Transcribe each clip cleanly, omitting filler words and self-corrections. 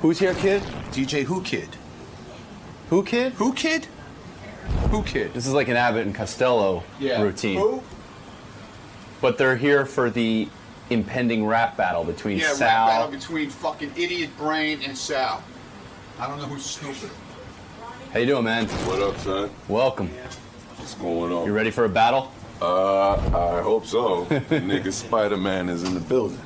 Who's here, kid? DJ Who Kid. Who kid? Who Kid? Who Kid? This is like an Abbott and Costello routine. Who? But they're here for the impending rap battle between Sal. Yeah, rap battle between fucking Idiot Brain and Sal. I don't know who's stupid. How you doing, man? What up, son? Welcome. What's going on? You ready for a battle? I hope so. Nigga Spider-Man is in the building.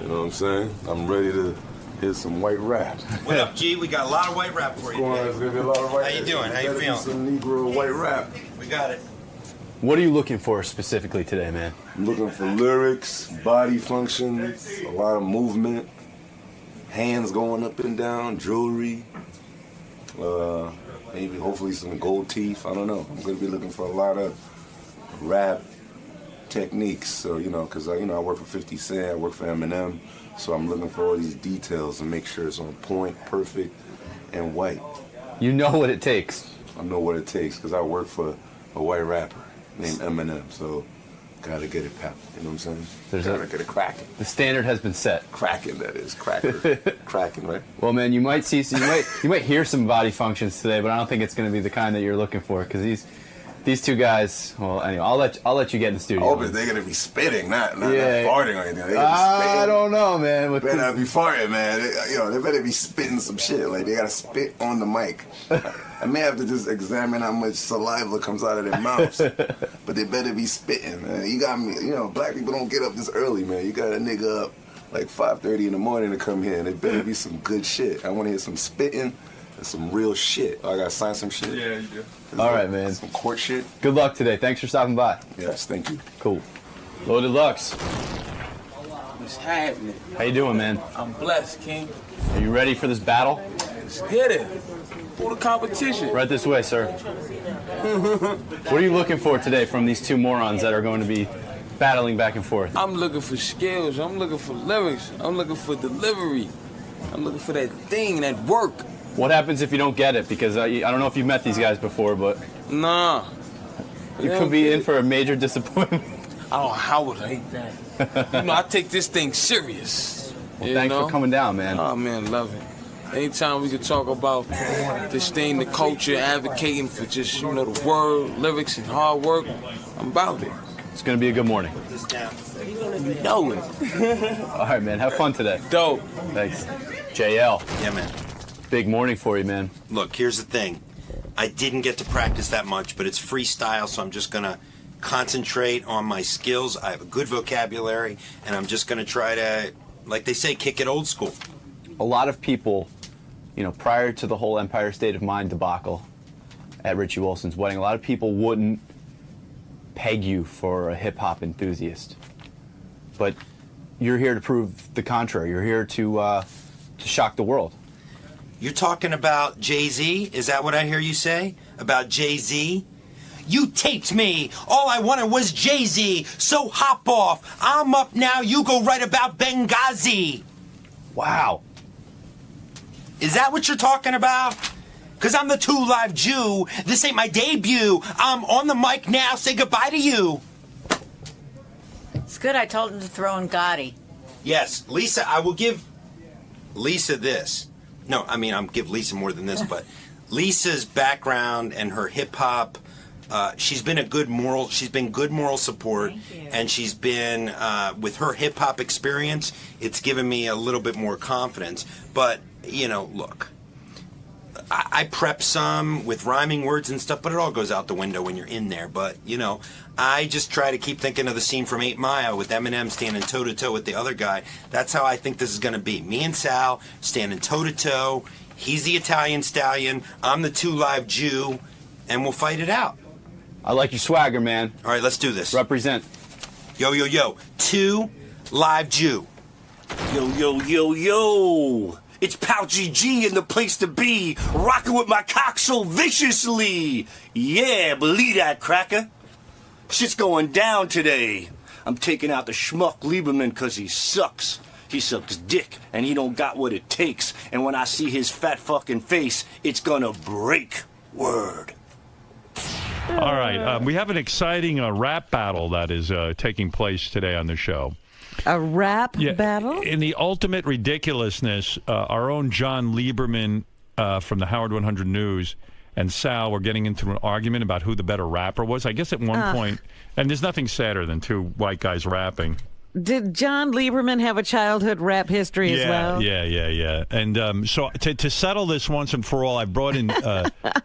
You know what I'm saying? I'm ready to hit some white rap. What up, G? We got a lot of white rap for you. There's gonna be a lot of white How you doing? How you feeling? Some Negro white rap. We got it. What are you looking for specifically today, man? I'm looking for lyrics, body functions, a lot of movement, hands going up and down, jewelry, maybe hopefully some gold teeth. I don't know. I'm gonna be looking for a lot of rap techniques. So, you know, because I work for 50 Cent, I work for Eminem, so I'm looking for all these details and make sure it's on point, perfect, and white. You know what it takes. I know what it takes because I work for a white rapper named Eminem, so gotta get it popping. You know what I'm saying? Gotta get it cracking. The standard has been set. Cracking, that is. Cracker. Cracking, right? Well, man, you might hear some body functions today, but I don't think it's going to be the kind that you're looking for because these two guys. Well, anyway, I'll let you get in the studio. Oh, but they're gonna be spitting, not farting or anything. They're gonna be spitting. I don't know, man. They better not be farting, man. They better be spitting some shit. Like, they gotta spit on the mic. I may have to just examine how much saliva comes out of their mouths. But they better be spitting, man. You got me, black people don't get up this early, man. You got a nigga up like 5:30 in the morning to come here, and it better be some good shit. I want to hear some spitting and some real shit. I gotta sign some shit. Yeah, you do. All right, man. Some court shit. Good luck today. Thanks for stopping by. Yes, thank you. Cool. Loaded Lux. What's happening? How you doing, man? I'm blessed, King. Are you ready for this battle? Let's get it. For the competition. Right this way, sir. What are you looking for today from these two morons that are going to be battling back and forth? I'm looking for skills. I'm looking for lyrics. I'm looking for delivery. I'm looking for that thing, that work. What happens if you don't get it? Because I don't know if you've met these guys before, but Nah. you could be in for a major disappointment. I don't know how I would hate that. I take this thing serious. Well, thanks for coming down, man. Oh, man, love it. Anytime we can talk about this thing, the culture, advocating for just, the word, lyrics, and hard work, I'm about it. It's going to be a good morning. You know it. All right, man. Have fun today. Dope. Thanks. JL. Yeah, man. Big morning for you, man. Look, here's the thing. I didn't get to practice that much, but it's freestyle, so I'm just going to concentrate on my skills. I have a good vocabulary, and I'm just going to try to, like they say, kick it old school. A lot of people, prior to the whole Empire State of Mind debacle at Richie Wilson's wedding, a lot of people wouldn't peg you for a hip-hop enthusiast. But you're here to prove the contrary. You're here to shock the world. You're talking about Jay-Z? Is that what I hear you say? About Jay-Z? You taped me. All I wanted was Jay-Z. So hop off. I'm up now. You go right about Benghazi. Wow. Is that what you're talking about? Because I'm the 2 Live Jew. This ain't my debut. I'm on the mic now. Say goodbye to you. It's good I told him to throw in Gotti. Yes, Lisa, I will give Lisa this. No, I mean, I'll give Lisa more than this, but Lisa's background and her hip-hop, she's been good moral support, and she's been, with her hip-hop experience, it's given me a little bit more confidence. But, look, I prep some with rhyming words and stuff, but it all goes out the window when you're in there. But, I just try to keep thinking of the scene from 8 Mile with Eminem standing toe-to-toe with the other guy. That's how I think this is going to be. Me and Sal standing toe-to-toe. He's the Italian stallion. I'm the 2 Live Jew. And we'll fight it out. I like your swagger, man. All right, let's do this. Represent. Yo, yo, yo. 2 Live Jew. Yo, yo, yo, yo. It's Pal GG in the place to be. Rocking with my cock so viciously. Yeah, believe that, cracker. Shit's going down today. I'm taking out the schmuck Lieberman because he sucks. He sucks dick, and he don't got what it takes. And when I see his fat fucking face, it's gonna break. Word. All right, we have an exciting rap battle that is taking place today on the show. A rap battle? In the ultimate ridiculousness, our own John Lieberman from the Howard 100 News and Sal were getting into an argument about who the better rapper was. I guess at one point, and there's nothing sadder than two white guys rapping. Did John Lieberman have a childhood rap history as well? Yeah. And so to settle this once and for all, I brought in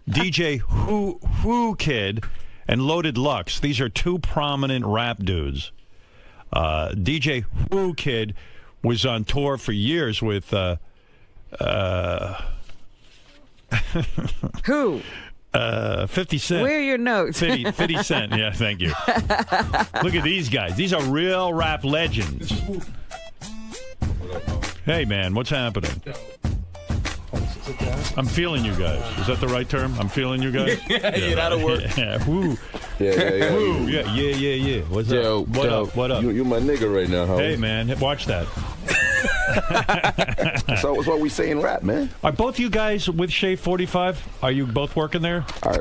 DJ Who Kid and Loaded Lux. These are two prominent rap dudes. DJ Who Kid was on tour for years with who? 50 Cent. Where are your notes? 50 Cent. Yeah, thank you. Look at these guys. These are real rap legends. Hey, man, what's happening? I'm feeling you guys. Is that the right term? I'm feeling you guys? Yeah, that'll work. Yeah, woo. Yeah. Woo. Yeah. What's up? What up? You my nigga right now, huh? Hey, man, watch that. So that's what we say in rap, man. Are both you guys with Shave 45? Are you both working there? I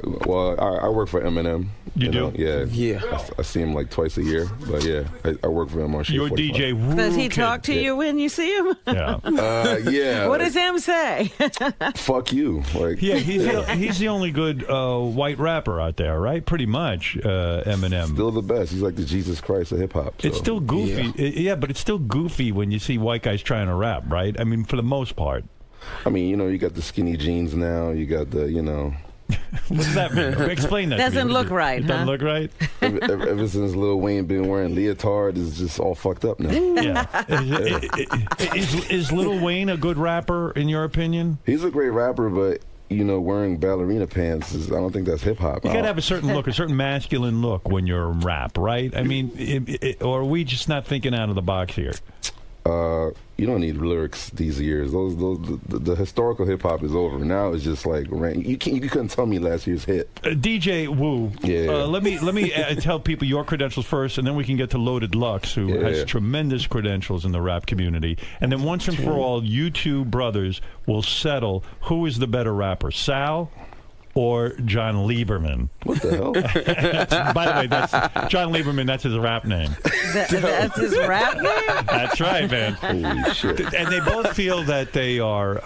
work for Eminem. You do? Yeah. I see him like twice a year, but yeah, I work for him on Shave 45. You're DJ Woo. Does he talk to you when you see him? Yeah. Yeah. What does him say? Fuck you. Like. Yeah, he's the only good white rapper out there, right? Pretty much, Eminem. Still the best. He's like the Jesus Christ of hip hop. So. It's still goofy. Yeah, but it's still goofy when you see white guys trying to rap, right? I mean, for the most part. I mean, you got the skinny jeans now. You got the, What does that mean? Explain that. Doesn't look right. Doesn't look right. Ever since Lil Wayne been wearing leotard, is just all fucked up now. Yeah. Is Lil Wayne a good rapper in your opinion? He's a great rapper, but wearing ballerina pants I don't think that's hip hop. You gotta have a certain look, a certain masculine look when you're a rap, right? I mean, or are we just not thinking out of the box here? You don't need lyrics these years. The historical hip hop is over. Now it's just like you couldn't tell me last year's hit. DJ Woo. Yeah. Let me tell people your credentials first, and then we can get to Loaded Lux, who has tremendous credentials in the rap community. And then once and for all, you two brothers will settle who is the better rapper, Sal or John Lieberman. What the hell? By the way, that's John Lieberman. That's his rap name. That's his rap name? That's right, man. Holy shit. And they both feel that they are,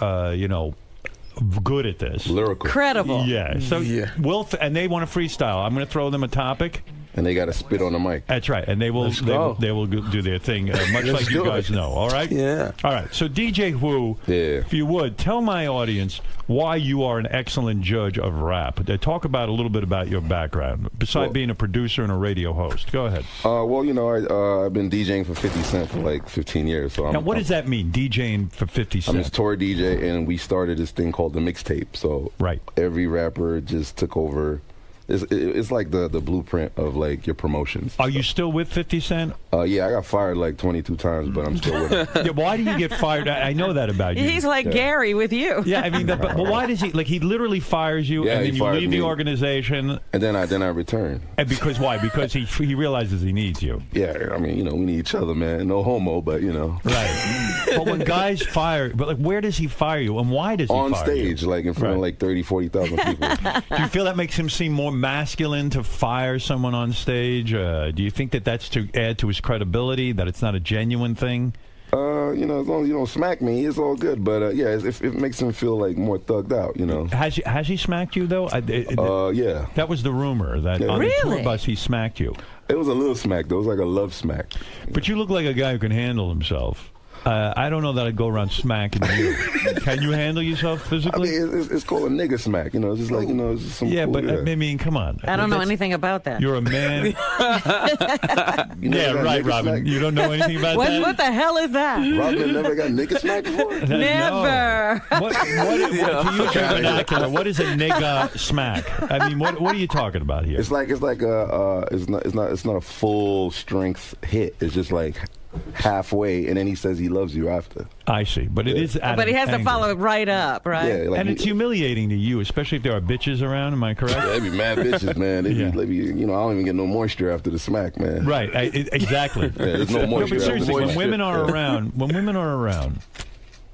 good at this. Lyrical. Credible. Yeah. So and they want to freestyle. I'm going to throw them a topic. And they got to spit on the mic. That's right. And they will do their thing, much like you guys know. All right? Yeah. All right. So, DJ Woo, if you would, tell my audience why you are an excellent judge of rap. Talk about a little bit about your background, besides being a producer and a radio host. Go ahead. I've been DJing for 50 Cent for like 15 years. So now, what does that mean, DJing for 50 Cent? I'm his tour DJ, and we started this thing called the mixtape. So every rapper just took over. It's like the blueprint of like your promotions. Are you still with 50 Cent? Yeah, I got fired like 22 times, but I'm still with him. Yeah, why do you get fired? I know that about you. He's like Gary with you. Yeah, I mean, but why does he? Like, he literally fires you, and then you leave the organization, and then I return. And because why? Because he realizes he needs you. Yeah, I mean, we need each other, man. No homo, but Right. But when guys fire, where does he fire you, and why does he fire you? On stage, like in front of like 30, 40,000 people. Do you feel that makes him seem more masculine to fire someone on stage? Do you think that's to add to his credibility, that it's not a genuine thing? As long as you don't smack me, it's all good. But it makes him feel like more thugged out, Has he smacked you though? Yeah. That was the rumor that on the tour bus he smacked you. It was a little smack though. It was like a love smack. But you look like a guy who can handle himself. I don't know that I'd go around smacking you. Can you handle yourself physically? I mean, it's called a nigga smack. It's just like, it's just some cool, but I mean, come on. I don't know anything about that. You're a man. Right, Robin. Smack? You don't know anything about that? What the hell is that? Robin never got nigga smack before? Never. What to use your vernacular, what is a nigga smack? I mean, what are you talking about here? It's not a full strength hit. It's just like halfway, and then he says he loves you after. I see, but it is. But he has to follow it right up, right? Yeah, and it's humiliating to you, especially if there are bitches around. Am I correct? Yeah, they be mad bitches, man. They be, I don't even get no moisture after the smack, man. Right, exactly. There's no moisture. But seriously, when women are around,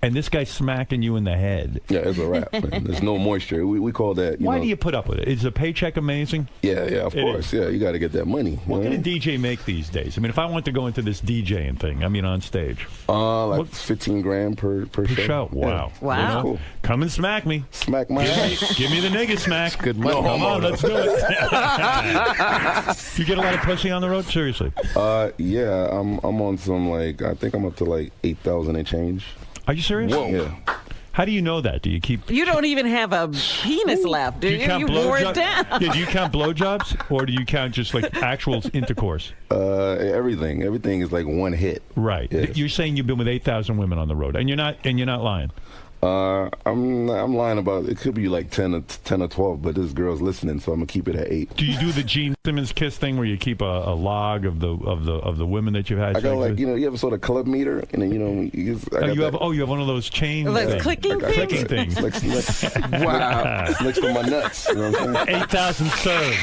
and this guy's smacking you in the head. Yeah, it's a wrap, man. There's no moisture. We call that. Why do you put up with it? Is the paycheck amazing? Yeah, of course. Yeah, you got to get that money. What can a DJ make these days? I mean, if I want to go into this DJing thing, I mean, on stage. Like 15 grand per show. Wow. Yeah. Wow. Cool. Come and smack me. Smack my ass. Give me the nigga smack. Good money. No, come on, let's do it. You get a lot of pussy on the road? Seriously? Yeah, I'm on some, like, I think I'm up to like 8,000 and change. Are you serious? Whoa. Yeah. How do you know that? Do you keep... You don't even have a penis left, do you? count You wore it blowjobs? down. Yeah, do you count blowjobs, or do you count just like actual intercourse? Everything is like one hit. Right. Yes. You're saying you've been with 8,000 women on the road, and you're not lying. I'm lying about it. Could be like 10 or 12, but this girl's listening, so I'm gonna keep it at 8. Do you do the Gene Simmons kiss thing where you keep a log of the women that you've had? I got like, you ever saw the club meter, and then you have one of those chain Like clicking things? Clicking things. Wow. Next to my nuts. You know what I'm saying? 8,000 served.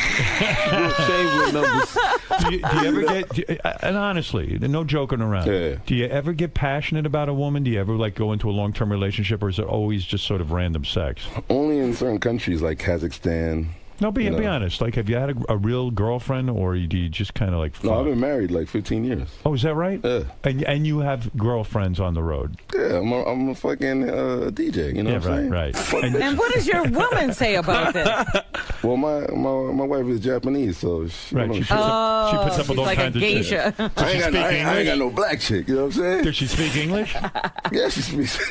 Do you ever get, and honestly, no joking around, do you ever get passionate about a woman? Do you ever like go into a long-term relationship, or is it always just sort of random sex? Only in certain countries like Kazakhstan. No, be honest. Like, have you had a real girlfriend, or do you just kind of like fuck? No, I've been married like 15 years. Oh, is that right? Yeah. And you have girlfriends on the road? Yeah, I'm a fucking DJ, you know what I'm saying? Right. And what does your woman say about this? Well, my wife is Japanese, so she puts up with all like kinds a geisha. of shit. Does she speak English? I ain't got no black chick, you know what I'm saying? Does she speak English? Yeah, she speaks.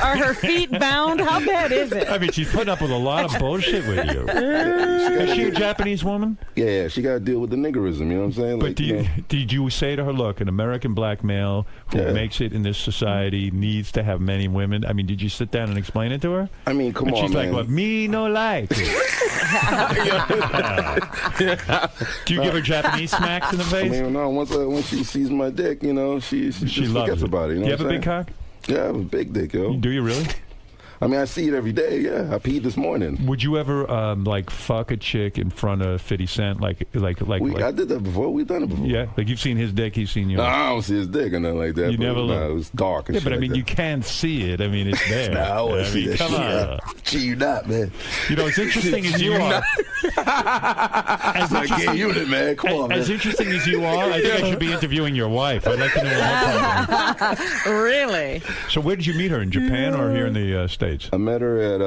Are her feet bound? How bad is it? I mean, she's putting up with a lot of bullshit with you. Is she a Japanese woman? Yeah, she got to deal with the niggerism, you know what I'm saying? But did you say to her, look, an American black male who makes it in this society needs to have many women? I mean, did you sit down and explain it to her? I mean, come on, she's man. like, well, me no like. Do you give her Japanese smacks in the face? I mean, no, once she sees my dick, you know, she just forgets about it. You know do you have a big cock? Yeah, I have a big dick, yo. Do you really? I mean, I see it every day. Yeah, I peed this morning. Would you ever like fuck a chick in front of 50 Cent? I did that before. We've done it before. Yeah, like you've seen his dick, he's seen yours. No, I don't see his dick or nothing like that. You never look. It was dark. And yeah, but I shit mean, like you can see it. I mean, it's there. I always see that come shit. on. Gee, you not, man. You know, as interesting as you are. As a gay unit, man. Come on, man. As interesting as you are, I think I should be interviewing your wife. I'd like to know more. Really? So where did you meet her? In Japan or here in the States? I met her at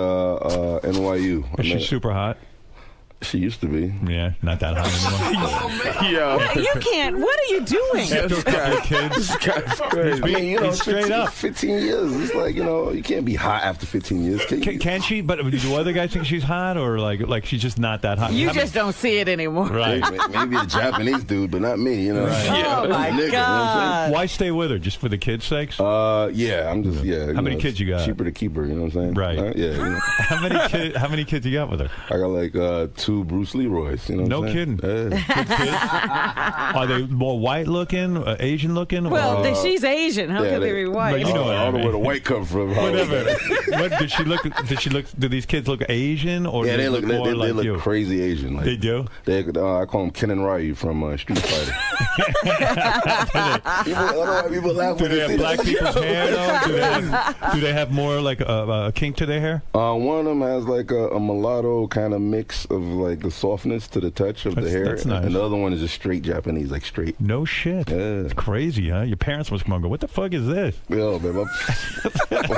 NYU. Is she super hot? She used to be. Yeah, not that hot anymore. Yeah. You can't. What are you doing? After a couple of kids. I mean, you know, straight 15, up. 15 years. It's like, you know, you can't be hot after 15 years. Can she? But do other guys think she's hot, or like she's just not that hot? You just don't see it anymore. Right. Maybe a Japanese dude, but not me, you know. Right. Yeah. Oh, my nigga, God. Why stay with her? Just for the kids' sakes? Yeah, I'm just, How many kids you got? Cheaper to keep her, you know what I'm saying? Right. Yeah. You know. How many kids you got with her? I got like 2 Bruce Leroys, you know what I'm saying? Kidding. Yeah. Good kids? Are they more white looking, Asian looking? Well, she's Asian. How can they be white? But you know I don't know where the white come from. Whatever. What does she look? Do these kids look Asian, or yeah, they look more they like look you? crazy Asian. Like, They do. I call them Ken and Ryu from Street Fighter. People laugh Do when they they have see black that. people's hair though? Do they have more like a kink to their hair? One of them has like a mulatto kind of mix of like the softness to the touch of the hair, that's nice. and the other one is just straight Japanese, like straight. No shit. Yeah. It's crazy, huh? Your parents must come on and go, what the fuck is this? Yeah, man, my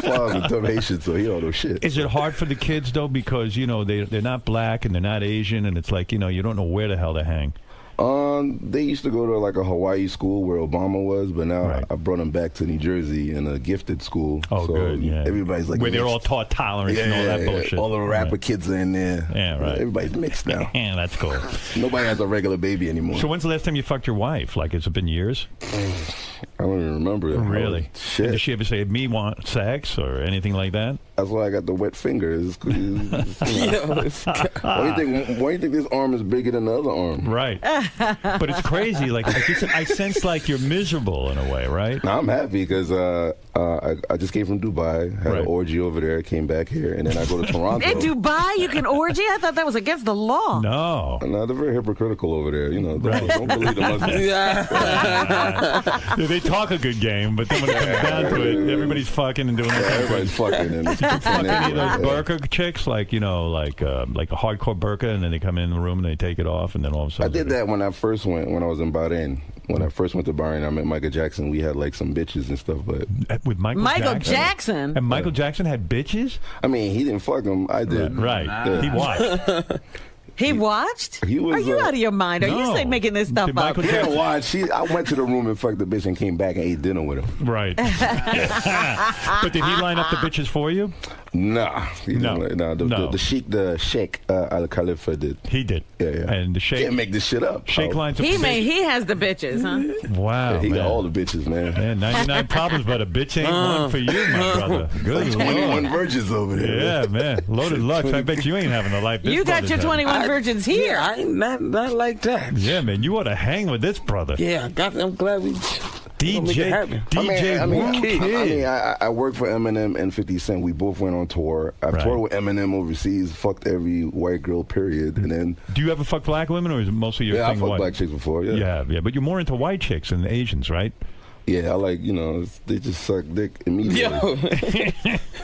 father's a dumb Haitian, so he don't know shit. Is it hard for the kids though, because you know they're not black and they're not Asian, and it's like, you know, you don't know where the hell to hang? They used to go to like a Hawaii school where Obama was, but now I brought them back to New Jersey in a gifted school. Oh, so good. Yeah. Everybody's like where they're mixed. all taught tolerance and all that bullshit. All the rapper kids are in there. Yeah, right. Everybody's mixed now. Yeah, that's cool. Nobody has a regular baby anymore. So when's the last time you fucked your wife? Like, has it been years? I don't even remember it. Really? Shit. And did she ever say, me want sex or anything like that? That's why I got the wet fingers. Why do you think this arm is bigger than the other arm? Right. But it's crazy. Like, I sense like you're miserable in a way, right? No, I'm happy because I just came from Dubai, had an orgy over there, came back here, and then I go to Toronto. In Dubai, you can orgy? I thought that was against the law. No. No, they're very hypocritical over there. You know, don't believe the Muslims. Yeah, they talk a good game, but then when it comes down to it, everybody's fucking and doing that. Everybody's fucking. And Did you fuck any of those burqa chicks, like a hardcore burqa, and then they come in the room and they take it off, and then all of a sudden. I did that when I first went, when I was in Bahrain. When I first went to Bahrain, I met Michael Jackson. We had like some bitches and stuff, but with Michael Jackson? And Michael Jackson had bitches? I mean, he didn't fuck them. I did. Right. Yeah. He watched. He watched? He was, Are you out of your mind? Are you making this stuff up? He didn't watch. I went to the room and fucked the bitch and came back and ate dinner with him. Right. But did he line up the bitches for you? Nah. The Sheikh Al Khalifa did. He did. Yeah. And the Sheikh. Can't make this shit up. Sheikh lines up. He has the bitches, huh? Wow. Yeah, he got all the bitches, man. Man, 99 problems, but a bitch ain't one for you, my brother. Good like 21 virgins over there. Yeah, man. Loaded Lux. I bet you ain't having the life this You got your 21 virgins here. Yeah, I ain't not like that. Yeah, man. You ought to hang with this brother. Yeah, I'm glad we. DJ. I worked for Eminem and 50 Cent. We both went on tour. I've toured with Eminem overseas, fucked every white girl, period. And then. Do you ever fuck black women, or is it mostly your thing? I fucked black chicks before, yeah. Yeah, but you're more into white chicks than Asians, right? Yeah, I like, they just suck dick immediately.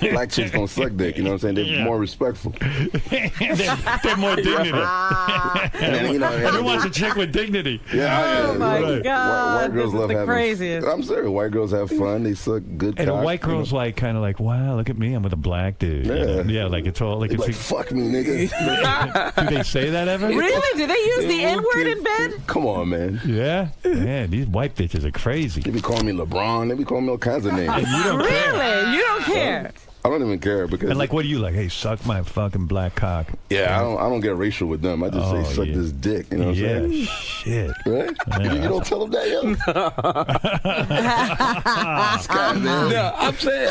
Black chicks don't suck dick, you know what I'm saying? They're more respectful. They're more dignity. Who wants a chick with dignity? Yeah, oh my God. White girls love having craziest. I'm serious. White girls have fun. They suck good And cock, a white girl's kind of like, wow, look at me. I'm with a black dude. Yeah. Yeah, like it's all like it's like, fuck me, nigga. Do they say that ever? Really? Do they use the N-word in bed? Come on, man. Yeah? Man, these white bitches are crazy. They be calling me LeBron. They be calling me all kinds of names. And you don't care. Really? You don't care? I don't even care because. And like, what do you like? Hey, suck my fucking black cock. Yeah, I don't get racial with them. I just say suck this dick. You know what I'm saying? Shit. Right? Yeah. You don't tell them that, yo. No, I'm saying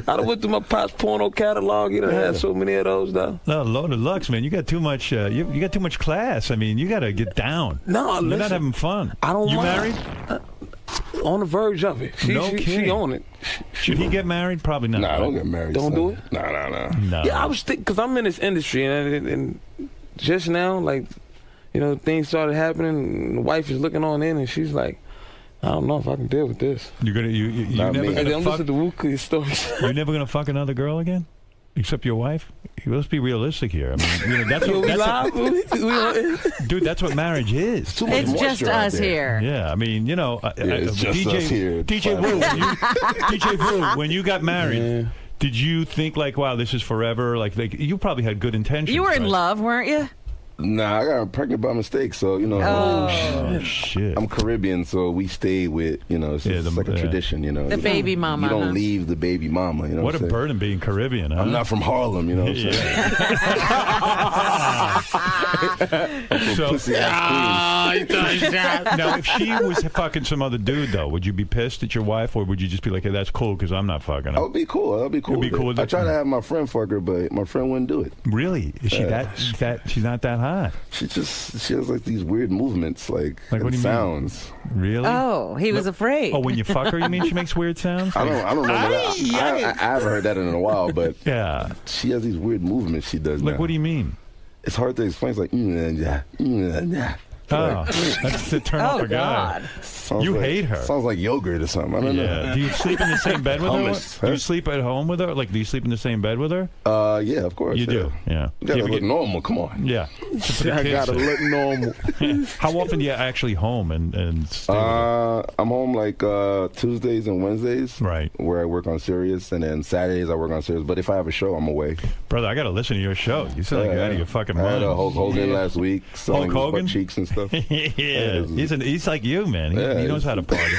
I went through my pop's porno catalog. You done had so many of those, though. No, Loaded Lux, man. You got too much. You got too much class. I mean, you got to get down. No, you're not having fun. I don't. You mind. married? On the verge of it. She on it. Should he get married? Probably not. Nah, don't get married. Don't do it? Nah. Yeah, I was thinking, because I'm in this industry, and just now, things started happening, and the wife is looking on in, and she's like, I don't know if I can deal with this. You're gonna, you never gonna I'm fuck. listening to Wookiee stories. You're never gonna fuck another girl again, except your wife. Let's be realistic here. I mean, that's dude. That's what marriage is. It's just us here. Yeah, I mean, it's just us here. DJ Boo, when you got married, did you think like, wow, this is forever? Like you probably had good intentions. You were in love, weren't you? Nah, I got pregnant by mistake, so Oh shit! I'm Caribbean, so we stay with it's like a tradition, The baby mama. You don't leave the baby mama. You know what a burden being Caribbean. Huh? I'm not from Harlem, you know. What I'm saying? So, pussy ass Queens. Now, if she was fucking some other dude, though, would you be pissed at your wife, or would you just be like, "Hey, that's cool because I'm not fucking her"? I'll be cool. You'd be cool with I it? tried to have my friend fuck her, but my friend wouldn't do it. Really? Is she that? She's not that hot. She has like these weird movements, like what do you sounds. Mean? Really? Oh, he was afraid. Oh, when you fuck her, you mean she makes weird sounds? I don't know. I haven't heard that in a while, but yeah, she has these weird movements she does. Like, now. what do you mean? It's hard to explain. It's like Oh, that's to turn off a guy. You hate her. Sounds like yogurt or something. I don't know. Do you sleep in the same bed with her? Do you sleep at home with her? Like, do you sleep in the same bed with her? Yeah, of course. You do. Yeah. You gotta look normal. Come on. Yeah. I gotta look normal. How often do you actually home and stay with her? I'm home like Tuesdays and Wednesdays. Right. Where I work on Sirius, and then Saturdays I work on Sirius. But if I have a show, I'm away. Brother, I gotta listen to your show. You sound like you're out of your fucking mind. I had a Hulk Hogan last week. Hulk Hogan? Butt cheeks and stuff. Yeah, he's like you, man. He knows how to party.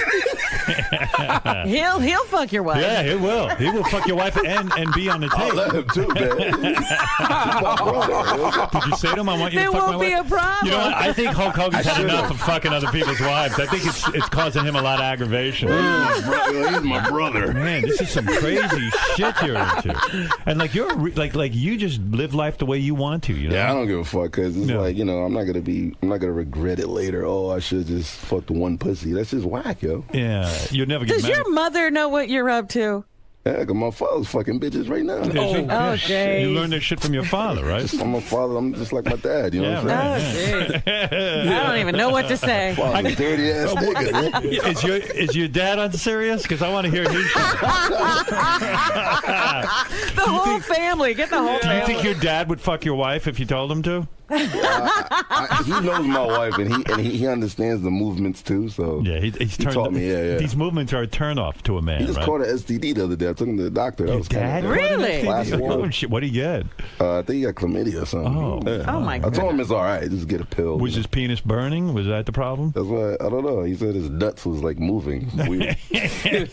He'll fuck your wife. Yeah, he will. He will fuck your wife and be on the tape. I'll let him too, man. Did you say to him, I want you there to fuck my won't be wife? a problem. You know what? I think Hulk Hogan's had enough of fucking other people's wives. I think it's causing him a lot of aggravation. He's my brother. Man, this is some crazy shit you're into. And like you're like you just live life the way you want to. You know? Yeah, I don't give a fuck because it's like I'm not gonna regret it later. Oh, I should just fuck the one pussy. That's just whack, yo. Yeah, you'll never get Does married. your mother know what you're up to? Yeah, because my father's fucking bitches right now. Oh, Jay. You learned that shit from your father, right? I'm my father. I'm just like my dad. You know what I'm saying? I don't even know what to say. Father, dirty ass nigga. Is your dad on Sirius? Because I want to hear his shit. The whole family. Get the whole Do you family. think your dad would fuck your wife if you told him to? He knows my wife, and he understands the movements too. So yeah, he's he taught me. Yeah. These movements are a turnoff to a man. He just right? caught an STD the other day. I took him to the doctor. Your dad? Really? Oh, shit. What did he get? I think he got chlamydia or something. Oh, Oh my I God. told him it's all right. Just get a pill. Was his penis burning? Was that the problem? That's why I don't know. He said his nuts was like moving. Weird. Speaking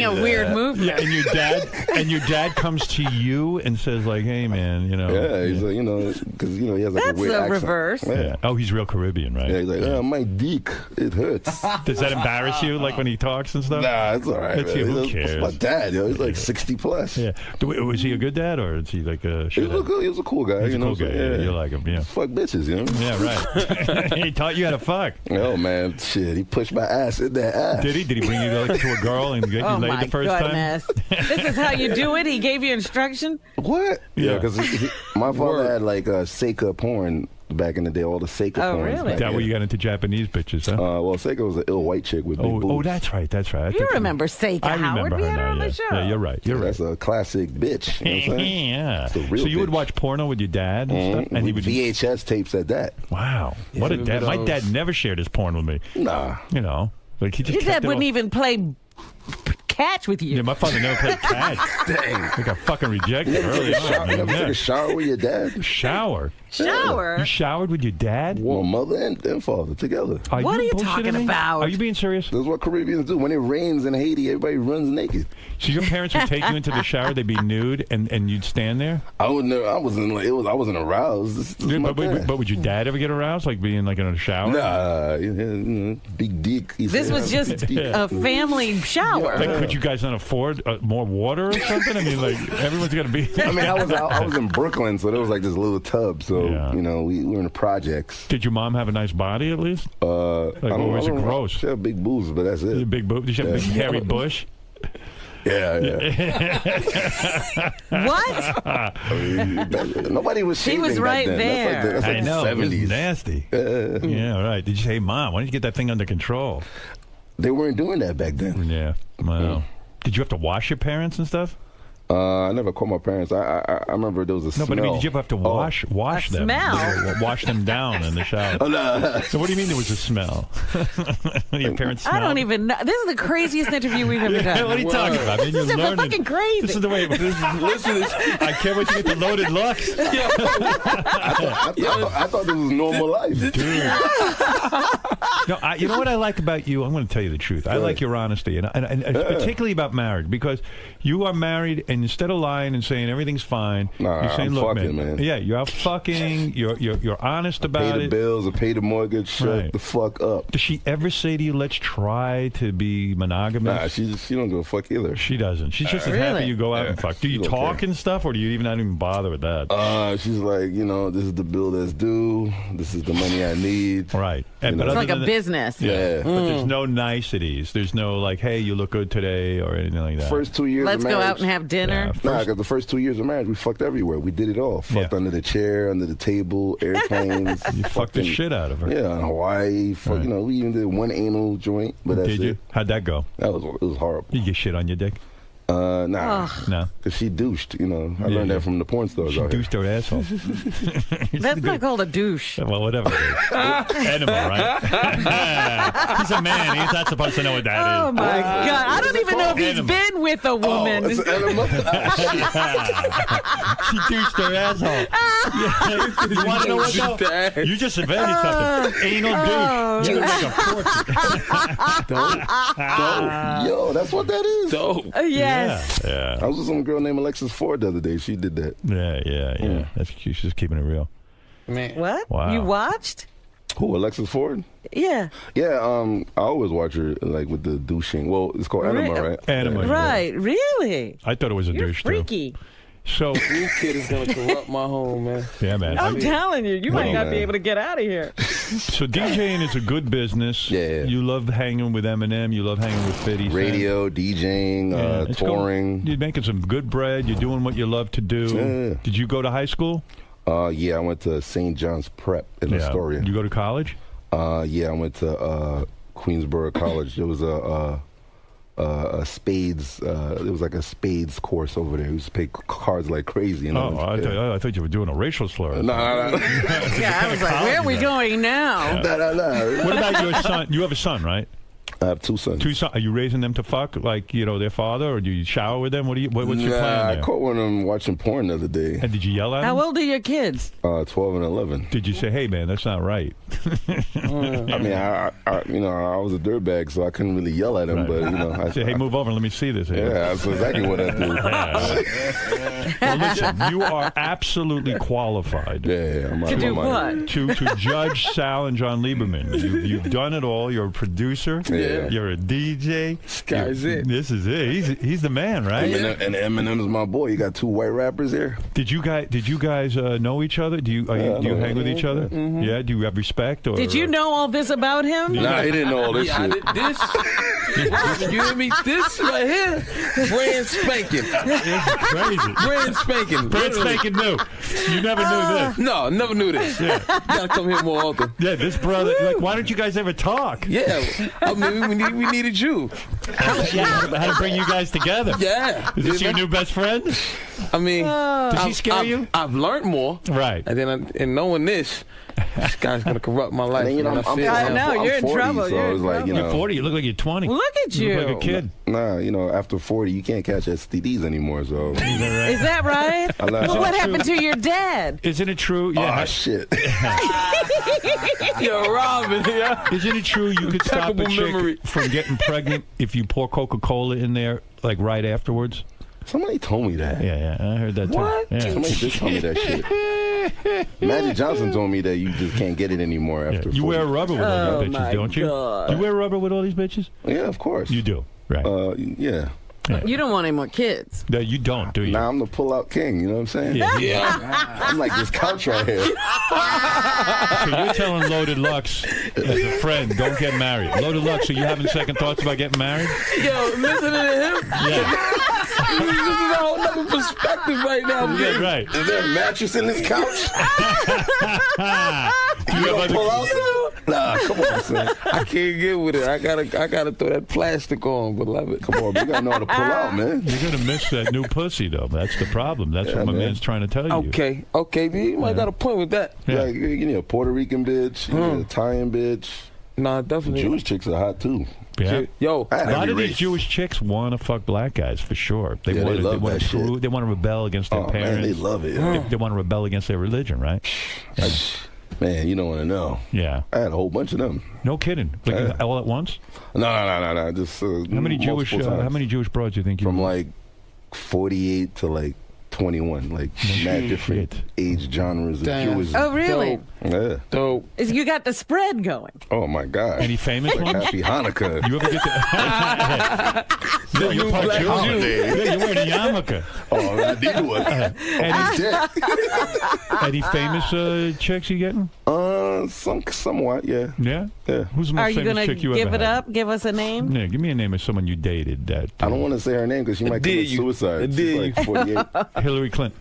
of weird movement. And your dad comes to you and says like, "Hey, man, you know." Yeah, he's like, because he has like That's a weird the accent. reverse. Yeah. Oh, he's real Caribbean, right? Yeah, he's like, my dick, it hurts. Does that embarrass you, like when he talks and stuff? Nah, it's all right. It's Man. you, who That's cares? my dad, yo. He's like 60 plus. Yeah. Was he a good dad, or is he like a He was a cool guy. He's you a know cool guy. Yeah. You like him, yeah. Fuck bitches, you know? Yeah, right. He taught you how to fuck. Oh, man, shit. He pushed my ass in that ass. Did he? Did he bring you like, to a girl and get you Oh laid my the first goodness. This is how you do it? He gave you instruction? What? Yeah. Yeah, because my father had like Seika porn back in the day, all the Seika Oh, porn. really? Is that where you got into Japanese bitches, huh? Well, Seika was an ill white chick with big boobs. Oh, that's right. That's right. You remember Seika, I Howard? remember We her had her now, on yeah. the show. Yeah, you're right. You're right. That's a classic bitch. You know what I'm saying? Yeah. It's a real So you would bitch. watch porno with your dad and stuff, and he would. VHS tapes at that. Wow, what a dad! My dad never shared his porn with me. Nah. You know, like he just. Your kept dad it wouldn't all- even play catch with you. Yeah, my father never played catch. Dang. I got fucking rejected You early on. never man. took a shower with your dad? Shower. Shower? You showered with your dad? My mother and father together. What are you bullshitting talking me? about? Are you being serious? That's what Caribbeans do. When it rains in Haiti, everybody runs naked. So your parents would take you into the shower, they'd be nude, and you'd stand there? I wasn't aroused. This is my dad. But would your dad ever get aroused, like being like in a shower? Nah, big dick. He This said, was just a family shower. Like, could you guys not afford more water or something? I mean, like, everyone's got to be... I mean, I was in Brooklyn, so there was like this little tub. So, we were in the projects. Did your mom have a nice body, at least? Or was it gross? She had big boobs, but that's it. Big boob? Did she have a big hairy bush? Yeah. What? I mean, nobody was She shaving was back right then. there. That's like I know. the It was 70s. nasty. Yeah, right. Did you say, Mom, why don't you get that thing under control? They weren't doing that back then. Yeah. Wow. Did you have to wash your parents and stuff? I never called my parents. I remember there was a smell. No, but I mean, did you ever have to wash A them? smell? Wash them down in the shower. Oh, no. So what do you mean there was a smell? Your parents smelled? I don't even know. This is the craziest interview we've ever Yeah, done. what are you talking about? I mean, you're This is learning. fucking crazy. This is the way. Listen, I can't wait to get the loaded lux. I thought this was normal life. No, you know what I like about you? I'm going to tell you the truth. I like your honesty, and particularly about marriage, because you are married, and instead of lying and saying everything's fine, Nah, you're saying, I'm "Look, fucking, man. yeah, you're out fucking. You're honest Pay about the it." bills or pay the mortgage. Shut Right. the fuck up. Does she ever say to you, "Let's try to be monogamous"? Nah, she don't give a fuck either. She doesn't. She's just as Really? happy you go out and fuck. Do you She don't talk care. and stuff, or do you not even bother with that? She's like, this is the bill that's due. This is the money I need. Right. And, know. but It's other like a than that- business. Yeah. But there's no niceties. There's no like, hey, you look good today, or anything like that. First 2 years Let's of go marriage. out and have dinner. Yeah. Nah, because the first 2 years of marriage, we fucked everywhere. We did it all. Fucked Yeah. under the chair, under the table, airplanes. You fucked the shit out of her. Yeah, in Hawaii. Right. We even did one anal joint, but that's Did you? it. How'd that go? It was horrible. You get shit on your dick? Nah. No. Because she douched, I learned that from the porn stars She out here. douched her asshole. That's not called a douche. Well, whatever it is. Enema, right? He's a man. He's not supposed to know what that is. Oh my God. I don't even know if he's Enema. been with a woman. It's an enema? She douched her asshole. Yeah. You want to know what, though? You just invented something. Anal douche. You can make a fortune. Yo, that's what that is. Yes. Yeah. I was with some girl named Alexis Ford the other day. She did that. Yeah. That's cute. She's just keeping it real. What? Wow. You watched? Who, Alexis Ford? Yeah. Yeah, I always watch her like with the douching. Well, it's called enema, right? Enema. Right. Really? I thought it was a You're douche, freaky. too. So this kid is gonna corrupt my home, man. Yeah, man. I'm telling you, you might not be able to get out of here. So DJing is a good business. Yeah. You love hanging with Eminem. You love hanging with 50 Cent. Radio, DJing, It's touring. You're making some good bread. You're doing what you love to do. Yeah. Did you go to high school? Yeah, I went to St. John's Prep in Astoria. You go to college? Yeah, I went to Queensborough College. There was a spades. It was like a spades course over there. We used to play cards like crazy. You know? I thought you were doing a racial slur. No. Yeah, I was like, where are we going now? No. What about your son? You have a son, right? I have 2 sons. 2 sons. Are you raising them to fuck like their father, or do you shower with them? What's your plan there? I caught one of them watching porn the other day. And did you yell at How him? old are your kids? 12 and 11. Did you say, "Hey, man, that's not right"? I mean, I was a dirtbag, so I couldn't really yell at him. But I say, "Hey, move over and let me see this." Here. Yeah, that's exactly what I do. Well, listen, you are absolutely qualified. To do what? To judge Sal and John Lieberman. You've done it all. You're a producer. Yeah. You're a DJ. This guy's it. This is it. He's the man, right? And Eminem's my boy. You got 2 white rappers here. Did you guys know each other? Do you hang with each other? Mm-hmm. Yeah. Do you have respect? Or Did you know all this about him? Nah, he didn't know all this Yeah, shit. you hear me? This right here, brand spanking. Crazy. Brand spanking. Brand spanking new. You never knew this. No, never knew this. Yeah. You gotta come here more often. Yeah, this brother. Like, why don't you guys ever talk? Yeah, I mean, we needed you. How to bring you guys together? Yeah. Is this your new best friend? I mean, Does he scare you? I've learned more. Right. And then, and knowing this guy's gonna corrupt my life. And then, man. I I know, I'm you're in 40, trouble. So You're it's in like, You're 40. You look like you're 20. Look at you. You look like a kid. Nah, after 40, you can't catch STDs anymore. So Is that right? Well, what happened to your dad? Isn't it true? Yeah. Oh shit! Yo, Robin, yeah. Isn't it true you could stop a Impeccable chick memory. from getting pregnant if you pour Coca-Cola in there like right afterwards? Somebody told me that. Yeah, I heard that too. What? Yeah. Somebody just told me that shit. Magic Johnson told me that you just can't get it anymore after. You 40. wear rubber with all these bitches, my don't you? God. You wear rubber with all these bitches? Yeah, of course. You do, right? Yeah. You don't want any more kids. No, you don't, do you? Now I'm the pull-out king. You know what I'm saying? Yeah. I'm like this couch right here. So you're telling Loaded Lux as a friend, don't get married. Loaded Lux, are you having second thoughts about getting married? Yo, listening to him. Yeah. This is a whole nother perspective right now. Yeah, right. Is there a mattress in this couch? Do you have pull other... out? Nah, come on, son. I can't get with it. I gotta throw that plastic on, beloved. Come on, you gotta know how to pull out, man. You're going to miss that new pussy, though. That's the problem. That's what my man. man's trying to tell you. Okay, you might got a point with that. Yeah. Like, you need a Puerto Rican bitch, you need a Italian bitch. Nah, definitely. Jewish chicks are hot too. Yeah. Yo, I A had lot every of these race. Jewish chicks want to fuck black guys for sure. Yeah, they love that shit. They want to rebel against their Oh parents. man, they love it. They want to rebel against their religion, right? Man, you don't want to know. Yeah. I had a whole bunch of them. No kidding. Like, all at once? No. Just How many Jewish broads do you think you From like 48 to like 21, like mad different age genres of Jewish. Oh, really? Yeah. Dope. You got the spread going. Oh my God. Any famous Like ones? Happy Hanukkah. You ever get the New Black Holiday. Yeah, you're wearing a yarmulke. Oh, I did one. Any famous chicks you getting? Somewhat, yeah. Yeah? Yeah. Who's the most Are you famous going chick to you give ever it had? up? Give us a name? Yeah, give me a name of someone you dated. That I don't want to say her name because she might commit suicide. She's like 48. Hillary Clinton.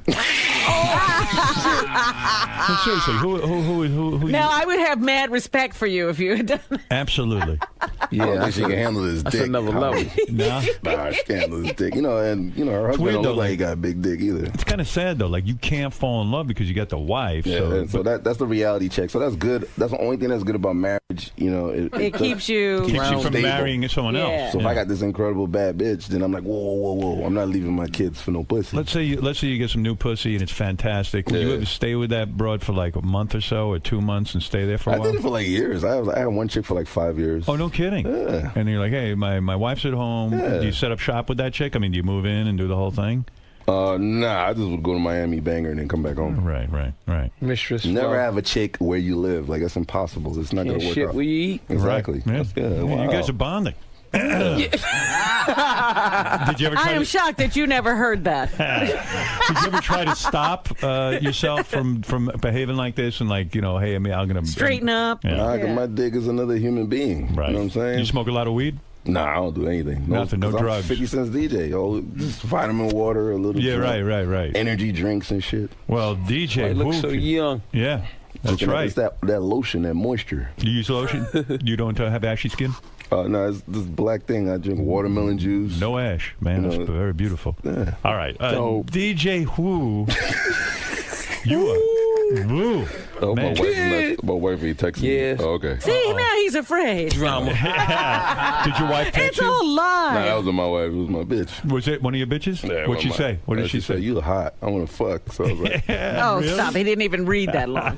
No, seriously, who Now, I would have mad respect for you if you had done that. Absolutely. Yeah, I don't think she can handle this That's dick. another level. Nah. Nah, she can't handle this dick. And her husband weird don't though, look like he got a big dick either. It's kind of sad though. Like you can't fall in love because you got the wife. Yeah, so that's the reality check. So that's good. That's the only thing that's good about marriage. It keeps you from stable. marrying someone else. So if I got this incredible bad bitch, then I'm like, whoa, I'm not leaving my kids for no pussy. Let's say you get some new pussy and it's fantastic. Will you ever stay with that broad for like a month or so or 2 months and stay there for a I while? did it for like years. I had one chick for like 5 years. Oh, no kidding. Yeah. And you're like, hey, my wife's at home. Yeah. Do you set up shop with that chick? I mean, do you move in and do the whole thing? Nah, I just would go to Miami, bang her, and then come back home. Right. Mistress. Never have a chick where you live. Like, that's impossible. It's not going to work shit out. where you eat. Exactly. Right. Yeah. That's good. Yeah, Wow. you guys are bonding. Did you ever try I am shocked that you never heard that. Did you ever try to stop yourself from behaving like this and like, hey, I'm gonna straighten up? Yeah. Nah, 'cause my dick is another human being. Right. You know what I'm saying? You smoke a lot of weed? Nah, I don't do anything. Nothing, no 'cause I'm drugs. 50 cents DJ. Just vitamin water, a little. Yeah, drink, right. Energy drinks and shit. Well, DJ, I look so young. Yeah, that's right. It's that lotion, that moisture. You use lotion? You don't have ashy skin? No, it's this black thing. I drink watermelon juice. No ash, man. That's very beautiful. Yeah. All right, DJ Who, you are. Woo. Oh, man. my wife ain't texting me. Yes. Oh, okay. See, now he's afraid. Drama. Did your wife text It's you? all lies. Nah, that wasn't my wife. It was my bitch. Was it one of your bitches? Yeah, What'd she say? What did she say? You hot. I want to fuck. So I was like, Oh, stop. He didn't even read that long.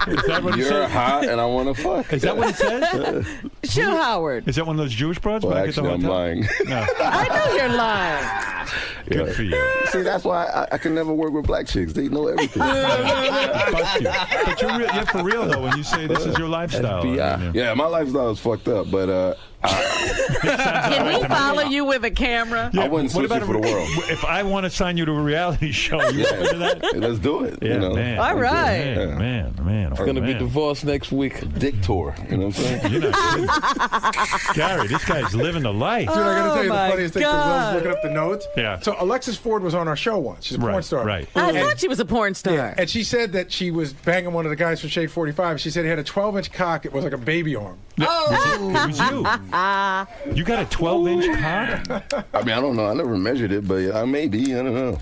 Is that what it you're says? hot and I want to fuck. Is that what it says? Chill, Howard. Is that one of those Jewish broads Well, back at the actually, I'm hotel? lying. No. I know you're lying. Good for you. See, that's why I can never work with black chicks. They know everything. Bust you. But you're for real though when you say this is your lifestyle. FBI. Yeah, my lifestyle is fucked up, but Can we follow you with a camera? I wouldn't switch it for the world. If I want to sign you to a reality show, you open to that? Hey, let's do it. Yeah, you know? man. All right. Man. It's going to be divorced next week. Dick tour. You know what I'm saying? You're not kidding. Gary, this guy's living the life. Dude, I got to tell you the my funniest thing. 'Cause God. Will's looking up the notes. Yeah. So Alexis Ford was on our show once. She's a porn star. Right. I thought she was a porn star. Yeah, and she said that she was banging one of the guys from Shade 45. She said he had a 12-inch cock. It was like a baby arm. Oh. It was you. You got a 12-inch cock? I mean, I don't know. I never measured it, but maybe. I don't know.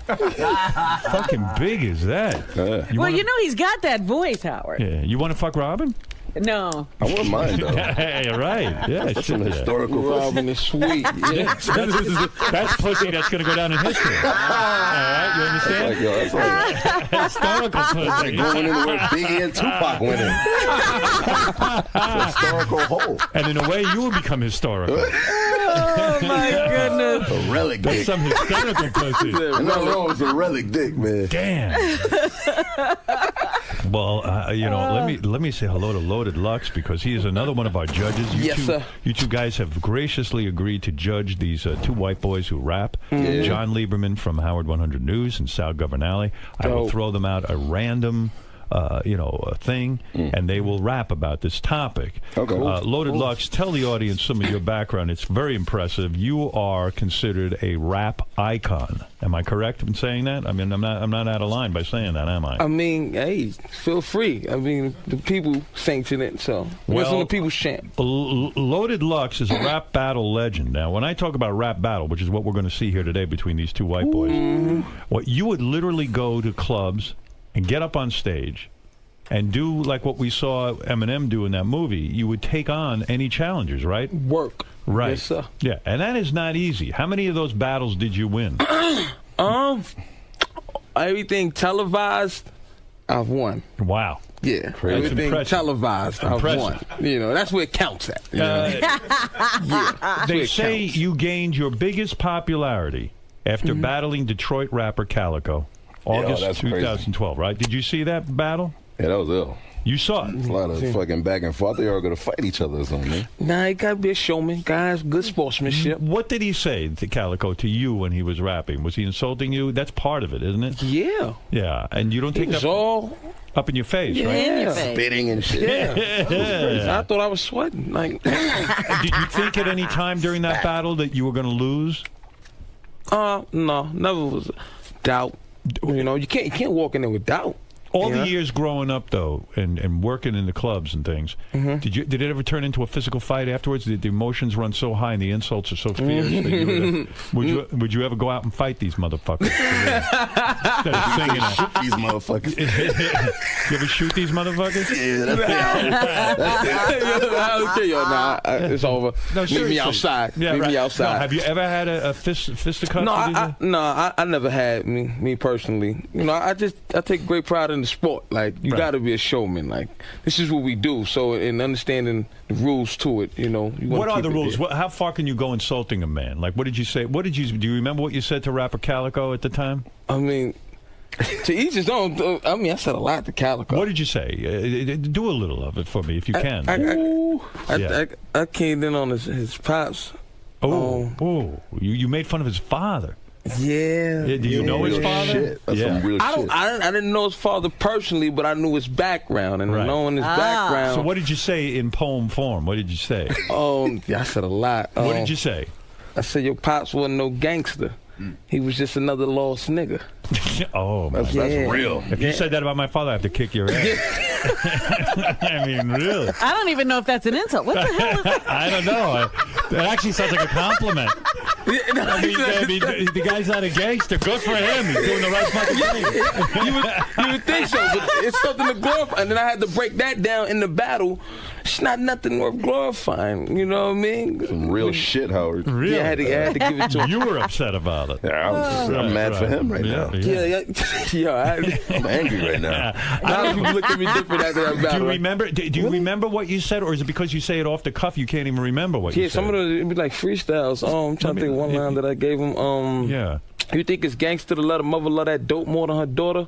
Fucking big is that? Well, you know he's got that voice, Howard. Yeah. You want to fuck Robin? No. I wouldn't mind, though. Hey, right. Yeah, That's some shit, historical pussy. Robin is sweet. Yeah. That's pussy that's going to go down in history. All right, you understand? Like, yo, that's like Historical pussy. going in where Biggie and Tupac went in. It's a historical hole. And in a way, you will become historical. Oh, my goodness. A relic That's dick. some hysterical pussy. And nothing wrong with a relic dick, man. Damn. Well, let me say hello to Loaded Lux because he is another one of our judges. Yes, sir. You two guys have graciously agreed to judge these two white boys who rap. John Lieberman from Howard 100 News and Sal Governale. I will throw them out a random a thing, and they will rap about this topic. Okay. Loaded Lux, tell the audience some of your background. It's very impressive. You are considered a rap icon. Am I correct in saying that? I mean, I'm not out of line by saying that, am I? I mean, hey, feel free. I mean, the people sanction it, so listen to people's chant. Loaded Lux is a rap battle legend. Now, when I talk about rap battle, which is what we're going to see here today between these two white boys, what you would literally go to clubs and get up on stage and do like what we saw Eminem do in that movie. You would take on any challengers, right? Work. Right. Yes, sir. Yeah, and that is not easy. How many of those battles did you win? Everything televised, I've won. Wow. Yeah, Crazy. everything Impressive. televised, I've won. You know, that's where it counts at. You know? Yeah, They say you gained your biggest popularity after battling Detroit rapper Calico. August that's crazy. 2012, right? Did you see that battle? Yeah, that was ill. You saw it. A lot of fucking back and forth. They are going to fight each other or something. Nah, you gotta be a showman, guys. Good sportsmanship. What did he say to Calico to you when he was rapping? Was he insulting you? That's part of it, isn't it? Yeah, Yeah, and you don't it take was that all. up in your face, right? In your Yeah, face. Spitting and shit. yeah. I thought I was sweating. Like, Did you think at any time during that battle that you were going to lose? no, never was doubt. You know, you can't walk in there with doubt. All Yeah. the years growing up, though, and working in the clubs and things, did it ever turn into a physical fight afterwards? Did the emotions run so high and the insults are so fierce that you would you ever go out and fight these motherfuckers? Instead of singing it. Shoot these motherfuckers. You ever shoot these motherfuckers? Yeah, that's it. Nah, it's over. No, Meet seriously. me outside. Yeah, Meet right. me No, outside. have you ever had a fisticuffs? No, with these- I never had me personally. You know, I take great pride in the sport. Like, you Right. got to be a showman. Like, this is what we do. So, in understanding the rules to it, you know. You wanna What are keep the it rules? there. How far can you go insulting a man? Like, what did you say? Do you remember what you said to rapper Calico at the time? I mean, To each his own. I mean, I said a lot to Calico. What did you say? Do a little of it for me if you can. I came in on his pops. You made fun of his father. Yeah. Do you know his father? Shit. That's some real shit. I didn't know his father personally, but I knew his background, and knowing his background. So what did you say in poem form? What did you say? I said a lot. What did you say? I said your pops wasn't no gangster. He was just another lost nigga. That's real. If you said that about my father, I have to kick your ass. I mean, really. I don't even know if that's an insult. What the hell is that? I don't know. It actually sounds like a compliment. I mean, the guy's not a gangster. Good for him. He's doing the right fucking thing. You would think so, but it's something to glorify. And then I had to break that down in the battle. It's not nothing worth glorifying. You know what I mean? Some real shit, Howard. Really? Yeah, I had to give it to him. You were upset about it. Yeah, I'm mad for him right now. I'm angry right now. A lot of people look at me different after that battle. Do you remember what you said, or is it because you say it off the cuff you can't even remember what you said? Yeah, some of them it'd be like freestyles. I'm trying to think of one line that I gave him. You think it's gangster to let a mother love that dope more than her daughter?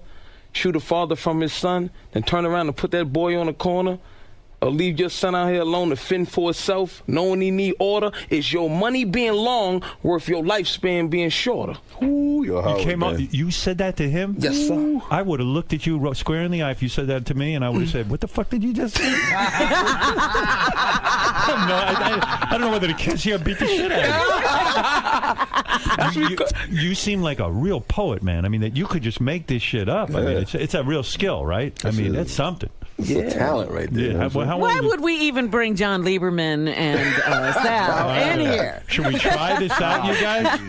Shoot a father from his son, then turn around and put that boy on the corner? Or leave your son out here alone to fend for himself, knowing he need order? Is your money being long worth your lifespan being shorter? Ooh, you said that to him? Yes, sir. I would have looked at you square in the eye if you said that to me, and I would have said, "What the fuck did you just say?" I don't know whether to kiss you or beat the shit out of you. You seem like a real poet, man. I mean, that you could just make this shit up. I mean, it's a real skill, right? That's something. It's a talent right there. Yeah. Why would we even bring John Lieberman and Sal in here? Should we try this out, you guys?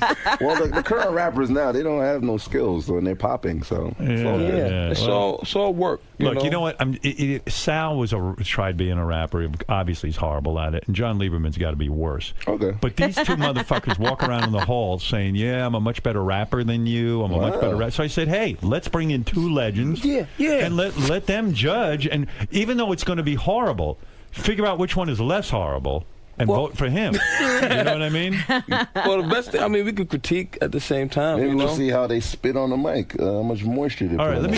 Well, the current rappers now, they don't have no skills, and they're popping, so it's all work. You know what? Sal tried being a rapper. Obviously, he's horrible at it, and John Lieberman's got to be worse. Okay. But these two motherfuckers walk around in the hall saying, "Yeah, I'm a much better rapper than you. I'm a much better rapper." So I said, "Hey, let's bring in two legends, and let them judge. And even though it's going to be horrible, figure out which one is less horrible." And vote for him. You know what I mean? Well, the best thing, I mean, we could critique at the same time. Maybe we'll see how they spit on the mic, how much moisture they put. All right, let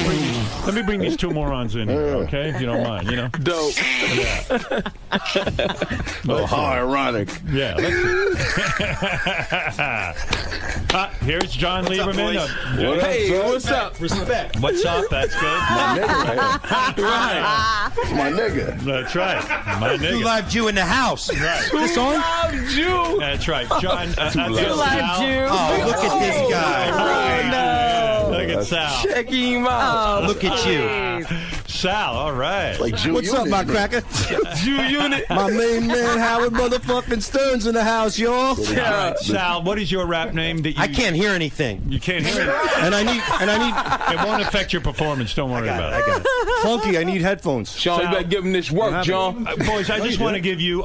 me bring these two morons in here, okay? If you don't mind, you know. Dope. How ironic. Yeah. Here's John Lieberman. What's up? Respect. What's up? That's good. My nigga right here. Right. My nigga. That's right. My nigga. Two live Jew in the house. Right. This on? Jew. That's right. John. Two live Jew. Oh, look at this guy. Right. No. Look at Sal. Check him out. Look at you. Sal, all right. Like Jew What's unit, up, my cracker? Jew unit. My main man, Howard motherfucking Stern's in the house, y'all. All right. Sal, what is your rap name that you... I can't hear anything. You can't hear it? And I need It won't affect your performance. Don't worry about it. I got it. Funky, I need headphones. Sean, you better give him this work, John. Boys, I just want to give you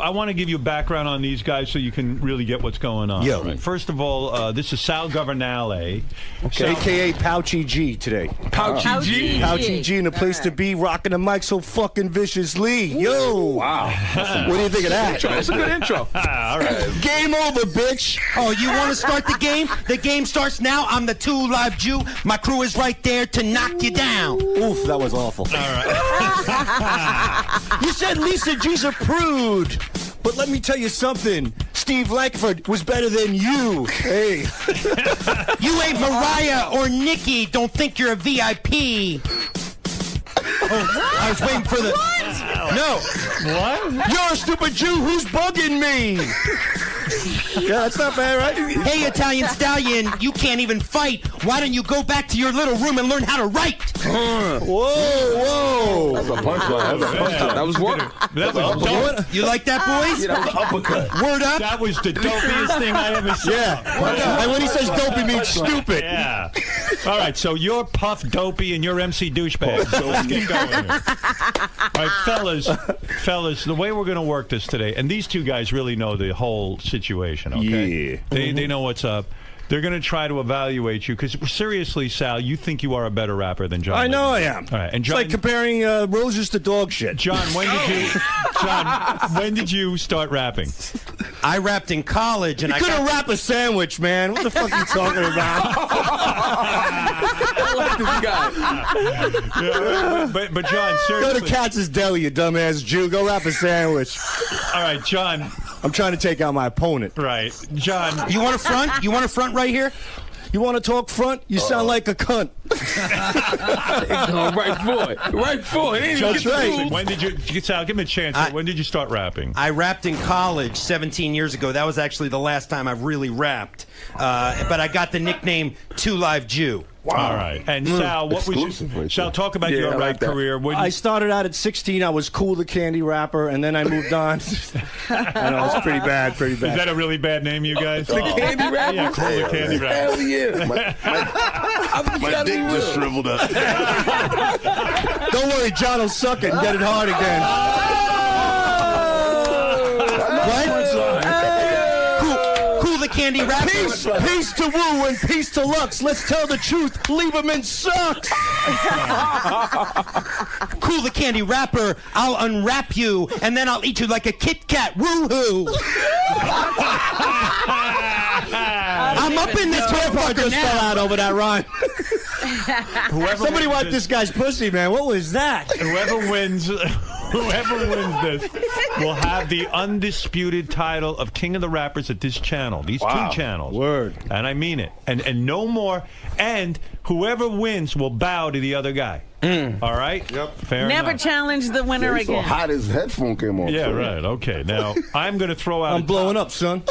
background on these guys so you can really get what's going on. Yo. First of all, this is Sal Governale. Okay. AKA Pouchy G today. Pouchy G. Pouchy G in the place to be, rocking the mic so fucking viciously. Yo. Wow. What do you think of that? It's a good intro. All right. Game over, bitch. Oh, you want to start the game? The game starts now. I'm the Two Live Jew. My crew is right there to knock you down. Oof, that was awful. All right. You said Lisa G's a prude. But let me tell you something. Steve Langford was better than you. Hey. You ain't Mariah or Nikki. Don't think you're a VIP. Oh, I was waiting for the... No. What? You're a stupid Jew who's bugging me. Yeah, that's not bad, right? Hey, Italian Stallion, you can't even fight. Why don't you go back to your little room and learn how to write? Whoa. That's a punchline. That was work. That was dope. You like that, boys? That was an uppercut. Word up. That was the dopiest thing I ever saw. Yeah. And when he says dope, he means stupid. Yeah. All right, so you're Puff Dopey and you're MC Douchebag. So let's get going here. All right, fellas, the way we're going to work this today, and these two guys really know the whole situation, okay? Yeah. They know what's up. They're going to try to evaluate you because seriously, Sal, you think you are a better rapper than John. I know I Lieberman. am. All right, and John, it's like comparing roses to dog shit. John, when did you start rapping? I rapped in college, and you couldn't wrap a sandwich, man. What the fuck are you talking about? I like this guy. Yeah, but John, seriously. Go to Katz's Deli, you dumbass Jew. Go wrap a sandwich. All right, John. I'm trying to take out my opponent. Right. John. You want a front? You want a front right here? You want to talk front? You sound like a cunt. Right for it. Right for it. That's right. When did you, Sal, give me a chance. When did you start rapping? I rapped in college 17 years ago. That was actually the last time I've really rapped. But I got the nickname Two Live Jew. Wow. All right. And Sal, what was your, Sal, talk about your rap career. I started out at 16. I was Cool the Candy rapper, and then I moved on. I know, it's pretty bad, pretty bad. Is that a really bad name, you guys? The Candy rapper? Yeah, Cool the Candy rapper. Hell yeah. My dick just shriveled up. Don't worry, John will suck it and get it hard again. Cool the Candy rapper. Peace to Woo and peace to Lux. Let's tell the truth. Lieberman sucks. Cool the Candy rapper. I'll unwrap you, and then I'll eat you like a Kit Kat. Woohoo! I'm up in this motherfucker just now. fell out over that rhyme. Somebody wipe this guy's pussy, man. What was that? Whoever wins this will have the undisputed title of King of the Rappers at this channel. These two channels. Word. And I mean it. And no more. And whoever wins will bow to the other guy. All right? Yep. Fair Never enough. challenge the winner He's so again. hot his headphone came off. Yeah, right. Okay. Now, I'm going to throw out... I'm blowing up, son.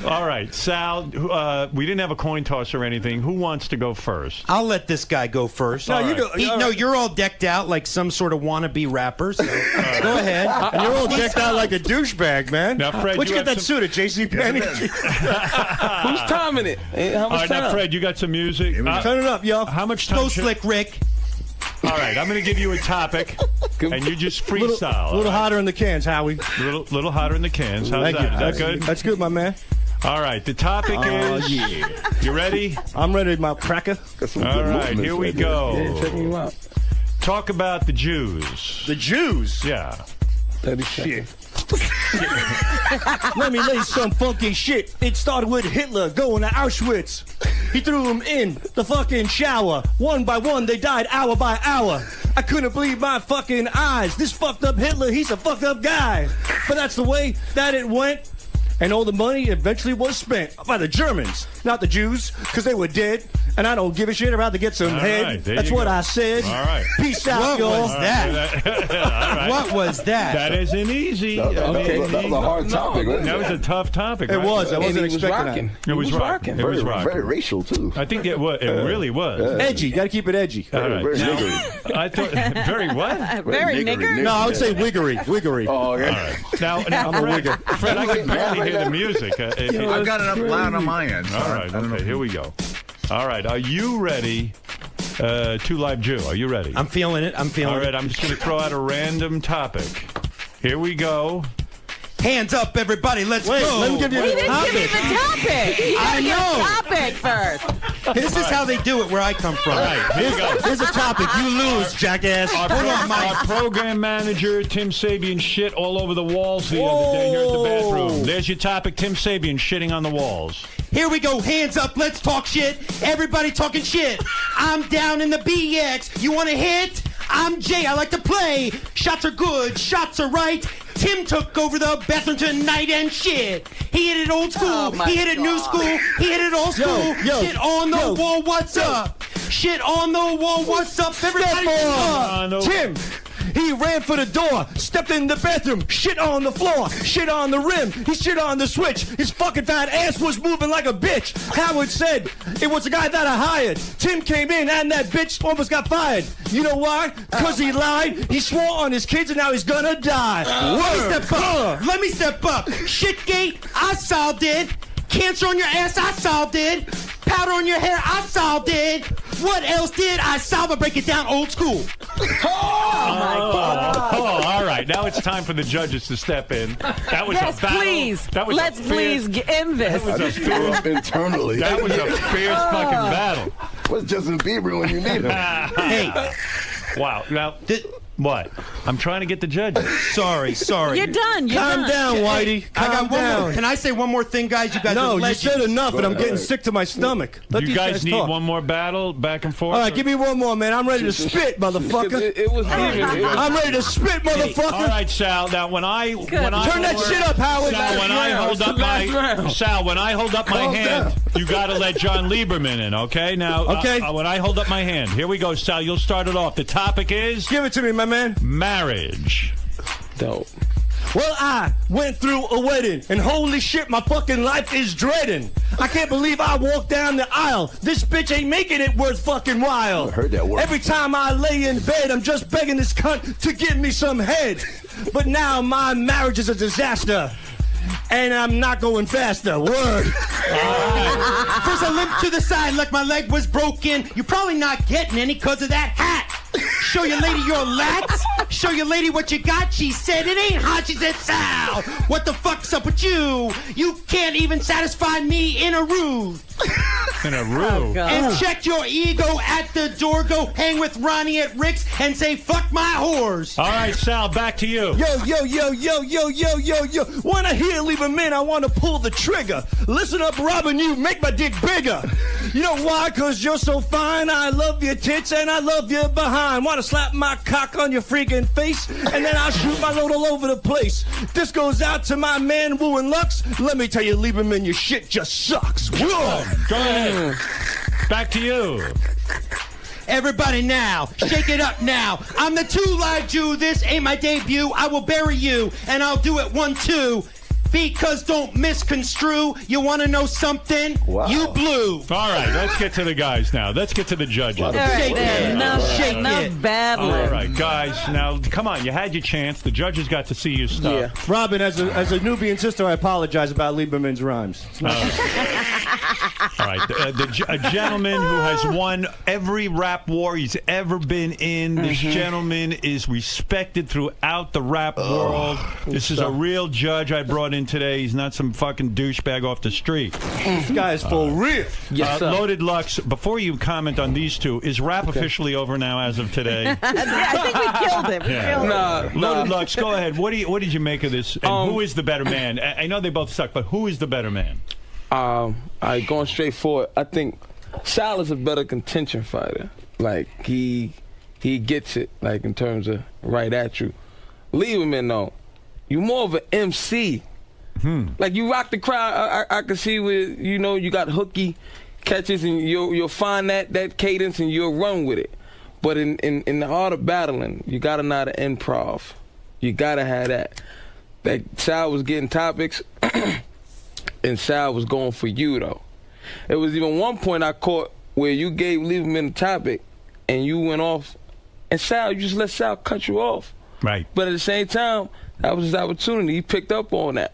All right, Sal, we didn't have a coin toss or anything. Who wants to go first? I'll let this guy go first. No, you go. No, you're all decked out like some sort of wannabe rapper. So go ahead. And you're all decked out like a douchebag, man. Now, Fred, where'd you you get have that suit at JCPenney? Who's timing it? How All much right, time? now, Fred, you got some music. Turn it up, yo. How much time? Go slick, Rick. All right, I'm going to give you a topic, and you just freestyle. A little hotter in the cans, Howie. Little hotter in the cans. How's Thank that? you. Is that good? That's good, my man. All right, the topic is... Yeah. You ready? I'm ready, my cracker. All right, here we go. Yeah, check me out. Talk about the Jews. The Jews? Yeah. 30 seconds. Let me lay some funky shit. It started with Hitler going to Auschwitz. He threw them in the fucking shower. One by one, they died hour by hour. I couldn't believe my fucking eyes. This fucked up Hitler, he's a fucked up guy. But that's the way that it went. And all the money eventually was spent by the Germans, not the Jews, because they were dead. And I don't give a shit. I'd rather get some head. Right, That's what I said. All right. Peace out, y'all. What was that? All right. What was that? That isn't easy. That was a hard topic. Right? That was a tough topic. It right? was. I And wasn't he was expecting rocking. that. It was rocking. It was rocking. Very racial, too. I think it was. It really was. Edgy. You got to keep it edgy. All right. Very Now, niggery. I thought very what? Very nigger. No, I would say wiggery. Wiggery. Oh, okay. All right. Now, I'm a Fred, wigger. Fred, I can barely hear the music. I've got it up loud on my end. So All right. Okay. Here we go. All right. Are you ready? Two Live Jew. Are you ready? I'm feeling it. I'm feeling All right. it. I'm just going to throw out a random topic. Here we go. Hands up, everybody. Let's Wait, go. let me give you He the didn't give me topic. the topic. You gotta I give know. a topic first. This is how they do it where I come from. All right. Here we go. Here's a topic. You lose, jackass. Our program manager, Tim Sabian, shit all over the walls the other day here at the bathroom. There's your topic, Tim Sabian shitting on the walls. Here we go. Hands up. Let's talk shit. Everybody talking shit. I'm down in the BX. You want to hit? I'm Jay. I like to play. Shots are good. Shots are right. Tim took over the bathroom tonight and shit. He hit it old school. Oh, my he hit it new God. school. He hit it old school. yo, shit on the yo, wall. What's up? Shit on the wall. What's up? Everybody. Tim, he ran for the door, stepped in the bathroom, shit on the floor, shit on the rim, he shit on the switch. His fucking fat ass was moving like a bitch. Howard said it was the guy that I hired. Tim came in and that bitch almost got fired. You know why? Because he lied, he swore on his kids, and now he's gonna die. Let me step up. Shitgate, I solved it. Cancer on your ass, I solved it. Powder on your hair, I solved it. What else did I solve? Break it down old school. Oh my God. Oh, all right. Now it's time for the judges to step in. That was Yes, a battle. please. That was Let's a fierce, please end this. I just threw up internally. That was a fierce fucking battle. What's Justin Bieber when you need him? Hey. Wow. Now, what? I'm trying to get the judges. Sorry. You're done. You're Calm done. down, Whitey. I got Calm one down. more. Can I say one more thing, guys? You guys No, are you legends. said enough, and I'm getting sick to my stomach. Let You these guys need talk. one more battle back and forth? All right, give me one more, man. I'm ready to spit, motherfucker. It was even. I'm ready to spit, motherfucker. All right, Sal. Now, when I Turn that shit up, Howard. Sal, when I hold up my hand, you got to let John Lieberman in, okay? Now, Okay. When I hold up my hand, here we go, Sal. You'll start it off. The topic is Give it to me, my man. marriage. Dope. Well, I went through a wedding, and holy shit, my fucking life is dreading. I can't believe I walked down the aisle. This bitch ain't making it worth fucking while. I heard that word. Every time I lay in bed, I'm just begging this cunt to give me some head. But now my marriage is a disaster, and I'm not going faster. Word. First I limped to the side like my leg was broken. You're probably not getting any because of that hat. Show your lady your lats. Show your lady what you got. She said it ain't hot. She said, Sal, what the fuck's up with you? You can't even satisfy me in a ruse. In a room. And check your ego at the door. Go hang with Ronnie at Rick's and say, fuck my whores. All right, Sal, back to you. Yo. When I hear leaving men, I want to pull the trigger. Listen up, Robin, you make my dick bigger. You know why? Because you're so fine. I love your tits and I love your behind. Want to slap my cock on your freaking face, and then I'll shoot my load all over the place. This goes out to my man, Woo and Lux. Let me tell you, Lieberman, your shit just sucks. Whoa. Go ahead. Back to you. Everybody now, shake it up now. I'm the 2 Live Jew. This ain't my debut. I will bury you, and I'll do it 1-2. Because don't misconstrue. You want to know something? Wow. You blew. All right, let's get to the guys now. Let's get to the judges. All right, Shake then. it. Enough, Shake enough it. battling. All right, guys. Now, come on. You had your chance. The judges got to see your stuff. Yeah. Robin, as a Nubian sister, I apologize about Lieberman's rhymes. It's not All right. A gentleman who has won every rap war he's ever been in. This gentleman is respected throughout the rap world. This is a real judge I brought in today. He's not some fucking douchebag off the street. This guy is for real. Yes, sir. Loaded Lux, before you comment on these two, is rap officially over now as of today? I think we killed it. We killed it. Loaded Lux, go ahead. What did you make of this? And who is the better man? I know they both suck, but who is the better man? All right, going straight forward, I think Sal is a better contention fighter. Like, he gets it, like, in terms of right at you. Lieberman, though, you more of an MC. Like, you rock the crowd. I can see where, you know, you got hooky catches, and you'll find that cadence, and you'll run with it. But in the art of battling, you got to know how to improv. You got to have that. Like, Sal was getting topics, and Sal was going for you, though. It was even one point I caught where you gave Lieberman a topic, and you went off, and Sal, you just let Sal cut you off. Right. But at the same time, that was his opportunity. He picked up on that.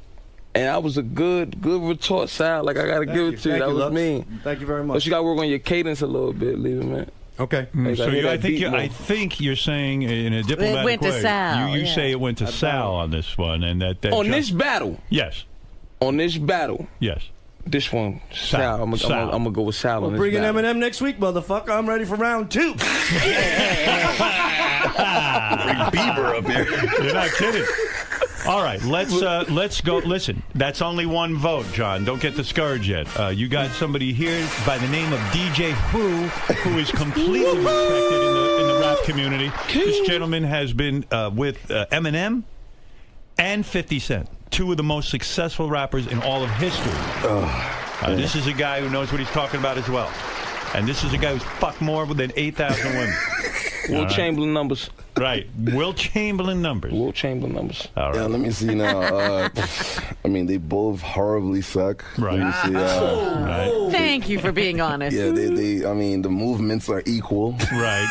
And that was a good retort, Sal. Like, I got to give it to you. That was mean. Thank you very much. But you got to work on your cadence a little bit, Lieberman. Okay. Like, So I think you're saying in a diplomatic went to way. Sal, You yeah. say it went to Sal on this one, and that On this battle. Yes. On this battle. Yes. This one, Sal. I'm Sal. gonna go with Sal on this Bringing battle. Eminem next week, motherfucker. I'm ready for round 2. Bring Bieber up here. You're not kidding. All right, let's go. Listen, that's only one vote, John. Don't get discouraged yet. You got somebody here by the name of DJ who is completely respected in the rap community. This gentleman has been with Eminem and 50 Cent, two of the most successful rappers in all of history. This is a guy who knows what he's talking about as well. And this is a guy who's fucked more than 8,000 women. Will Chamberlain numbers. Right. Will Chamberlain numbers. Will Chamberlain numbers. All right. Yeah, let me see now. I mean, they both horribly suck. Right. Let me see. Right. Thank you for being honest. Yeah, I mean, the movements are equal. Right.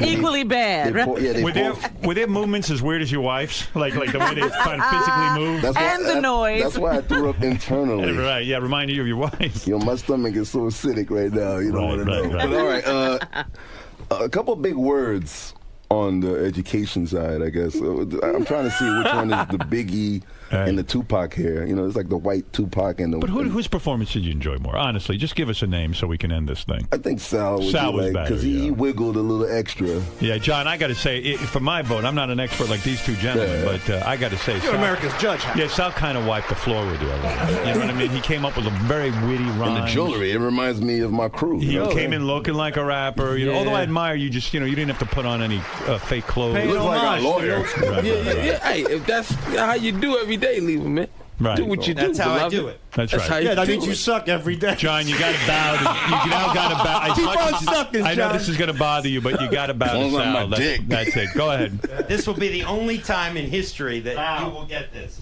Equally bad. They Right? they Were their movements as weird as your wife's? Like the way they kind of physically move? The noise. That's why I threw up internally. Right, yeah, remind you of your wife. Yo, my stomach is so acidic right now. You don't want to know. Right. But all right, a couple big words on the education side, I guess. I'm trying to see which one is the Biggie and the Tupac here. You know, it's like the white Tupac and the... But whose performance did you enjoy more? Honestly, just give us a name so we can end this thing. I think Sal was better, because he wiggled a little extra. Yeah, John, I got to say, for my vote, I'm not an expert like these two gentlemen, but I got to say... You're America's judge. Yeah, Sal kind of wiped the floor with you. You know what I mean? He came up with a very witty rhyme. And the jewelry, it reminds me of my crew. He came in looking like a rapper. You know, although I admire you, just, you know, you didn't have to put on any fake clothes. He looks like a lawyer. Yeah. Hey, if that's how you do every day, leave him, man. Right. Do what you do. That's how I do it. That's right. How Yeah, that do means it. you suck every day. John, you got to bow. You now got to bow. Keep on sucking, I know John. this is going to bother you, but you got to bow As long to as I'm Sal. my dick. That's it. Go ahead. This will be the only time in history that you will get this.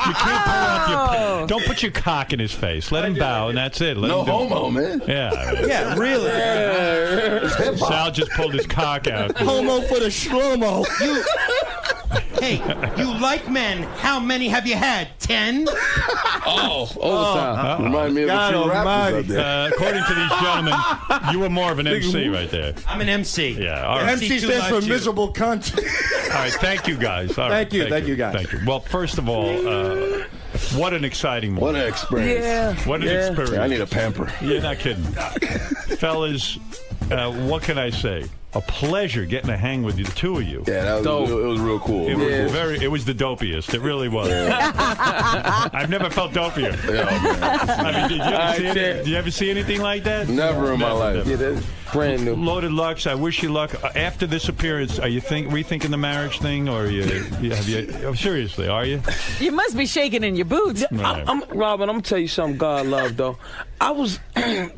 You can't pull off your... Don't put your cock in his face. Let him bow, and that's it. Let No him do homo, man. Yeah. Yeah, really. Sal just pulled his cock out. Homo for the shlomo. Hey, you like men. How many have you had? 10? All the time. Remind me of God a few rappers almighty. out there. According to these gentlemen, you were more of an MC right there. I'm an MC. Yeah, all right. MC stands for miserable cunt. All right, thank you, guys. All right, Thank you, guys. Thank you. Well, first of all, what an exciting What morning. an experience. Yeah. What an experience. I need a pamper. You're not kidding. Fellas, what can I say? A pleasure getting to hang with you, the two of you. Yeah, that was Dope. it was real cool. It was it was the dopiest. It really was. I've never felt dopier. I mean, did you ever see anything like that? Never in my life. Yeah, that's brand new. Loaded Lux, I wish you luck. After this appearance, are you rethinking the marriage thing, or seriously, are you? You must be shaking in your boots. Right. Robin, I'm gonna tell you something God love, though.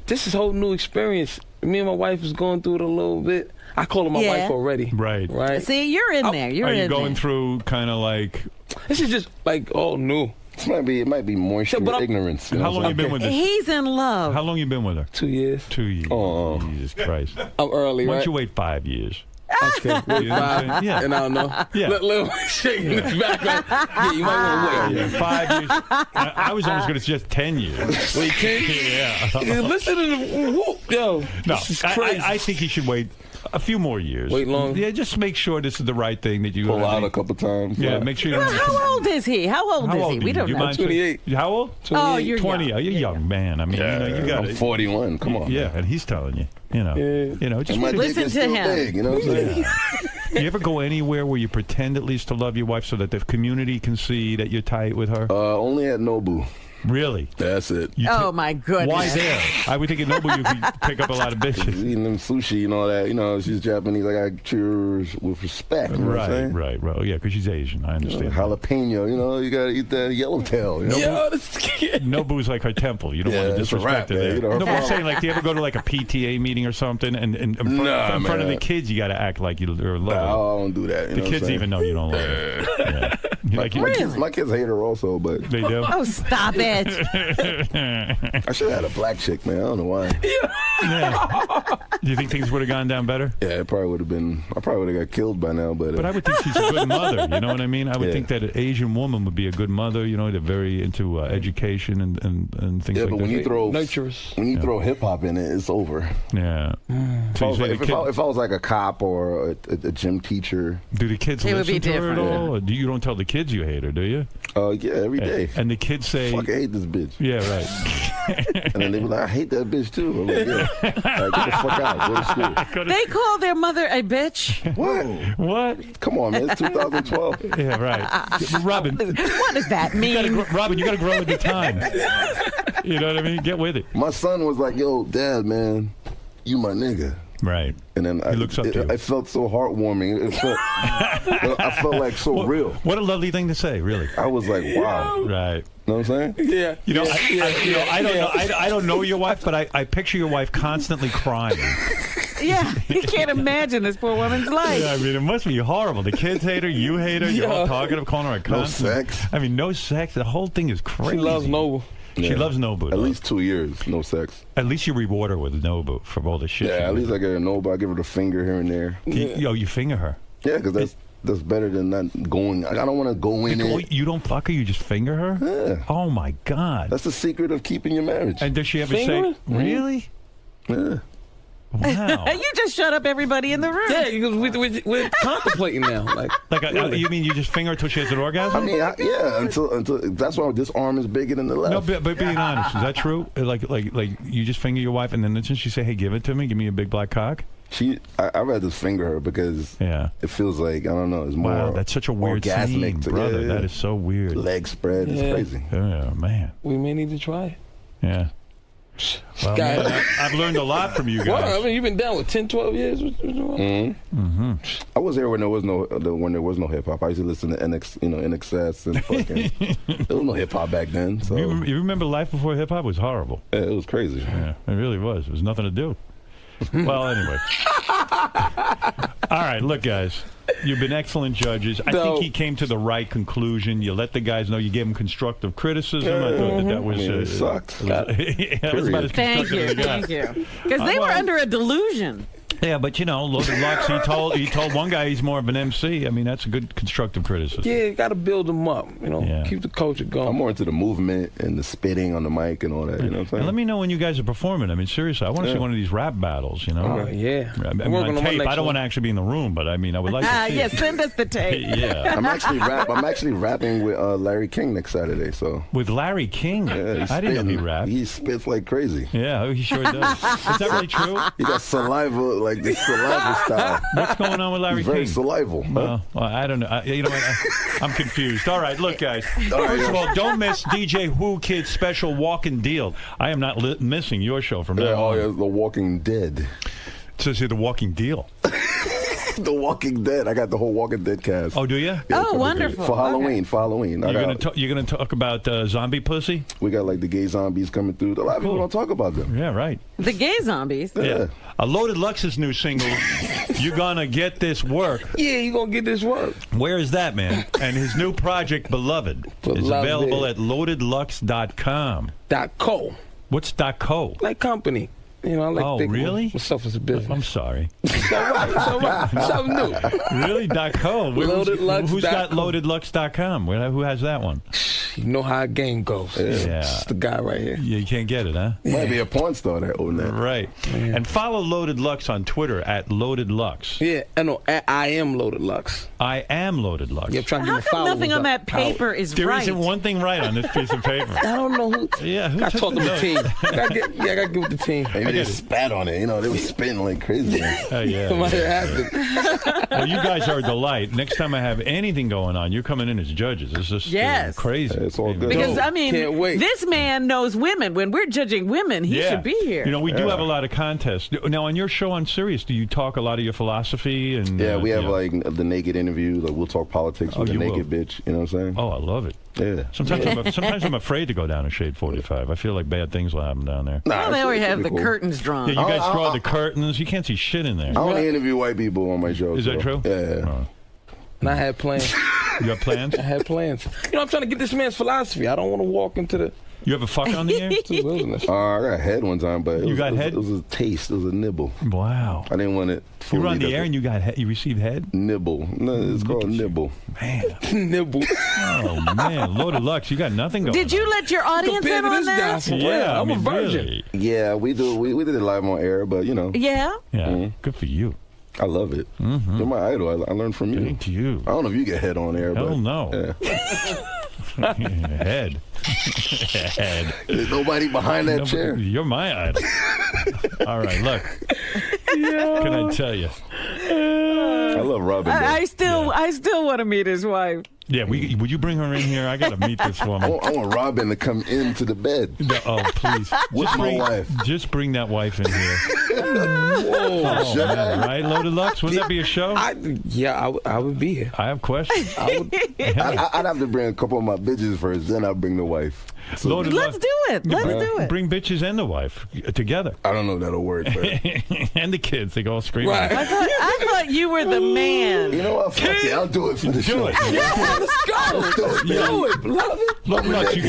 This is a whole new experience. Me and my wife was going through it a little bit. I call her my wife already. Right. See, you're in there. You're Are in you going there. through kind of like... This is just like all new. It might be moisture with ignorance. How long you been with this? He's in love. How long you been with her? 2 years. 2 years. Oh. Jesus Christ. I'm early, Why right? don't you wait 5 years? Okay, wait You know what I'm 5. saying? Yeah. And I don't know. Yeah. Little shaking his back. Yeah, you might want to wait. Yeah, 5 years. I was almost going to suggest 10 years. Wait, 10? Yeah. Listen to the whoop, yo. No, This is crazy. I think he should wait a few more years. Wait long? Yeah, just make sure this is the right thing that you Pull out a couple times. Yeah, make sure you don't. How old is he? How old is he? We don't know. 28. How old? Oh, you're 20. young. You're a young man. I mean, you got I'm 41. Come on. Yeah, and he's telling you. Just And my dick Listen is to still him. big, you know what I'm saying? You ever go anywhere where you pretend at least to love your wife so that the community can see that you're tight with her? Only at Nobu. Really? That's it. Oh, my goodness. Why there? I would think at Noble you could pick up a lot of bitches. Eating them sushi and all that. You know, she's Japanese. I got treat her with respect. You know what I'm saying? Right. Well, yeah, because she's Asian. I understand. Jalapeno, you know, you got to eat that yellowtail. You know? Yo, this kid. Nobu's like her temple. You don't want to it's a disrespect wrap, her there. man. You know, her No, but I'm father- saying, like, do you ever go to like a PTA meeting or something, and in front of the kids, you got to act like you're loving. I don't do that. You The know kids what I'm even know you don't love her. Yeah. My kids hate her also, but they do. Oh, stop it. I should have had a black chick, man. I don't know why. Do you think things would have gone down better? Yeah, it probably would have been. I probably would have got killed by now, but I would think she's a good mother. You know what I mean? I would think that an Asian woman would be a good mother. You know, they're very into education and things yeah, like but that. when you throw hip hop in it, it's over. Yeah. If I was like a cop or a gym teacher, do the kids It would listen be to her at different. all? Or you don't tell the kids you hate her, do you? Yeah, every day. And the kids say, "Fuck, I hate this bitch." Yeah, right. And then they be like, "I hate that bitch too." I'm like, yeah. All right, get the fuck out. Go to school. They call their mother a bitch. What? Come on, man. It's 2012. Yeah, right. Robin. What does that mean? Robin, you got to grow with the time. You know what I mean? Get with it. My son was like, "Yo, Dad, man, you my nigga." Right. And then he looks up to you. I felt so heartwarming. I felt like so real. What a lovely thing to say, really. I was like, wow. Right. You know what I'm saying? Yeah. You know, I don't know. I don't know your wife, but I picture your wife constantly crying. Yeah, you can't imagine this poor woman's life. Yeah, I mean, it must be horrible. The kids hate her, you hate her, you're all talking, calling her a cunt. No sex. I mean, no sex. The whole thing is crazy. She loves Nobu. She loves Nobu. At least 2 years, no sex. At least you reward her with Nobu for all the shit. Yeah, at least I get a Nobu. I give her the finger here and there. You finger her. Yeah, because that's better than not going. I don't want to go in it. You don't fuck her, you just finger her? Yeah. Oh, my God. That's the secret of keeping your marriage. And does she ever Finger? say, really? Yeah. Wow. You just shut up everybody in the room. Yeah, because we're contemplating now. You mean you just finger her till she has an orgasm? I mean, yeah, until that's why this arm is bigger than the left. No, but being honest, is that true? Like you just finger your wife and then she say, hey, give it to me, give me a big black cock? I rather finger her because it feels like, I don't know, it's more. Wow, that's such a weird scene, brother. Yeah. That is so weird. Leg spread, it's crazy. Yeah, man. We may need to try it. Yeah. Well, man, I've learned a lot from you guys. Well, I mean, you've been down with 10, 12 years. I was here when there was no hip hop. I used to listen to NXS and fucking. There was no hip hop back then. So you remember life before hip hop was horrible. Yeah, it was crazy. Yeah, it really was. There was nothing to do. Well, anyway. All right, look, guys. You've been excellent judges. I think he came to the right conclusion. You let the guys know. You gave them constructive criticism. I thought that was... it sucked. It was about as constructive as it got. Thank you. Because they were under a delusion. Yeah, but Loaded Lux, he told one guy he's more of an MC. I mean, that's a good constructive criticism. Yeah, you got to build them up. Keep the culture going. I'm more into the movement and the spitting on the mic and all that. You know what I'm saying? And let me know when you guys are performing. I mean, seriously, I want to see one of these rap battles. Yeah. I mean, on tape. I don't want to actually be in the room, but I mean, I would like to see. Yeah, send us the tape. Yeah. I'm actually rapping with Larry King next Saturday. So with Larry King, I didn't know he rapped. He spits like crazy. Yeah, he sure does. Is that really true? He got saliva like this saliva style. What's going on with Larry He's King? very salival. Well, I don't know. You know what? I'm confused. All right, look, guys. First of all, don't miss DJ Who Kid's special Walking Deal. I am not missing your show from now on. The Walking Dead. It says here The Walking Deal. The Walking Dead. I got the whole Walking Dead cast. Oh, do you? Yeah, wonderful. For Halloween. For Halloween. You're gonna talk about zombie pussy? We got like the gay zombies coming through. A lot of people don't talk about them. Yeah, right. The gay zombies. Yeah. Loaded Lux's new single, You're Gonna Get This Work. Yeah, you're going to get this work. Where is that, man? And his new project, Beloved, is available at loadedlux.com. .co. What's .co? Like company. I like thinking really? myself as a business. I'm sorry. It's all right. Something new. Really? .co? Who's got loadedlux.com? Who has that one? You know how a game goes. Yeah. It's the guy right here. Yeah, you can't get it, huh? Might be a porn star that own that. Right. Yeah. And follow Loaded Lux on Twitter at Loaded Lux. Yeah, I am Loaded Lux. I am Loaded Lux. Yeah, I'm trying to How get my come followers nothing on up. that paper is there right? There isn't one thing right on this piece of paper. I don't know who. Yeah, who I took talked to the notes? team. I got to get with the team. Maybe they spat on it. They were spitting like crazy. Yeah. Might have happened. Well, you guys are a delight. Next time I have anything going on, you're coming in as judges. It's just crazy. It's all good. Because, I mean, Can't wait. this man knows women. When we're judging women, he should be here. We do have a lot of contests. Now, on your show on Sirius, do you talk a lot of your philosophy? And yeah, we have like the naked interview. Like we'll talk politics with a naked bitch. You know what I'm saying? Oh, I love it. Yeah. Sometimes I'm afraid to go down to Shade 45. I feel like bad things will happen down there. Well, they already have the curtains drawn. Yeah, you guys draw the curtains. You can't see shit in there. I only interview white people on my show. Is that true? Yeah. Oh. And I had plans. You have plans? I had plans. I'm trying to get this man's philosophy. I don't want to walk into the... You have a fuck on the air? I got head one time, but you got head? It was a taste. It was a nibble. Wow. I didn't want it. You were on the air and you received head? Nibble. No, it's called nibble. Man. Nibble. Oh, man. Loaded Lux. You got nothing going Did you let your audience in on that? Yeah, I'm a virgin. Really. Yeah, we do. We did it live on air, but Yeah? Yeah. Good for you. I love it. Mm-hmm. You're my idol. I learned from you. Thank you. I don't know if you get head on air, Hell but no. Head. There's nobody behind that chair. You're my idol. All right, look. Can I tell you? I love Robin. I still still want to meet his wife. Yeah, would you bring her in here? I got to meet this woman. I want Robin to come into the bed. Oh, please. With my wife. Just bring that wife in here. Whoa, man, right? Loaded Lux, wouldn't that be a show? I would be here. I have questions. I'd have to bring a couple of my bitches first, then I'll bring the wife. So, Let's do it. Let's do it. Bring bitches and the wife together. I don't know if that'll work. But... and the kids, they go all screaming. Right. I thought you were the man. You know what? Fuck it. I'll do it for the show. Let's go. Do it, brother. Look, you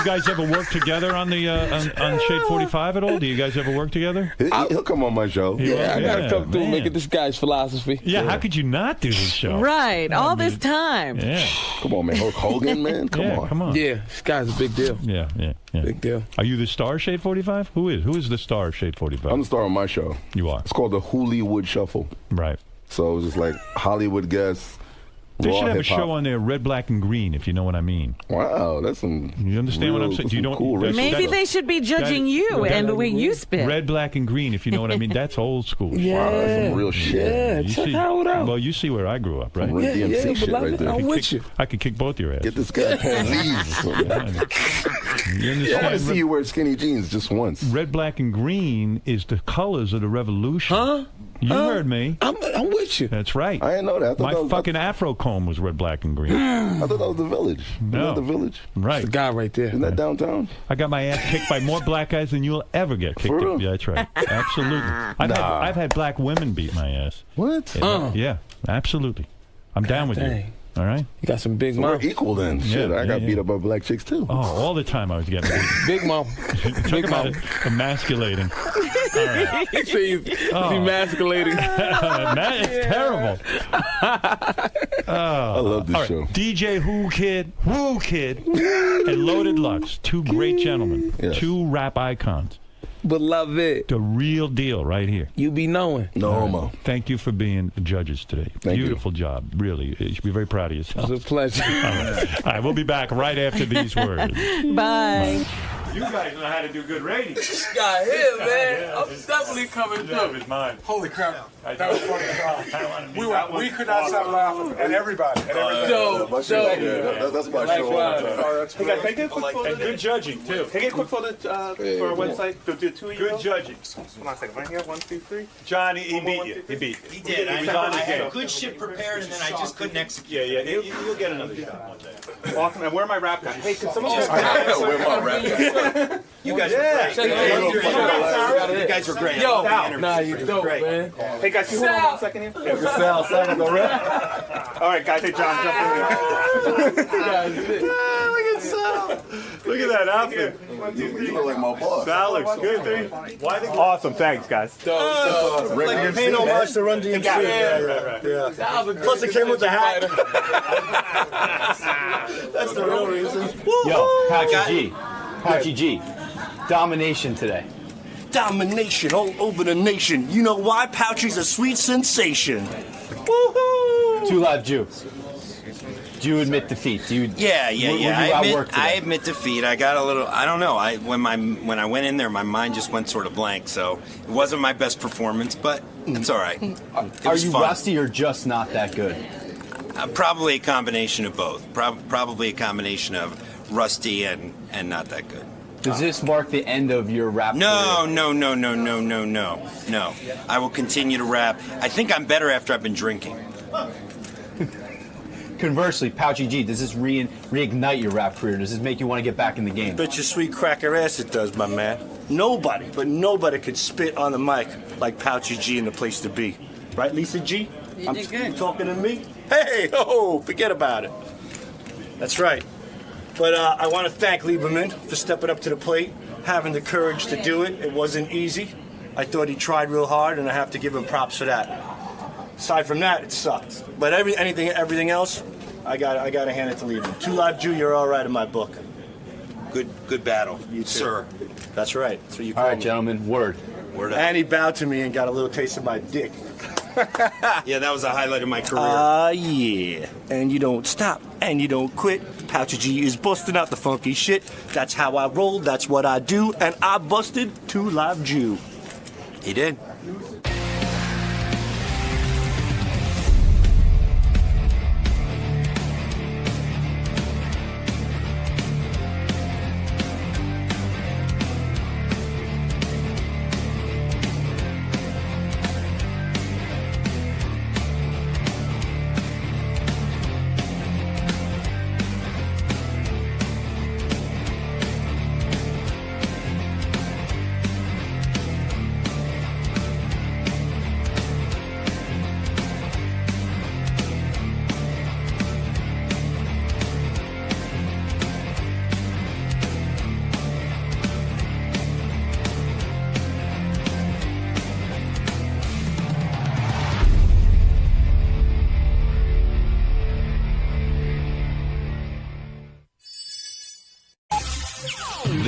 guys ever work together on the on Shade 45 at all? Do you guys ever work together? He'll come on my show. I gotta come through and make it this guy's philosophy. Yeah, how could you not do this show? Right, all this time. Yeah. Come on, man. Hulk Hogan, man. Come on. Yeah, this guy's a big deal. Yeah. Big deal. Are you the star, Shade 45? Who is the star, Shade 45? I'm the star on my show. You are. It's called the Hollywood Shuffle. Right. So it's just like Hollywood guests. They should have hip-hop. a show on there, Red, Black, and Green, if you know what I mean. Wow, that's some. You understand what I'm saying? You don't. Cool Maybe they should be judging you and the way you spit. Red, Black, and Green, if you know what I mean. That's old school. Yeah. Wow, that's some real shit. Yeah, check it out. Well, you see where I grew up, right? Some real DMC shit right there. I'm with you. I could kick both your ass. Get this guy leaves. You I want understand? to see you wear skinny jeans just once. Red, Black, and Green is the colors of the revolution. Huh? You heard me. I'm with you. That's right. I didn't know that. I thought My that was, fucking afro comb was red, black, and green. I thought that was the Village. No. Isn't that the Village? Right. The guy right there. Isn't that downtown? I got my ass kicked by more black guys than you'll ever get kicked. For real? Yeah, that's right. Absolutely. I've had black women beat my ass. What? Yeah, absolutely. I'm down with you. All right? You got some big So mom. we're equal then. Shit, I got beat up by black chicks too. Oh, all the time I was getting beat. Big mom. Talk about it, emasculating. All right. He's emasculating. It's terrible. I love this show. DJ Who Kid, and Loaded Lux, two great gentlemen, two rap icons. Beloved. The real deal right here. You be knowing. No homo. Thank you for being the judges today. Thank Beautiful job. Really. You should be very proud of yourself. It's a pleasure. All right, we'll be back right after these words. Bye. You guys know how to do good ratings. This guy here, man. I'm definitely coming through. It's mine. Holy crap. That was funny. We could not stop laughing. And everybody. Dope. That's my show. Hey guys, take a quick photo. And good judging too. Take a quick photo for our website. The two of you. Good judging. Hold on a second. Right here. 1, 2, 3. John, he beat you. He beat you. He did. I had good shit prepared, and then I just couldn't execute. Yeah. You'll get another shot one day. Awesome. And where are my rap guys? Hey, can someone just Where my rap guy? You guys were great. You guys were great. Yo, nah, you dope, man. Hey guys, can you hold on 1 second here? Sal, go rap. All right, guys. Hey John, jump in here. Look at Sal. Look at that outfit. You look like my boss. Sal looks good. Awesome. Thanks, guys. Like paying homage to Run DMC. Right. Plus it came with the hat. That's the real reason. Yo, Patchy G. Domination today. Domination all over the nation. You know why? Pouchy's a sweet sensation. Woohoo! 2 Live Jew. Do you admit defeat? Yeah. Outwork I admit defeat. I got a little. I don't know. When I went in there, my mind just went sort of blank. So it wasn't my best performance, but it's all right. Are you rusty or just not that good? Probably a combination of both. Probably a combination of rusty and not that good. Does this mark the end of your rap No. career? No. I will continue to rap. I think I'm better after I've been drinking. Conversely, Pouchy G, does this reignite your rap career? Does this make you want to get back in the game? Bet your sweet cracker ass it does, my man. Nobody could spit on the mic like Pouchy G in the place to be. Right, Lisa G? You did good. Talking to me? Hey, forget about it. That's right. But I want to thank Lieberman for stepping up to the plate, having the courage to do it. It wasn't easy. I thought he tried real hard, and I have to give him props for that. Aside from that, it sucked. But everything else, I got to hand it to Lieberman. 2 Live Jew, you're all right in my book. Good battle, sir. That's right. That's what you call All right, me. gentlemen, word up. And he bowed to me and got a little taste of my dick. Yeah, that was a highlight of my career. Yeah. And you don't stop, and you don't quit. Pouchy G is busting out the funky shit. That's how I roll, that's what I do, and I busted 2 Live Jew. He did.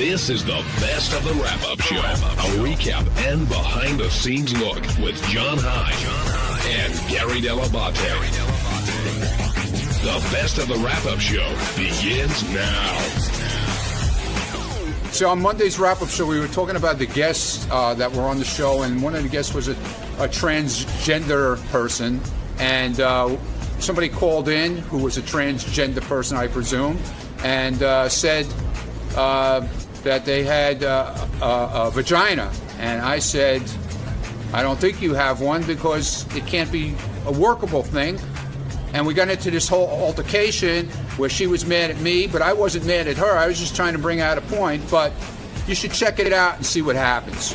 This is the best of the wrap-up show. A recap and behind-the-scenes look with John High and Gary Dell'Abate. The best of the wrap-up show begins now. So on Monday's wrap-up show, we were talking about the guests that were on the show, and one of the guests was a transgender person, and somebody called in who was a transgender person, I presume, and said that they had a vagina. And I said, I don't think you have one because it can't be a workable thing. And we got into this whole altercation where she was mad at me, but I wasn't mad at her. I was just trying to bring out a point. But you should check it out and see what happens.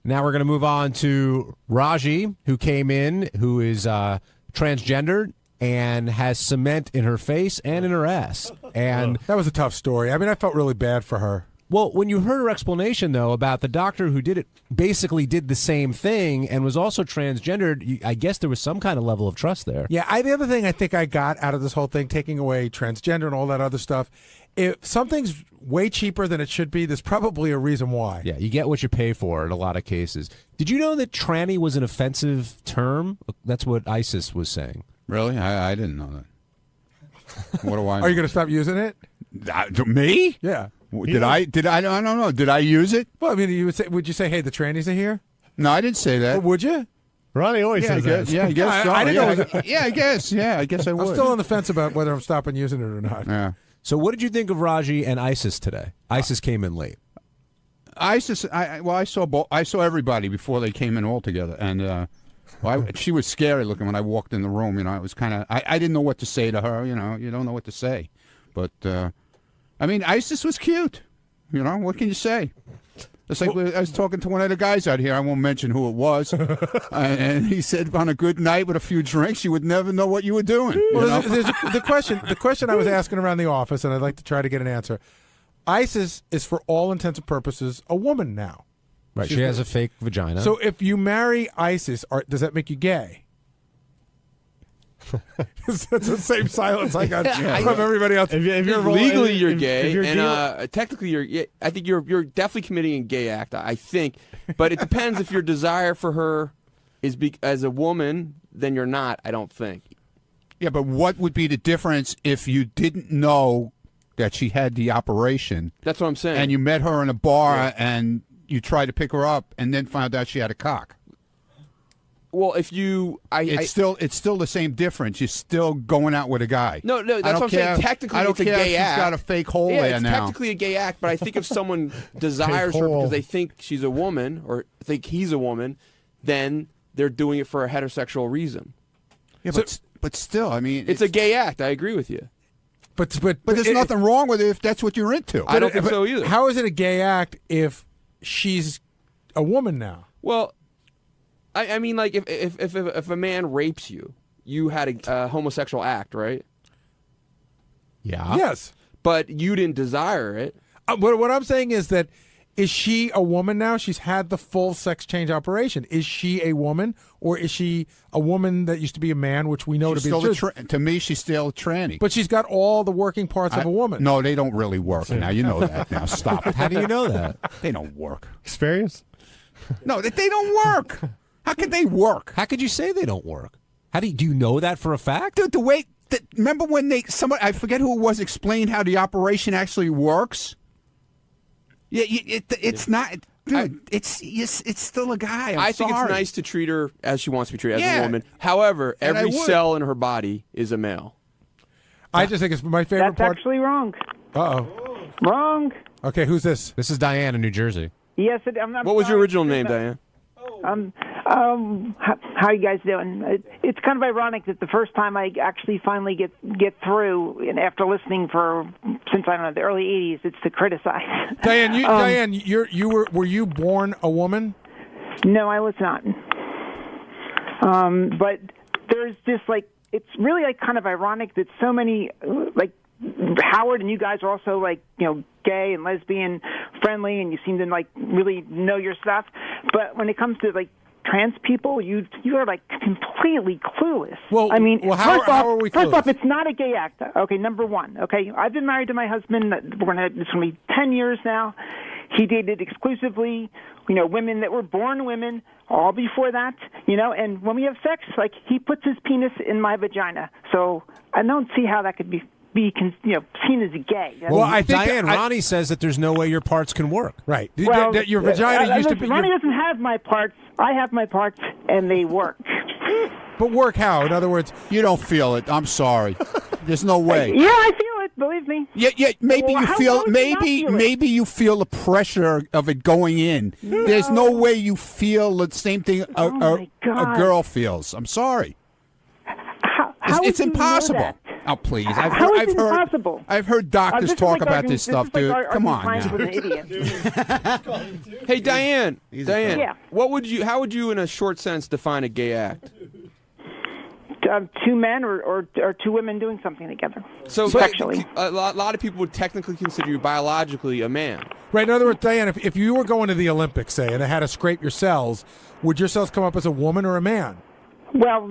Now we're going to move on to Raji, who came in, who is transgendered and has cement in her face and in her ass. And that was a tough story. I mean, I felt really bad for her. Well, when you heard her explanation, though, about the doctor who did it, basically did the same thing and was also transgendered, I guess there was some kind of level of trust there. Yeah, the other thing I think I got out of this whole thing, taking away transgender and all that other stuff, if something's way cheaper than it should be, there's probably a reason why. Yeah, you get what you pay for in a lot of cases. Did you know that tranny was an offensive term? That's what ISIS was saying. Really? I didn't know that. What do I know? Are you going to stop using it? Me? Yeah. Did I? I don't know. Did I use it? Well, I mean, would you say, hey, the trannies are here? No, I didn't say that. Well, would you? Ronnie always says that. Yeah, I guess so. I didn't know. I guess. Yeah, I guess I would. I'm still on the fence about whether I'm stopping using it or not. Yeah. So what did you think of Raji and ISIS today? ISIS came in late. ISIS. I saw everybody before they came in all together, and she was scary looking when I walked in the room. You know, it was kind of. I didn't know what to say to her. You know, you don't know what to say, but I mean, ISIS was cute. You know, what can you say? It's like I was talking to one of the guys out here. I won't mention who it was, and he said, "On a good night with a few drinks, you would never know what you were doing." Well, the question I was asking around the office, and I'd like to try to get an answer. ISIS is, for all intents and purposes, a woman now. Right. She has a fake vagina. So if you marry ISIS, does that make you gay? It's the same silence I got from everybody else. If you're legally, you're gay, and technically, you're. I think you're definitely committing a gay act. I think, but it depends if your desire for her is as a woman. Then you're not. I don't think. Yeah, but what would be the difference if you didn't know that she had the operation? That's what I'm saying. And you met her in a bar and you tried to pick her up, and then found out she had a cock. Well, if you, it's still the same difference. You're still going out with a guy. No, that's what I'm saying. Technically, I don't it's a care gay if act. She's got a fake hole there it's now. Technically a gay act, but I think if someone desires her because they think she's a woman or think he's a woman, then they're doing it for a heterosexual reason. Yeah, but still, I mean, it's a gay act. I agree with you. But there's nothing wrong with it if that's what you're into. I don't think so either. How is it a gay act if she's a woman now? Well, I mean, like if a man rapes you, you had a homosexual act, right? Yeah. Yes. But you didn't desire it. What I'm saying is that, is she a woman now? She's had the full sex change operation. Is she a woman, or is she a woman that used to be a man, which we know She's to be still true? to me, she's still a tranny. But she's got all the working parts of a woman. No, they don't really work. Now you know that. Now stop it. How do you know that? They don't work. Experience? No, they don't work. How could they work? How could you say they don't work? Do you know that for a fact? Dude, the way remember when somebody, I forget who it was, explained how the operation actually works? Yeah, it's not. Dude, it's still a guy. I think it's nice to treat her as she wants to be treated, as a woman. However, And every I would. cell in her body is a male. I just think it's my favorite That's part. actually wrong. Uh-oh. Wrong. Okay, who's this? This is Diane in New Jersey. Yes, I'm not. What was your original name, Diane? How you guys doing? It's kind of ironic that the first time I actually finally get through, and after listening since I don't know the early '80s, it's to criticize. Diane, were you born a woman? No, I was not. But there's just it's really kind of ironic that so many Howard and you guys are also gay and lesbian friendly, and you seem to really know your stuff. But when it comes to trans people, you are like completely clueless. Well, I mean, how first off, are we First clueless? off, it's not a gay act. Okay, number one. Okay, I've been married to my husband. It's going to be 10 years now. He dated exclusively, women that were born women. All before that, and when we have sex, like he puts his penis in my vagina. So I don't see how that could be seen as gay. Well, I think Diane, Ronnie says that there's no way your parts can work. Right. Well, your vagina used to be. Ronnie doesn't have my parts. I have my parts, and they work. But work how? In other words, you don't feel it. I'm sorry. There's no way. Yeah, I feel it. Believe me. Yeah. Maybe Well, you how feel. would you not feel it? Maybe you feel the pressure of it going in. There's no way you feel the same thing a girl feels. I'm sorry. It's impossible. Oh, please. I've heard doctors this is talk like about arguing- this stuff, is like dude. Come on. arguing now. with an idiot. Hey, Diane. Diane. Yeah. How would you, in a short sense, define a gay act? Two men or two women doing something together. So sexually. A lot of people would technically consider you biologically a man. Right. In other words, Diane, if you were going to the Olympics, say, and they had to scrape your cells, would your cells come up as a woman or a man? Well,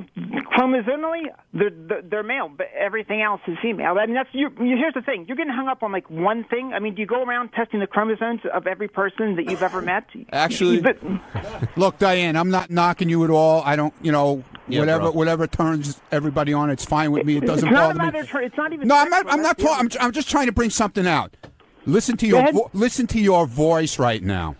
chromosomally, they're male, but everything else is female. I mean, here's the thing: you're getting hung up on like one thing. I mean, do you go around testing the chromosomes of every person that you've ever met? Actually, look, Diane, I'm not knocking you at all. I don't, whatever turns everybody on, it's fine with me. It doesn't bother me. It's not even. No, I'm not talking. I'm just trying to bring something out. Listen to your voice right now.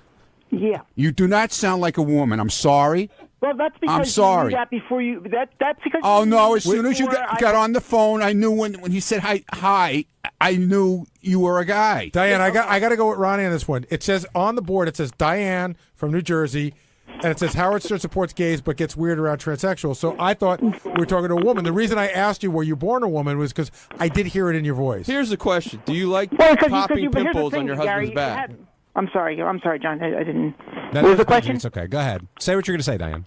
Yeah. You do not sound like a woman. I'm sorry. Well, that's because I'm sorry. you knew that before you. That's because. Oh no! As soon as you before got on the phone, I knew when he said hi, I knew you were a guy. Diane, I got to go with Ronnie on this one. It says on the board, it says Diane from New Jersey, and it says Howard Stern supports gays but gets weird around transsexuals. So I thought we were talking to a woman. The reason I asked you were you born a woman was because I did hear it in your voice. Here's the question: do you like Well, popping but here's the pimples thing, on your husband's Gary, back? I'm sorry, John. I didn't. No, What was the question? It's okay. Go ahead. Say what you're going to say, Diane.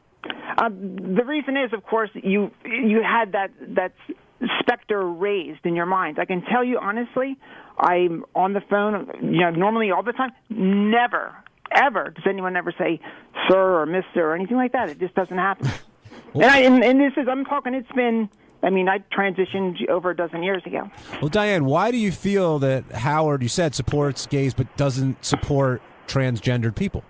The reason is, of course, you had that specter raised in your mind. I can tell you honestly, I'm on the phone, normally all the time. Never, ever does anyone ever say sir or mister or anything like that. It just doesn't happen. and this is, I'm talking, it's been, I transitioned over a dozen years ago. Well, Diane, why do you feel that Howard, you said, supports gays but doesn't support transgendered people?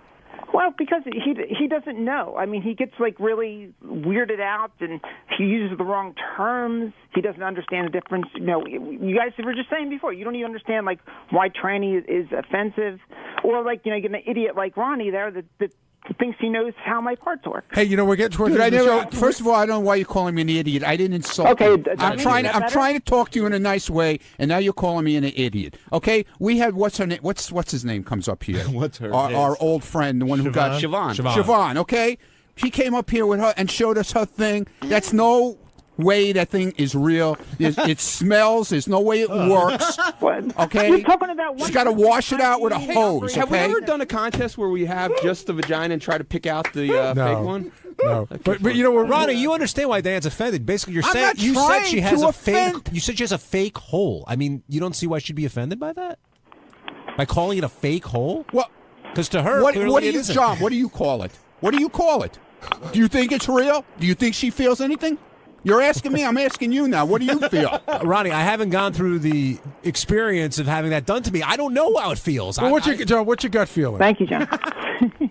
Well, because he doesn't know. I mean, he gets like really weirded out, and he uses the wrong terms. He doesn't understand the difference. You guys were just saying before, you don't even understand like why tranny is offensive, or like you get an idiot like Ronnie there that thinks he knows how my parts work. Hey, we're getting towards Dude, the show. First of all, I don't know why you're calling me an idiot. I didn't insult you. I'm trying to talk to you in a nice way, and now you're calling me an idiot. Okay? We had what's her name? What's his name comes up here? What's her? Our old friend, the one who got Siobhan. Okay? She came up here with her and showed us her thing. That's no way that thing is real. It smells. There's no way it works. Okay? You're talking about She's got to wash it out with a hose. Have we Okay? ever done a contest where we have just the vagina and try to pick out the fake one? No, but Ronnie, you understand why Diane's offended. Basically, you're I'm saying not you said trying she has to a fake. offend. You said she has a fake hole. I mean, you don't see why she'd be offended by that? By calling it a fake hole? Well, because to her, what clearly do it you, isn't. John? What do you call it? What do you call it? Do you think it's real? Do you think she feels anything? You're asking me. I'm asking you now. What do you feel? Ronnie, I haven't gone through the experience of having that done to me. I don't know how it feels. Well, what's your gut feeling? Thank you, John.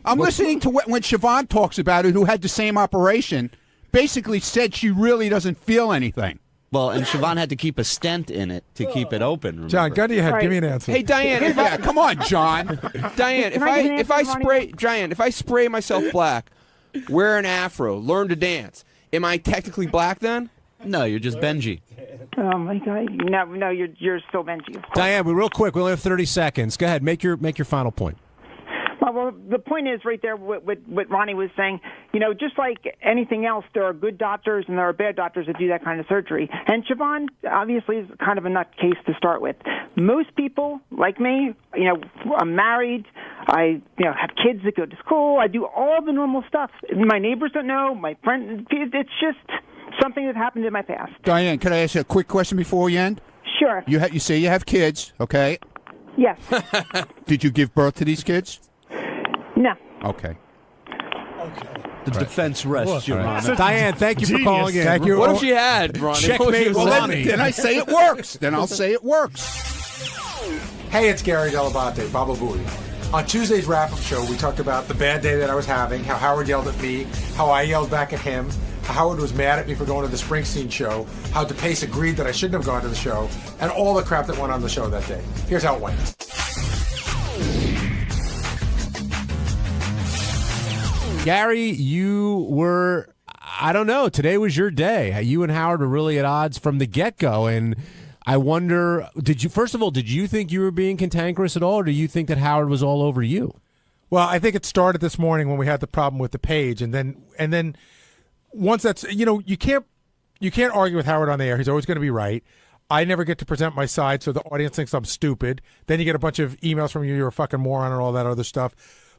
I'm listening to when Siobhan talks about it, who had the same operation, basically said she really doesn't feel anything. Well, and Siobhan had to keep a stent in it to keep it open. Remember? John, gun to your head. Give me an answer. Hey, Diane. Come on, John. Diane, if I spray myself black, wear an afro, learn to dance, am I technically black then? No, you're just Benji. Oh my God! No, you're still Benji. Diane, real quick, we only have 30 seconds. Go ahead, make your final point. Well, the point is right there what Ronnie was saying. Just like anything else, there are good doctors and there are bad doctors that do that kind of surgery. And Siobhan obviously is kind of a nutcase to start with. Most people, like me, I'm married. I have kids that go to school. I do all the normal stuff. My neighbors don't know. My friends. It's just something that happened in my past. Diane, can I ask you a quick question before we end? Sure. You say you have kids, okay? Yes. Did you give birth to these kids? No. Okay. The defense rests, Your Honor. Diane, thank you for calling in. Thank you. What if she had, Ronnie? Checkmate, Well, Ronnie. then I say it works. Then I'll say it works. Hey, it's Gary Delabate, Baba Booey. On Tuesday's wrap-up show, we talked about the bad day that I was having, how Howard yelled at me, how I yelled back at him, how Howard was mad at me for going to the Springsteen show, how DePace agreed that I shouldn't have gone to the show, and all the crap that went on the show that day. Here's how it went. Gary, you were, I don't know, today was your day. You and Howard were really at odds from the get-go, and I wonder, first of all, did you think you were being cantankerous at all, or do you think that Howard was all over you? Well, I think it started this morning when we had the problem with the page, and then once that's, you can't argue with Howard on the air. He's always going to be right. I never get to present my side, so the audience thinks I'm stupid. Then you get a bunch of emails from you're a fucking moron and all that other stuff.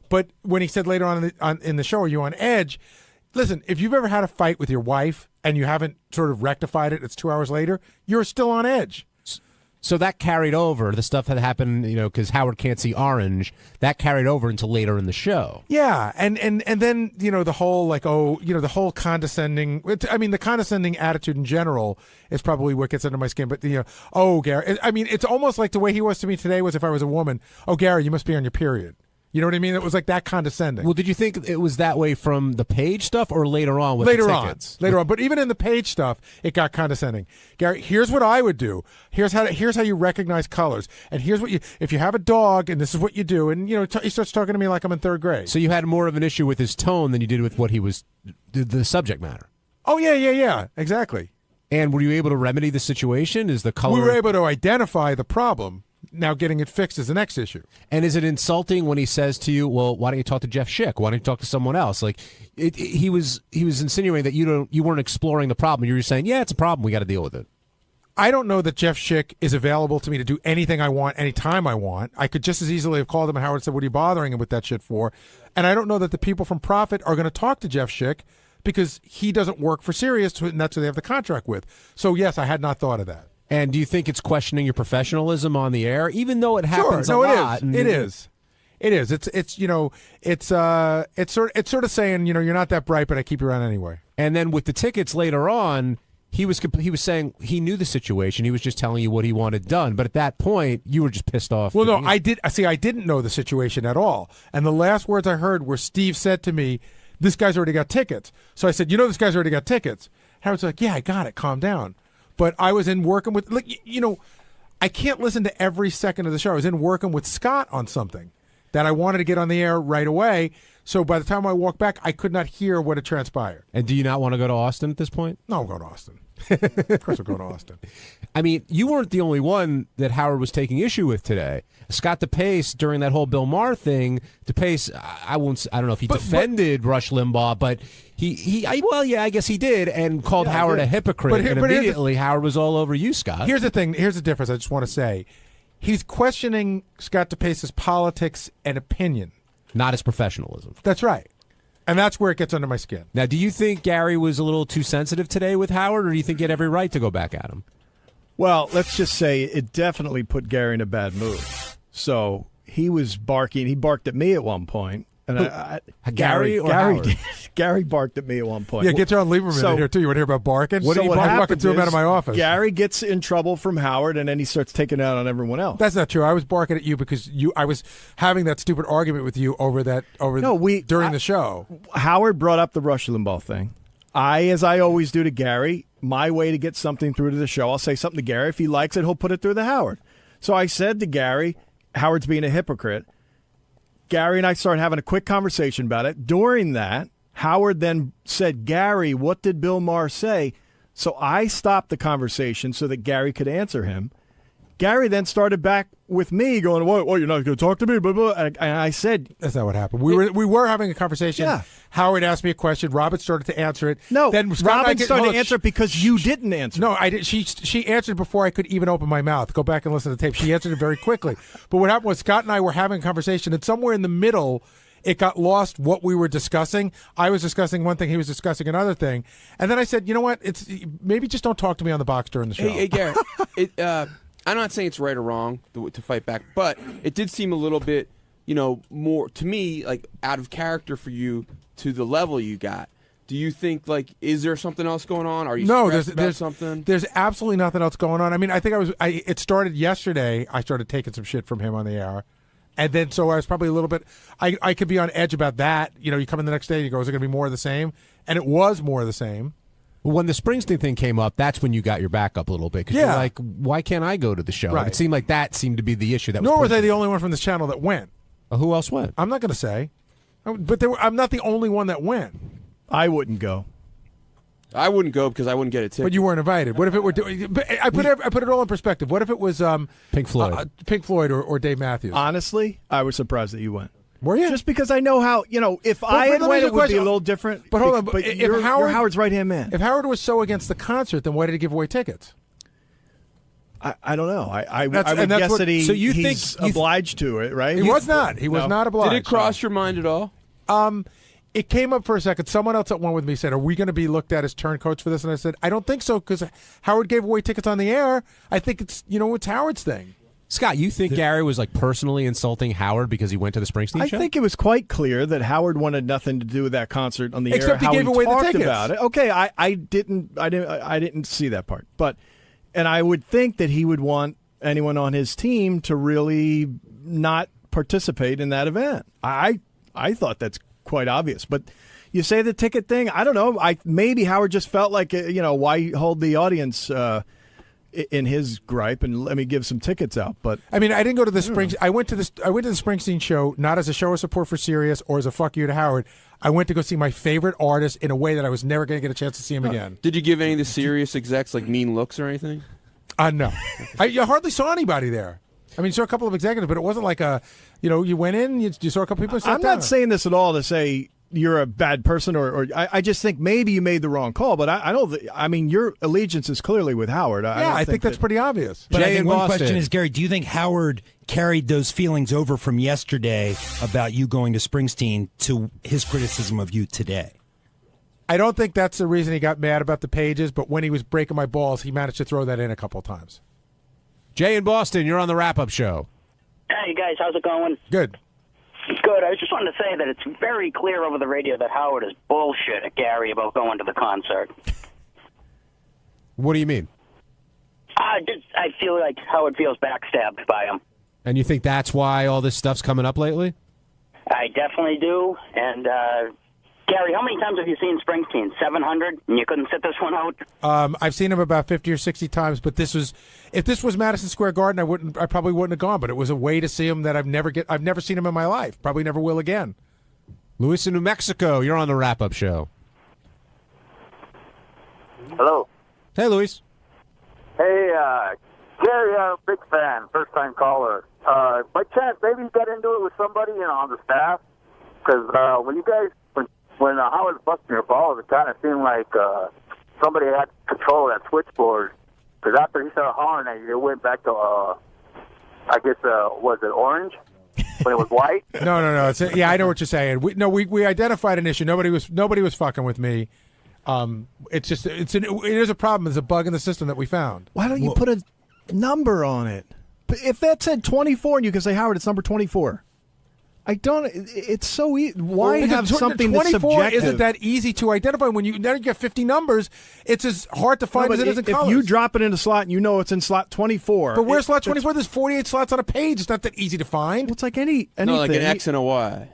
But when he said later on in the show, are you on edge? Listen, if you've ever had a fight with your wife and you haven't sort of rectified it, it's 2 hours later, you're still on edge. So that carried over, the stuff that happened, because Howard can't see orange, that carried over until later in the show. Yeah, and then, the whole, the whole condescending, the condescending attitude in general is probably what gets under my skin. But, oh, Gary, it's almost like the way he was to me today was if I was a woman, oh, Gary, you must be on your period. You know what I mean? It was like that condescending. Well, did you think it was that way from the page stuff or later on with the tickets? Later on. But even in the page stuff, it got condescending. Gary, here's what I would do. Here's how you recognize colors. And here's what if you have a dog and this is what you do. And, he starts talking to me like I'm in third grade. So you had more of an issue with his tone than you did with what he was, the subject matter. Oh, yeah. Exactly. And were you able to remedy the situation? Is the color... We were able to identify the problem. Now getting it fixed is the next issue. And is it insulting when he says to you, well, why don't you talk to Jeff Schick? Why don't you talk to someone else? Like he was insinuating that you weren't exploring the problem. You were saying, yeah, it's a problem. We got to deal with it. I don't know that Jeff Schick is available to me to do anything I want anytime I want. I could just as easily have called him and Howard said, what are you bothering him with that shit for? And I don't know that the people from Profit are going to talk to Jeff Schick because he doesn't work for Sirius, and that's who they have the contract with. So, yes, I had not thought of that. And do you think it's questioning your professionalism on the air, even though it happens a lot? It is. It's sort of saying, you're not that bright, but I keep you around anyway. And then with the tickets later on, he was saying he knew the situation. He was just telling you what he wanted done. But at that point, you were just pissed off. Well, no, I didn't know the situation at all. And the last words I heard were Steve said to me, "This guy's already got tickets." So I said, this guy's already got tickets. Howard's like, "Yeah, I got it. Calm down." But I was in working with, I can't listen to every second of the show. I was in working with Scott on something that I wanted to get on the air right away. So by the time I walked back, I could not hear what had transpired. And do you not want to go to Austin at this point? No, I'm going to Austin. Of course I'm going to Austin. I mean, you weren't the only one that Howard was taking issue with today. Scott DePace, during that whole Bill Maher thing, DePace, I don't know if he defended Rush Limbaugh, but I guess he did, and called Howard a hypocrite, and immediately Howard was all over you, Scott. Here's the thing. Here's the difference I just want to say. He's questioning Scott DePace's politics and opinion. Not his professionalism. That's right. And that's where it gets under my skin. Now, do you think Gary was a little too sensitive today with Howard, or do you think he had every right to go back at him? Well, let's just say it definitely put Gary in a bad mood. So he was barking. He barked at me at one point. And Gary did. Gary barked at me at one point. Yeah, get John Lieberman in here, too. You want to hear about barking? What fucking threw him out of my office. Gary gets in trouble from Howard, and then he starts taking it out on everyone else. That's not true. I was barking at you because I was having that stupid argument with you during the show. Howard brought up the Rush Limbaugh thing. As I always do to Gary, my way to get something through to the show, I'll say something to Gary. If he likes it, he'll put it through to Howard. So I said to Gary, Howard's being a hypocrite. Gary and I started having a quick conversation about it. During that, Howard then said, "Gary, what did Bill Maher say?" So I stopped the conversation so that Gary could answer him. Gary then started back with me going, "What? You're not going to talk to me?" Blah, blah. And I said, "That's not what happened." We were having a conversation. Yeah. Howard asked me a question. Robin started to answer it. No, then Robin started to answer it because you didn't answer. No, I did. She answered before I could even open my mouth. Go back and listen to the tape. She answered it very quickly. But what happened was Scott and I were having a conversation, and somewhere in the middle, it got lost what we were discussing. I was discussing one thing. He was discussing another thing. And then I said, "You know what? It's maybe just don't talk to me on the box during the show." Hey, Gary. I'm not saying it's right or wrong to fight back, but it did seem a little bit, more to me like out of character for you to the level you got. Do you think, like, is there something else going on? Are you No, stressed about something? There's absolutely nothing else going on. I mean, I think it started yesterday. I started taking some shit from him on the air. And then, so I was probably a little bit, I could be on edge about that. You know, you come in the next day and you go, is it going to be more of the same? And it was more of the same. When the Springsteen thing came up, that's when you got your back up a little bit. Because you're like, why can't I go to the show? Right. It seemed like that seemed to be the issue. Nor was I the only one from this channel that went. Who else went? I'm not going to say. But I'm not the only one that went. I wouldn't go. I wouldn't go because I wouldn't get a ticket. But you weren't invited. What if it were? But I put it all in perspective. What if it was Pink Floyd, Pink Floyd, or Dave Matthews? Honestly, I was surprised that you went. Were you? Just because I know how, if I had went, it would be a little different. But hold on. But if you're Howard's right-hand man. If Howard was so against the concert, then why did he give away tickets? I don't know. I would guess that he's obliged to it, right? He was not. He was not obliged. Did it cross your mind at all? It came up for a second. Someone else that went with me said, are we going to be looked at as turncoats for this? And I said, I don't think so, because Howard gave away tickets on the air. I think it's Howard's thing. Scott, you think Gary was like personally insulting Howard because he went to the Springsteen show? I think it was quite clear that Howard wanted nothing to do with that concert on the air. Except he gave away the tickets. About it. Okay, I didn't see that part. And I would think that he would want anyone on his team to really not participate in that event. I thought that's quite obvious. But you say the ticket thing, I don't know. Maybe Howard just felt like, why hold the audience in his gripe and let me give some tickets out. But I mean, I didn't go to the Springsteen. I went to the Springsteen show not as a show of support for Sirius or as a fuck you to Howard. I went to go see my favorite artist in a way that I was never going to get a chance to see him again. Did you give any of the Sirius execs like mean looks or anything? No. You hardly saw anybody there. I mean, you saw a couple of executives, but it wasn't like you went in, you saw a couple people. I'm not saying this at all to say you're a bad person, or I just think maybe you made the wrong call. But I don't. I mean, your allegiance is clearly with Howard. I think that's pretty obvious. But I think one question is, Gary, do you think Howard carried those feelings over from yesterday about you going to Springsteen to his criticism of you today? I don't think that's the reason he got mad about the pages, but when he was breaking my balls, he managed to throw that in a couple of times. Jay in Boston, you're on the wrap-up show. Hey, guys, how's it going? Good. Good. I just wanted to say that it's very clear over the radio that Howard is bullshit at Gary about going to the concert. What do you mean? I feel like Howard feels backstabbed by him. And you think that's why all this stuff's coming up lately? I definitely do. And, Gary, how many times have you seen Springsteen? 700? And you couldn't sit this one out? I've seen him about 50 or 60 times, but if this was Madison Square Garden, I probably wouldn't have gone, but it was a way to see him that I've never seen him in my life. Probably never will again. Luis in New Mexico, you're on the wrap-up show. Hello. Hey, Luis. Hey, Gary, I'm a big fan, first-time caller. By chance, maybe you got into it with somebody on the staff? Because when Howard was busting your balls, it kind of seemed like somebody had control of that switchboard. Because after he started hollering at you, it went back to, I guess, was it orange? When it was white? No. I know what you're saying. We identified an issue. Nobody was fucking with me. It is a problem. It's a bug in the system that we found. Why don't you put a number on it? If that said 24, and you can say, Howard, it's number 24. It's so easy. Why have something that's subjective? 24 isn't that easy to identify. When you get 50 numbers, it's as hard to find as it is in colors. If you drop it in a slot and you know it's in slot 24. But where's slot 24? There's 48 slots on a page. It's not that easy to find. It's like anything. No, like an X and a Y.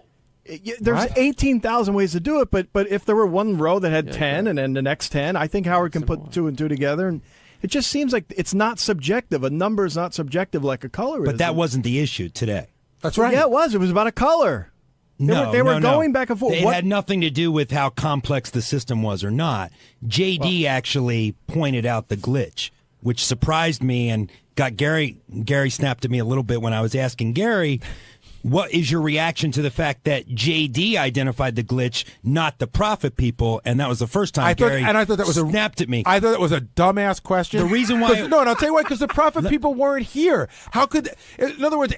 There's 18,000 ways to do it, but if there were one row that had 10 and then the next 10, I think Howard can put 2 and 2 together. And it just seems like it's not subjective. A number is not subjective like a color is. But that wasn't the issue today. That's right. Yeah, it was. It was about a color. They were going back and forth. It had nothing to do with how complex the system was or not. JD actually pointed out the glitch, which surprised me and got Gary snapped at me a little bit when I was asking Gary, what is your reaction to the fact that JD identified the glitch, not the Prophet people? And that was the first time Gary snapped at me. I thought that was a dumbass question. The reason why... and I'll tell you why, because the Prophet people weren't here. How could... In other words,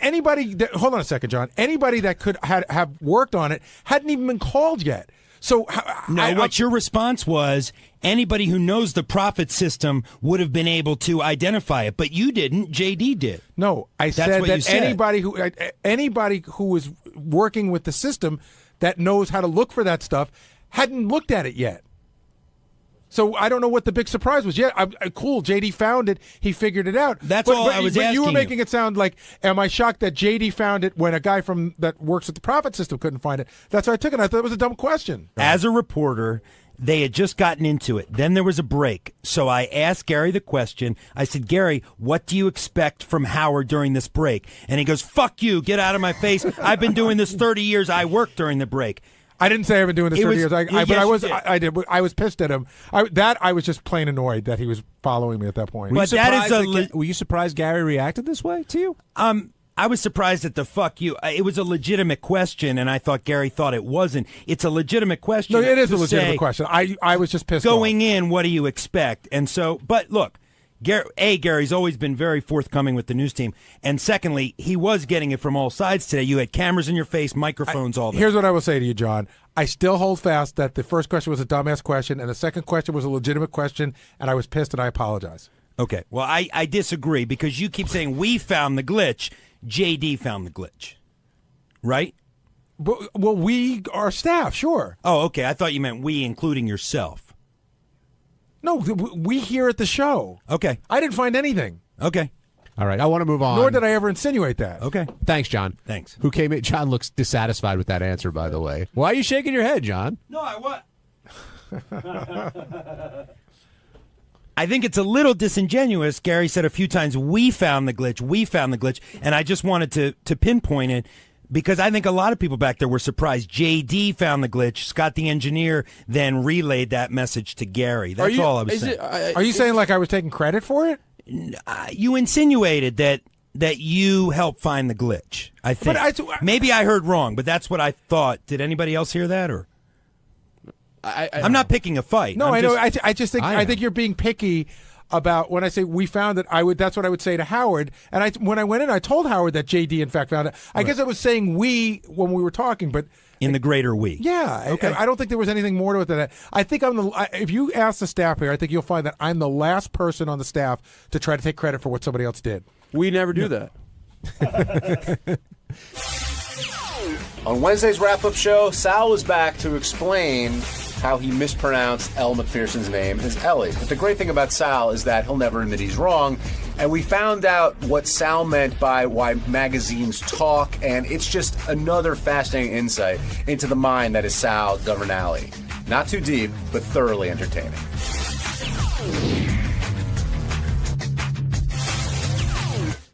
hold on a second, John. Anybody that could have worked on it hadn't even been called yet. So what your response was, anybody who knows the Prophet system would have been able to identify it, but you didn't. JD did. No, I said that anybody who was working with the system that knows how to look for that stuff hadn't looked at it yet. So I don't know what the big surprise was. Yeah, cool. JD found it. He figured it out. That's all I was asking you were making it sound like, am I shocked that JD found it when a guy that works at the profit system couldn't find it? That's why I took it. I thought it was a dumb question. As a reporter, they had just gotten into it. Then there was a break. So I asked Gary the question. I said, Gary, what do you expect from Howard during this break? And he goes, fuck you. Get out of my face. I've been doing this 30 years. I worked during the break. I didn't say I've been doing this 30 years. I did. I was pissed at him. I was just plain annoyed that he was following me at that point. Were you surprised Gary reacted this way to you? I was surprised at the fuck you. It was a legitimate question, and I thought Gary thought it wasn't. It's a legitimate question. No, it is a legitimate question. I was just pissed going off. in, what do you expect? And so, but look, Gary's always been very forthcoming with the news team. And secondly, he was getting it from all sides today. You had cameras in your face, microphones, all that. Here's what I will say to you, John. I still hold fast that the first question was a dumbass question, and the second question was a legitimate question, and I was pissed, and I apologize. Okay. Well, I disagree because you keep saying we found the glitch. JD found the glitch. Right? Well, we are staff, sure. Oh, okay. I thought you meant we, including yourself. No, we here at the show. Okay. I didn't find anything. Okay. All right, I want to move on. Nor did I ever insinuate that. Okay. Thanks, John. Thanks. Who came in? John looks dissatisfied with that answer, by the way. Why are you shaking your head, John? No, I think it's a little disingenuous. Gary said a few times, we found the glitch, and I just wanted to pinpoint it because I think a lot of people back there were surprised. JD found the glitch. Scott, the engineer, then relayed that message to Gary. That's all I was saying. Are you saying like I was taking credit for it? You insinuated that you helped find the glitch. I think. Maybe I heard wrong, but that's what I thought. Did anybody else hear that? Or I'm not picking a fight. No, I know. I just think I think you're being picky about when I say we found it. That's what I would say to Howard. And when I went in, I told Howard that JD in fact found it. I guess I was saying we when we were talking, but in the greater we. Yeah. Okay. I don't think there was anything more to it than that. I think if you ask the staff here, I think you'll find that I'm the last person on the staff to try to take credit for what somebody else did. We never do that. On Wednesday's wrap-up show, Sal was back to explain how he mispronounced Elle Macpherson's name as Ellie. But the great thing about Sal is that he'll never admit he's wrong. And we found out what Sal meant by why magazines talk, and it's just another fascinating insight into the mind that is Sal Governale. Not too deep, but thoroughly entertaining.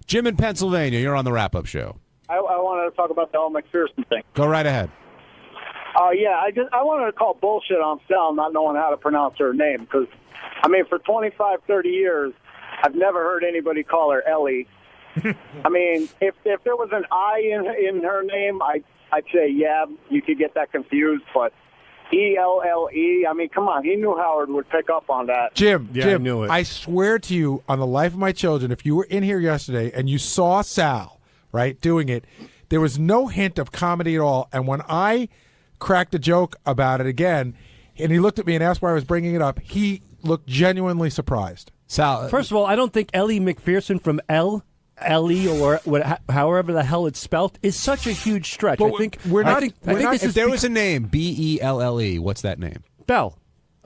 Jim in Pennsylvania, you're on the wrap-up show. I wanted to talk about the Elle Macpherson thing. Go right ahead. Yeah, I wanted to call bullshit on Sal not knowing how to pronounce her name because, I mean, for 25, 30 years, I've never heard anybody call her Ellie. I mean, if there was an I in her name, I'd say, yeah, you could get that confused, but E-L-L-E, I mean, come on, he knew Howard would pick up on that. Jim, I knew it. I swear to you, on the life of my children, if you were in here yesterday and you saw Sal, right, doing it, there was no hint of comedy at all. And when I cracked a joke about it again, and he looked at me and asked why I was bringing it up, he looked genuinely surprised. Sal, first of all, I don't think Ellie Macpherson from Ellie or however the hell it's spelled is such a huge stretch. But I think we're not. If there was a name, B-E-L-L-E, what's that name? Belle.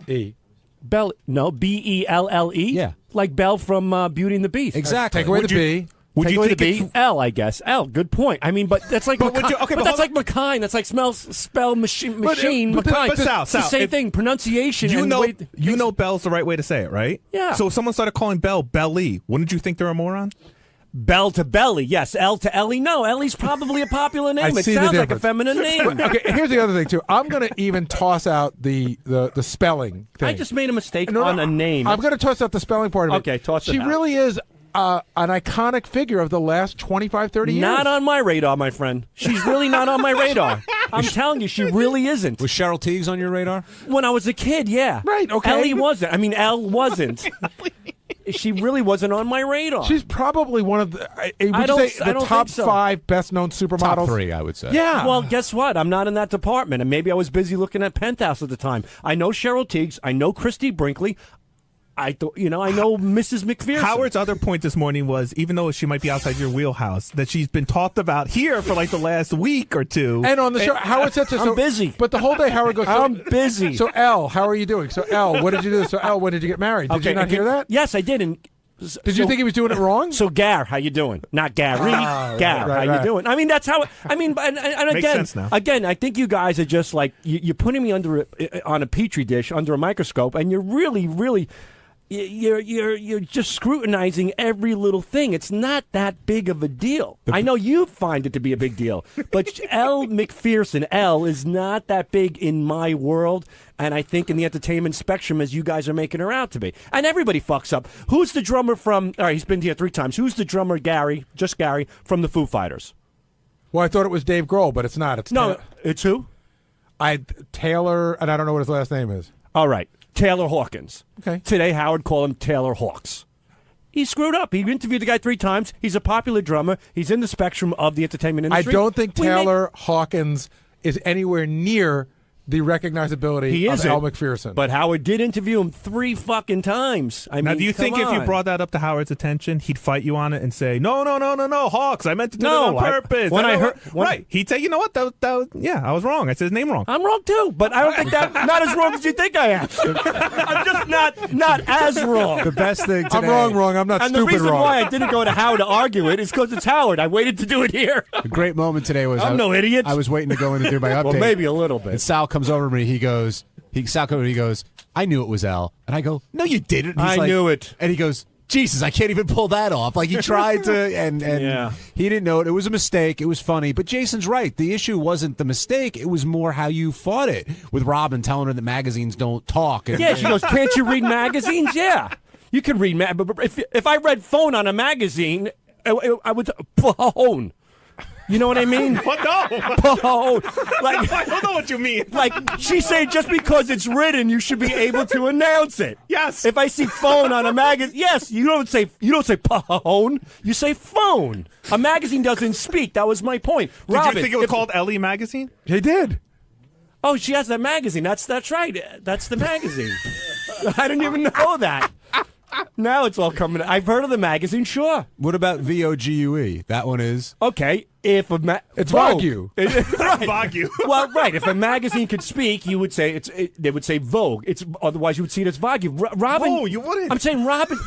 E. Belle. No, B-E-L-L-E. Yeah, like Belle from Beauty and the Beast. Exactly. Take away the B. Would you think it's L? I guess L. Good point. I mean, but that's like but that's like McKine. That's like spell machine. McKine. But Sal, it's the same thing. Pronunciation. You and know Belle's the right way to say it, right? Yeah. So if someone started calling Belle Belly, wouldn't you think they're a moron? Belle to Belly, yes. L to Ellie, no. Ellie's probably a popular name. It sounds like a feminine name. Okay, here's the other thing too. I'm going to even toss out the spelling thing. I just made a mistake on a name. I'm going to toss out the spelling part of it. Okay, toss it She out. really is an iconic figure of the last 25, 30 years. Not on my radar, my friend. She's really not on my radar. I'm telling you, she really isn't. Was Cheryl Teagues on your radar? When I was a kid, yeah. Right, okay. Ellie wasn't. I mean, Elle wasn't. She really wasn't on my radar. She's probably one of the I don't top think so. 5 best-known supermodels. Top 3, I would say. Yeah. Well, guess what? I'm not in that department, and maybe I was busy looking at Penthouse at the time. I know Cheryl Teagues. I know Christy Brinkley. I thought, I know Mrs. McPherson. Howard's other point this morning was, even though she might be outside your wheelhouse, that she's been talked about here for like the last week or two. And on the show, Howard said to I'm busy. But the whole day, Howard goes, I'm busy. So, L, how are you doing? So, L, what did you do? So, L, when did you get married? Did you not hear that? Yes, I did. And did you think he was doing it wrong? So, Gar, how you doing? Not Gary. Gar, right. how you doing? I mean, that's how. And Makes again, sense now. again, I think you guys are just like you're putting me on a petri dish under a microscope, and you're really, really. You're just scrutinizing every little thing. It's not that big of a deal. I know you find it to be a big deal, but L. McPherson, L, is not that big in my world, and I think in the entertainment spectrum as you guys are making her out to be. And everybody fucks up. Who's the drummer from, all right, he's been here 3 times. Who's the drummer, Gary, just Gary, from the Foo Fighters? Well, I thought it was Dave Grohl, but it's not. It's who? Taylor, and I don't know what his last name is. All right. Taylor Hawkins. Okay. Today, Howard called him Taylor Hawks. He screwed up. He interviewed the guy 3 times. He's a popular drummer. He's in the spectrum of the entertainment industry. I don't think Taylor Hawkins is anywhere near the recognizability of Al McPherson. But Howard did interview him 3 fucking times. I mean, now, do you think if you brought that up to Howard's attention, he'd fight you on it and say, no, Hawks, I meant to do it on purpose. Right. He'd say, you know what, I was wrong. I said his name wrong. I'm wrong, too, but I don't think not as wrong as you think I am. I'm just not as wrong. The best thing today. I'm wrong. I'm not and stupid wrong. And the reason why I didn't go to Howard to argue it is because it's Howard. I waited to do it here. A great moment today was I'm no idiot. I was waiting to go in and do my update. Well, maybe a little bit. And Sal comes over to me. Sal comes over. He goes, I knew it was L. And I go, no, you didn't. I knew it. And he goes, Jesus, I can't even pull that off. Like he tried to, and he didn't know it. It was a mistake. It was funny. But Jason's right. The issue wasn't the mistake. It was more how you fought it with Robin telling her that magazines don't talk. And, she goes, can't you read magazines? Yeah. You can read but if I read phone on a magazine, I would phone. You know what I mean? What? No. I don't know what you mean. Like, she's saying just because it's written, you should be able to announce it. Yes. If I see phone on a magazine, yes, you don't say phone, you say phone. A magazine doesn't speak. That was my point. Did you think it was called Ellie Magazine? He did. Oh, she has that magazine. That's right. That's the magazine. I didn't even know that. Now it's all coming. I've heard of the magazine, sure. What about VOGUE? That one is okay. If it's Vogue, right? Vogue. Well, right. If a magazine could speak, you would say they would say Vogue. Otherwise you would see it as Vogue. Robin. Oh, you wouldn't. I'm saying Robin.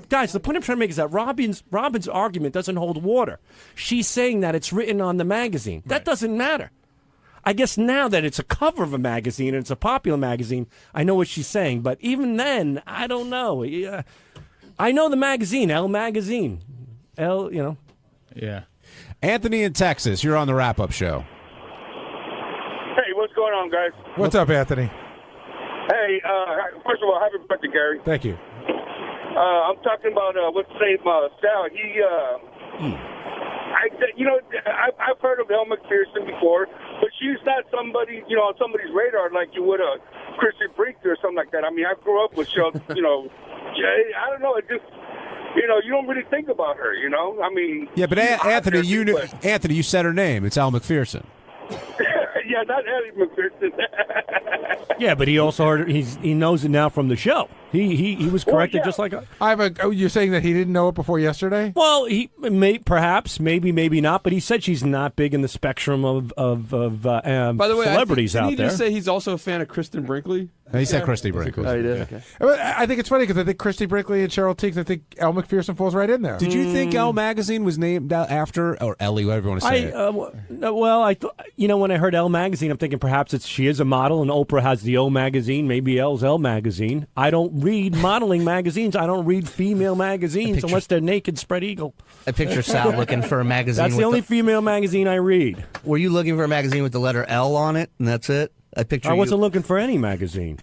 Guys, the point I'm trying to make is that Robin's argument doesn't hold water. She's saying that it's written on the magazine. That doesn't matter. I guess now that it's a cover of a magazine and it's a popular magazine, I know what she's saying. But even then, I don't know. I know the magazine, L Magazine. L, Yeah. Anthony in Texas, you're on the wrap-up show. Hey, what's going on, guys? What's up, Anthony? Hey, first of all, happy birthday, Gary. Thank you. I'm talking about what's the name, Sal. I've heard of Elle McPherson before, but she's not somebody, on somebody's radar like you would a Chrissy Brinkley or something like that. I mean, I grew up with I don't know, it just, you don't really think about her, I mean. Yeah, but Anthony, you said her name. It's Elle McPherson. Yeah, not Ellie McPherson. Yeah, but he also heard he knows it now from the show. He was corrected just like you're saying that he didn't know it before yesterday? Well, he perhaps, maybe not, but he said she's not big in the spectrum of by the way, celebrities out there. Did he just say he's also a fan of Kristen Brinkley? He said Christy Brinkley. Oh, he did? Okay. I think it's funny because I think Christy Brinkley and Cheryl Teagues, I think Elle McPherson falls right in there. Did you think Elle Magazine was named after, or Ellie, whatever you want to say when I heard Elle Magazine, I'm thinking perhaps she is a model and Oprah has the O Magazine, maybe Elle's Elle Magazine. I don't read modeling magazines. I don't read female magazines unless they're naked spread eagle. I picture Sal looking for a magazine. That's the only female magazine I read. Were you looking for a magazine with the letter L on it, and that's it? I wasn't looking for any magazine.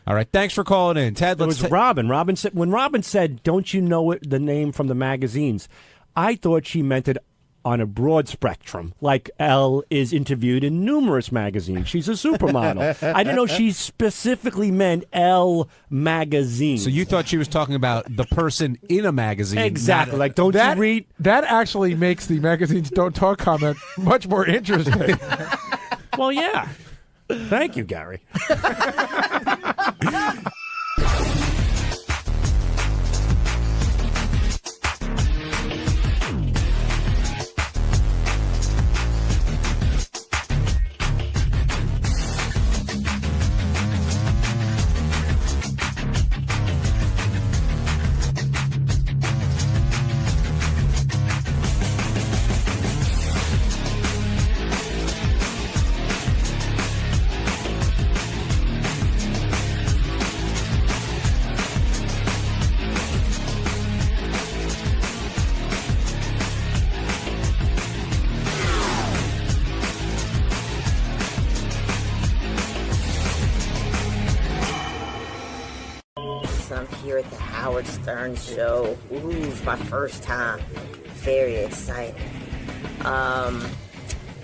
All right, thanks for calling in, Ted. It was Robin. Robin said when Robin said, "Don't you know the name from the magazines?" I thought she meant it on a broad spectrum, like Elle is interviewed in numerous magazines. She's a supermodel. I didn't know she specifically meant Elle Magazine. So you thought she was talking about the person in a magazine. Exactly. Like, don't you read? That actually makes the magazines don't talk comment much more interesting. Well, yeah. Thank you, Gary. here at the Howard Stern Show. Ooh, it's my first time. Very exciting.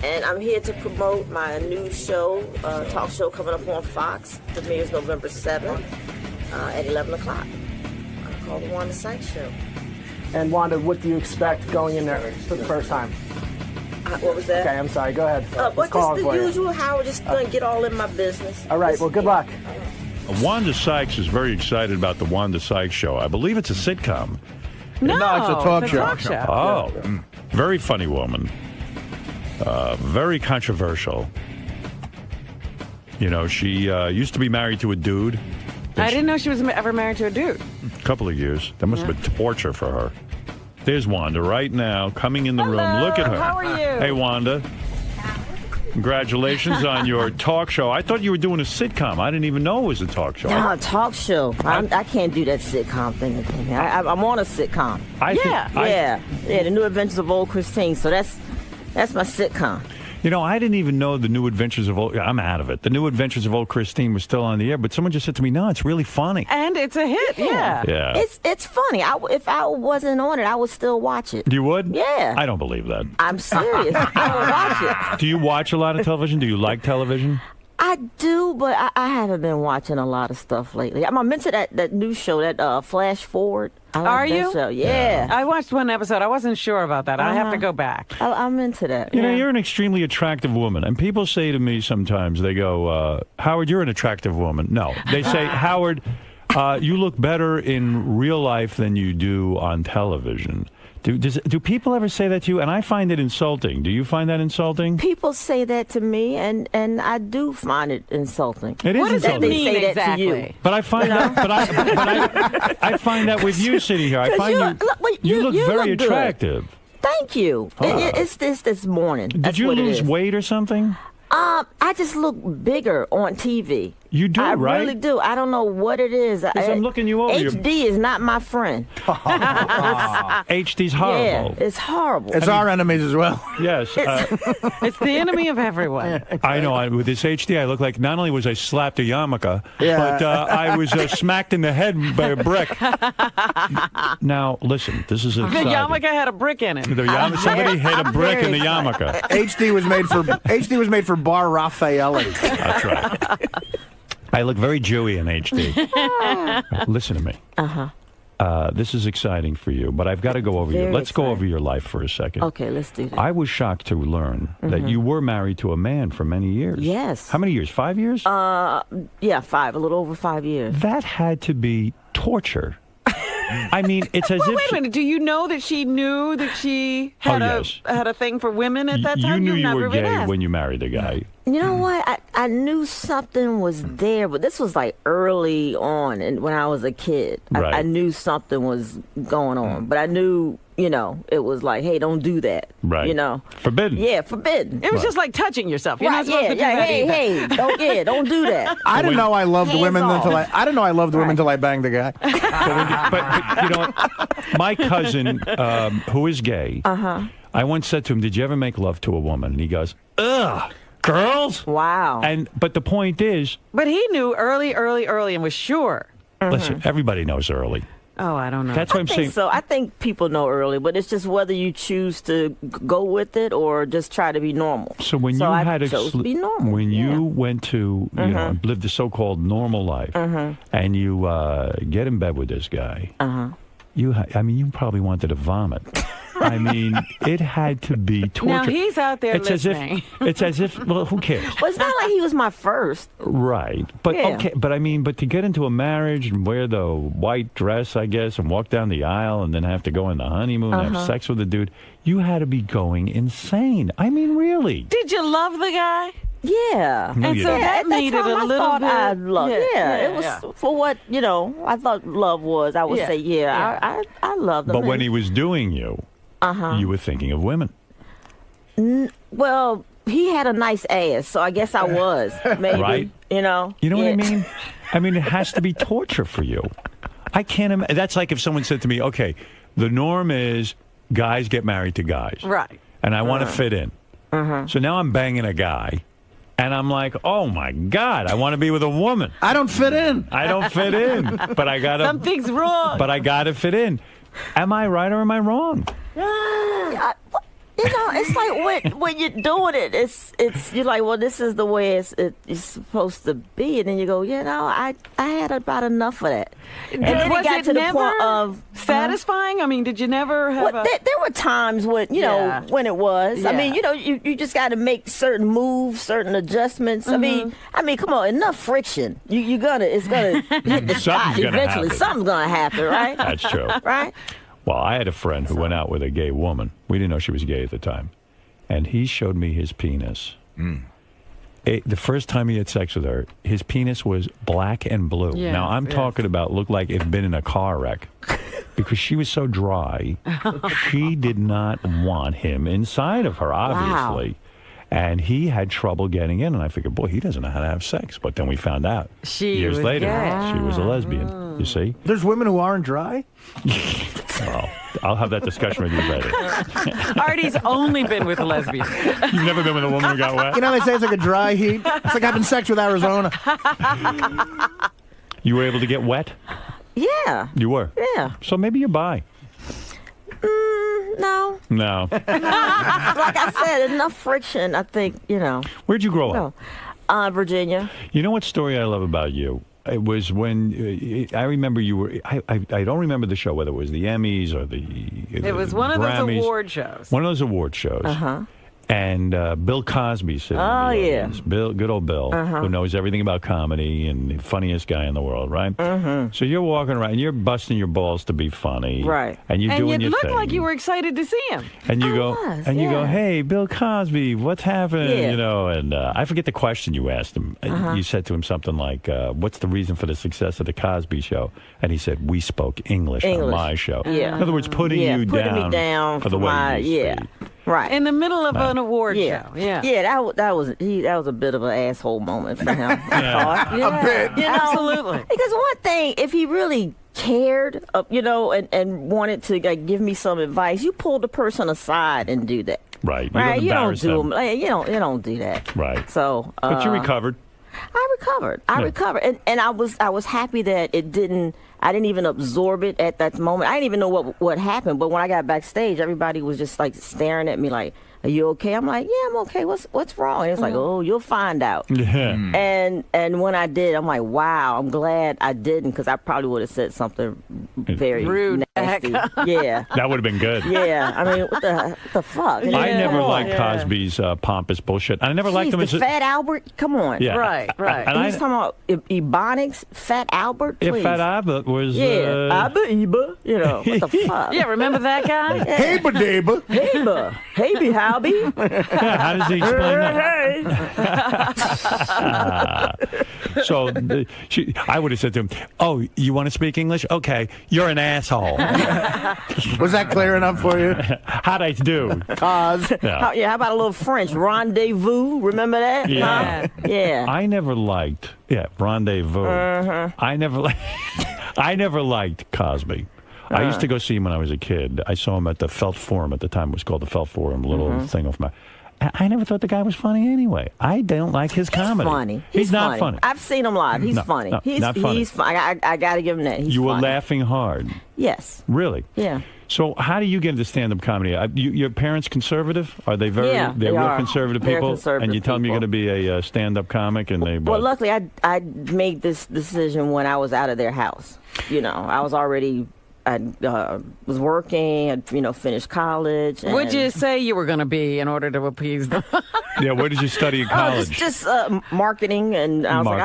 And I'm here to promote my new show, talk show coming up on Fox. Premieres November 7th at 11 o'clock. Called The Wanda Sykes Show. And Wanda, what do you expect going in there for the first time? What was that? Okay, I'm sorry. Go ahead. But just the usual, Howard, just going to get all in my business. All right, well, good luck. Wanda Sykes is very excited about the Wanda Sykes Show. I believe it's a sitcom. No, it's a talk show. Oh, very funny woman. Very controversial. You know, she used to be married to a dude. I didn't know she was ever married to a dude. A couple of years. That must have been torture for her. There's Wanda right now coming in the room. Look at her. How are you? Hey, Wanda. Congratulations on your talk show. I thought you were doing a sitcom. I didn't even know it was a talk show. No, talk show. I can't do that sitcom thing again. I'm on a sitcom. The New Adventures of Old Christine. So that's my sitcom. You know, I didn't even know the New Adventures of Old... I'm out of it. The New Adventures of Old Christine was still on the air, but someone just said to me, no, it's really funny. And it's a hit, yeah. It's funny. If I wasn't on it, I would still watch it. You would? Yeah. I don't believe that. I'm serious. I would watch it. Do you watch a lot of television? Do you like television? I do, but I haven't been watching a lot of stuff lately. I'm into that new show, that Flash Forward. I like Are that you? show. Yeah. I watched one episode. I wasn't sure about that. I have to go back. I'm into that. You know, you're an extremely attractive woman. And people say to me sometimes, they go, Howard, you're an attractive woman. No. They say, Howard, you look better in real life than you do on television. Do people ever say that to you? And I find it insulting. Do you find that insulting? People say that to me, and I do find it insulting. It is what insulting. What does that mean exactly? That to you? But I find that. I find that with you sitting here. I find you look very attractive. Thank you. It's this morning. Did you lose weight or something? I just look bigger on TV. You do, I right? I really do. I don't know what it is. I'm looking you over. HD is not my friend. HD's horrible. Yeah, it's horrible. It's our enemies as well. Yes. It's the enemy of everyone. I know. With this HD, I look like not only was I slapped a yarmulke, but I was smacked in the head by a brick. Now, listen, this is The exciting. yarmulke had a brick in it. Somebody hit a brick in the yarmulke. HD was made for Bar Raffaelli. That's right. I look very Jewy in HD. Listen to me. This is exciting for you, but I've got to go over Very Let's go exciting. over your life for a second. Okay, let's do that. I was shocked to learn that you were married to a man for many years. Yes. How many years? 5 years? Yeah, 5. A little over 5 years. That had to be torture. I mean, it's as if... Wait a minute. Do you know that she knew that she had a thing for women at that time? You knew you never were been gay asked. when you married the guy. You know what? I knew something was there, but this was like early on, and when I was a kid, Right. I knew something was going on. But I knew, it was like, hey, don't do that. Right. Forbidden. Yeah, forbidden. It was just like touching yourself. You're not Right, supposed to do that either. Hey, don't do that. I didn't know I loved Hands women off. until I didn't know I loved women until I banged the guy. But you know what? My cousin, who is gay, I once said to him, "Did you ever make love to a woman?" And he goes, "Ugh, girls." Wow. But the point is, But he knew early and was sure. listen, everybody knows early. Oh, I don't know. That's what I'm saying. So I think people know early, but it's just whether you choose to go with it or just try to be normal. So when I you chose to be normal. when you went to lived the so-called normal life, and you get in bed with this guy, you probably wanted to vomit. I mean, it had to be torture. Now he's out there listening. It's as if, well, who cares? Well, it's not like he was my first. Right. But Yeah. okay, but to get into a marriage and wear the white dress, I guess, and walk down the aisle and then have to go on the honeymoon and have sex with a dude, you had to be going insane. I mean, really. Did you love the guy? Yeah. No, and you so didn't. that At made it time, a I little thought bit. I loved. Yeah, it was for what I thought love was. I would say, I loved him. But when he was doing you, you were thinking of women. Well, he had a nice ass, so I guess I was maybe. Right. You know what I mean? I mean, it has to be torture for you. I can't imagine. That's like if someone said to me, okay, the norm is guys get married to guys. Right. And I want to fit in. So now I'm banging a guy, And I'm like, oh my God, I want to be with a woman. I don't fit in. I don't fit in, but I gotta. Something's wrong. But I gotta fit in. Am I right or am I wrong? It's like when you're doing it, it's you're like, well, this is the way it's supposed to be, and then you go, I had about enough of that. And then was it got it to the never point of satisfying? I mean, did you never have? There were times when when it was. Yeah. I mean, you just got to make certain moves, certain adjustments. I mean, come on, enough friction. It's gonna hit the spot eventually. Something's gonna happen, right? That's true. Right. Well, I had a friend who went out with a gay woman. We didn't know she was gay at the time. And he showed me his penis. The first time he had sex with her, his penis was black and blue. Yes, now, I'm talking about looked like it had been in a car wreck. Because she was so dry, she did not want him inside of her, obviously. Wow. And he had trouble getting in. And I figured, boy, he doesn't know how to have sex. But then we found out years later, she was a lesbian. You see? There's women who aren't dry? Well, I'll have that discussion with you later. Artie's only been with a lesbian. You've never been with a woman who got wet? You know, they say it's like a dry heat. It's like having sex with Arizona. You were able to get wet? Yeah. You were? Yeah. So maybe you're bi. No. No. Like I said, enough friction, I think, Where'd you grow up? Virginia. You know what story I love about you? It was when I remember you were. I don't remember the show, whether it was the Emmys or the. It was one of those award shows. One of those award shows. And Bill Cosby sitting in the audience. Bill, good old Bill, who knows everything about comedy and the funniest guy in the world, right? So you're walking around and you're busting your balls to be funny, right? And you're doing your thing. And you looked like you were excited to see him. And you you go, hey, Bill Cosby, what's happening? And I forget the question you asked him. You said to him something like, "What's the reason for the success of the Cosby Show?" And he said, "We spoke English on my show." In other words, putting me down for the way you speak. Right. In the middle of an award show. Yeah. Yeah, that was a bit of an asshole moment for him. I thought. A bit. Absolutely. Because one thing, if he really cared, and wanted to give me some advice, you pull the person aside and do that. Right. You don't do them. You don't do that. Right. So. But you recovered. I recovered, and I was happy that it didn't. I didn't even absorb it at that moment. I didn't even know what happened. But when I got backstage, everybody was just like staring at me like, "Are you okay?" I'm like, "Yeah, I'm okay. What's wrong?" And it's like, "Oh, you'll find out." And when I did, I'm like, "Wow, I'm glad I didn't, because I probably would have said something very rude, nasty." Yeah, that would have been good. Yeah, I mean, what the fuck? I never liked Cosby's pompous bullshit. I never liked him as Fat Albert. Come on, Yeah. Right. And he's talking about Ebonics, Fat Albert. Please. If Fat Albert was, Abba, what the fuck? Yeah, remember that guy? Hey, Badaba. Hey, be howby. Yeah, how does he explain that? So I would have said to him, "Oh, you want to speak English? Okay, you're an asshole." Was that clear enough for you? How'd I do? Cause. How about a little French? Rendezvous, remember that? Yeah. Yeah. I never liked, rendezvous. I never liked Cosby. I used to go see him when I was a kid. I saw him at the Felt Forum at the time. It was called the Felt Forum, a little thing off my... I never thought the guy was funny anyway. I don't like his comedy. Funny. He's not funny. I've seen him live. He's funny. He's not funny. He's funny. I got to give him that. He's you were funny. laughing hard. Yes. Really? Yeah. So how do you get into stand-up comedy? Your parents conservative? Are they very? Yeah, they're they real are. conservative They're people. conservative and you tell them you're people. going to be a stand-up comic, and they. Well, luckily, I made this decision when I was out of their house. I was already. I was working. I'd finished college. And What'd you say you were going to be in order to appease them? Yeah, where did you study in college? Just marketing, and I was like,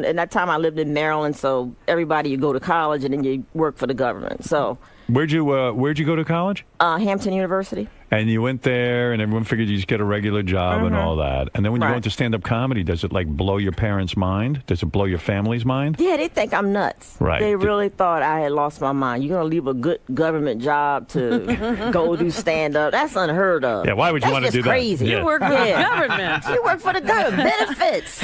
and that time I lived in Maryland, so everybody, you go to college and then you work for the government. So where'd you go to college? Hampton University. And you went there, and everyone figured you just get a regular job and all that. And then when you go into stand-up comedy, does it blow your parents' mind? Does it blow your family's mind? Yeah, they think I'm nuts. Right. They really thought I had lost my mind. You're gonna leave a good government job to go do stand-up? That's unheard of. Yeah, why would you want to do that? That's crazy. Yeah. You work for the government. You work for the government. Benefits.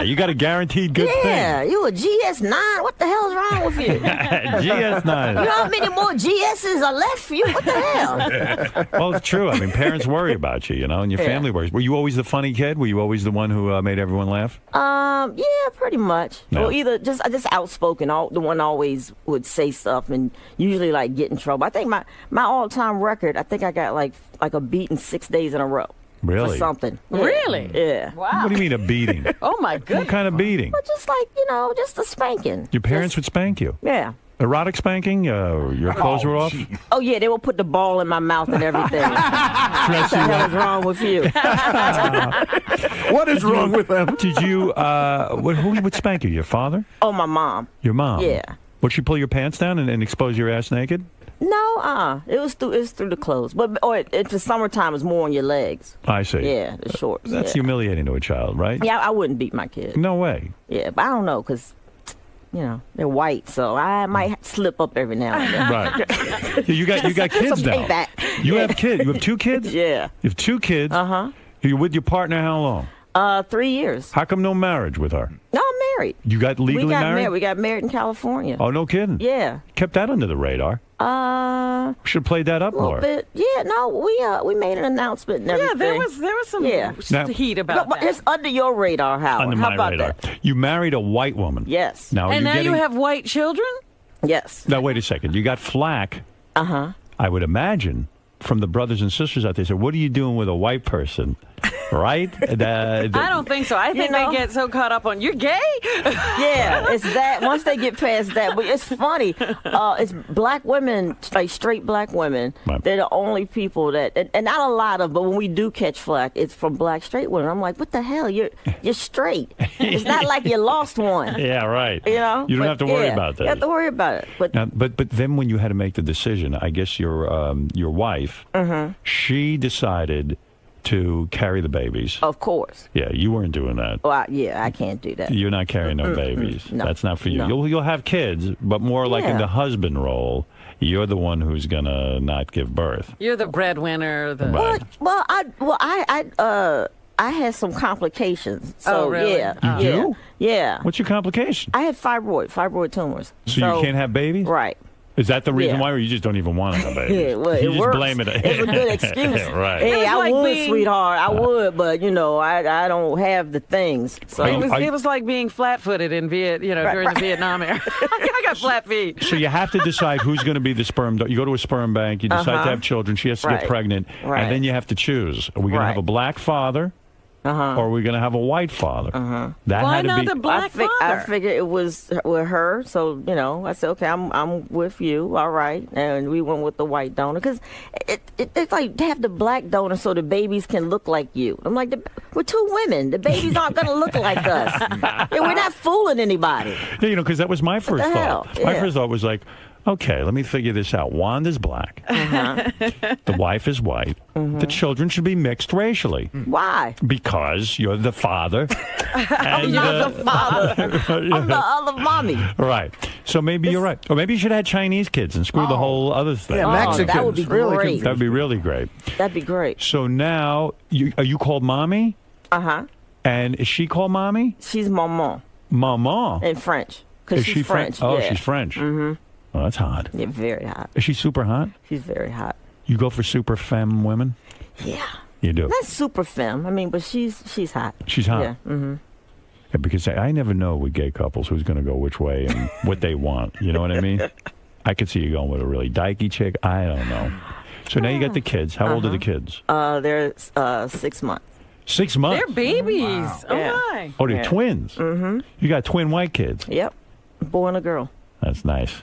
You got a guaranteed good Yeah, thing. you a GS9. What the hell's wrong with you? GS9. You know how many more GSs are left for you? What the hell? Well, it's true. I mean, parents worry about you, and your family worries. Were you always the funny kid? Were you always the one who made everyone laugh? Yeah, pretty much. No. Well, either just outspoken. The one always would say stuff and usually like get in trouble. I think my all-time record. I think I got like a beating 6 days in a row. Really? For something. Yeah. Really? Yeah. Wow. What do you mean a beating? Oh my goodness. What kind of beating? But just like just a spanking. Your parents would spank you? Yeah. Erotic spanking? Your clothes were off? Oh yeah, they will put the ball in my mouth and everything. What the hell is wrong with you? What is wrong with them? Did you? Who would spank you? Your father? Oh, my mom. Your mom? Yeah. Would she pull your pants down and expose your ass naked? No, it was through the clothes, but it's the summertime. It's more on your legs. I see. Yeah, the shorts. That's humiliating to a child, right? Yeah, I wouldn't beat my kid. No way. Yeah, but I don't know because they're white, so I might slip up every now and then. Right. You got kids Some now. payback. You have kids. You have 2 kids. Yeah. You have 2 kids. You're with your partner how long? 3 years. How come no marriage with her? No, I'm married. You got legally married? We got married in California. Oh, no kidding. Yeah. Kept that under the radar. Should have played that up a little more. bit. Yeah, no, we made an announcement and everything. Yeah, there was some Now- heat about But that. it's under your radar, Howard. Under How my about radar. that? You married a white woman. Yes. Now, and are now getting... you have white children? Yes. Now, wait a second. You got flack. Uh-huh. I would imagine from the brothers and sisters out there. Say, what are you doing with a white person? Right? I don't think so. I think they get so caught up on, you're gay? Yeah, it's that. Once they get past that. But it's funny. It's black women, like straight black women. Right. They're the only people that, and not a lot of, but when we do catch flack, it's from black straight women. I'm like, what the hell? You're straight. It's not like you lost one. Yeah, right. You know? You don't But, have to worry yeah, about that. You have to worry about it. But Now, but then when you had to make the decision, I guess your wife, she decided to carry the babies. Of course. Yeah, you weren't doing that. Well, I can't do that. You're not carrying no babies. No. That's not for you. No. You'll have kids, but more like in Yeah. the husband role. You're the one who's gonna not give birth. You're the breadwinner. Right. Well, I had some complications. So Oh, really? yeah. You yeah. do? Yeah. What's your complication? I had fibroid tumors. So you can't have babies? Right. Is that the reason Yeah. why, or you just don't even want to have babies? Yeah, well, you it just works. blame it. It's a good excuse. Right. Hey, was I like would, being- sweetheart. I would, but I don't have the things. So It was like being flat-footed in during the Vietnam era. I got flat feet. So you have to decide who's going to be the sperm. You go to a sperm bank. You decide to have children. She has to get Right. pregnant, Right. and then you have to choose: are we going to have a black father, or are we going to have a white father? That Why had to not be. the black I father? figured it was with her. So I said, okay, I'm with you. All right, and we went with the white donor because it's like to have the black donor so the babies can look like you. I'm like, we're 2 women. The babies aren't going to look like us. And we're not fooling anybody. Yeah, because that was my first the hell? thought. My Yeah. first thought was like, okay, let me figure this out. Wanda's black. The wife is white. The children should be mixed racially. Why? Because you're the father. and, You're the father. I'm the other mommy. Right. So maybe you're right. Or maybe you should have Chinese kids and screw the whole other thing. Yeah, Mexicans. That would be really great. That'd be really great. That'd be great. So now, are you called mommy? And is she called mommy? She's maman Mama. in French. Because Is she's she French. Oh, yeah. she's French. Oh, that's hot. Yeah, very hot. Is she super hot? She's very hot. You go for super femme women? Yeah. You do. Not super femme. I mean, but she's hot. She's hot. Yeah. Yeah, because I never know with gay couples who's going to go which way and what they want. You know what I mean? I could see you going with a really dykey chick. I don't know. So now you got the kids. How old are the kids? They're 6 months. 6 months. They're babies. Wow. Oh, Yeah. my. Oh, they're Yeah. twins. You got twin white kids. Yep. A boy and a girl. That's nice.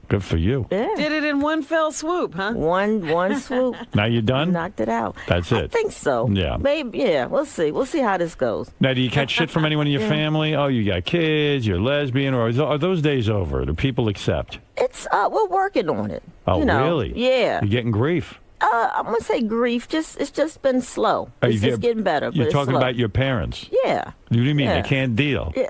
Good for you. Yeah. Did it in one fell swoop, huh? One swoop. Now you're done? Knocked it out. That's I it. think so. Yeah. Maybe. Yeah. We'll see. We'll see how this goes. Now, do you catch shit from anyone in your family? Oh, you got kids, you're lesbian, or are those days over? Do people accept? It's we're working on it. Oh, you know? really? Yeah. You're getting grief. I'm gonna say grief. It's just been slow. Are It's you- just getting better. But You're it's talking slow. about your parents. Yeah. What do you mean? Yeah. They can't deal. Yeah.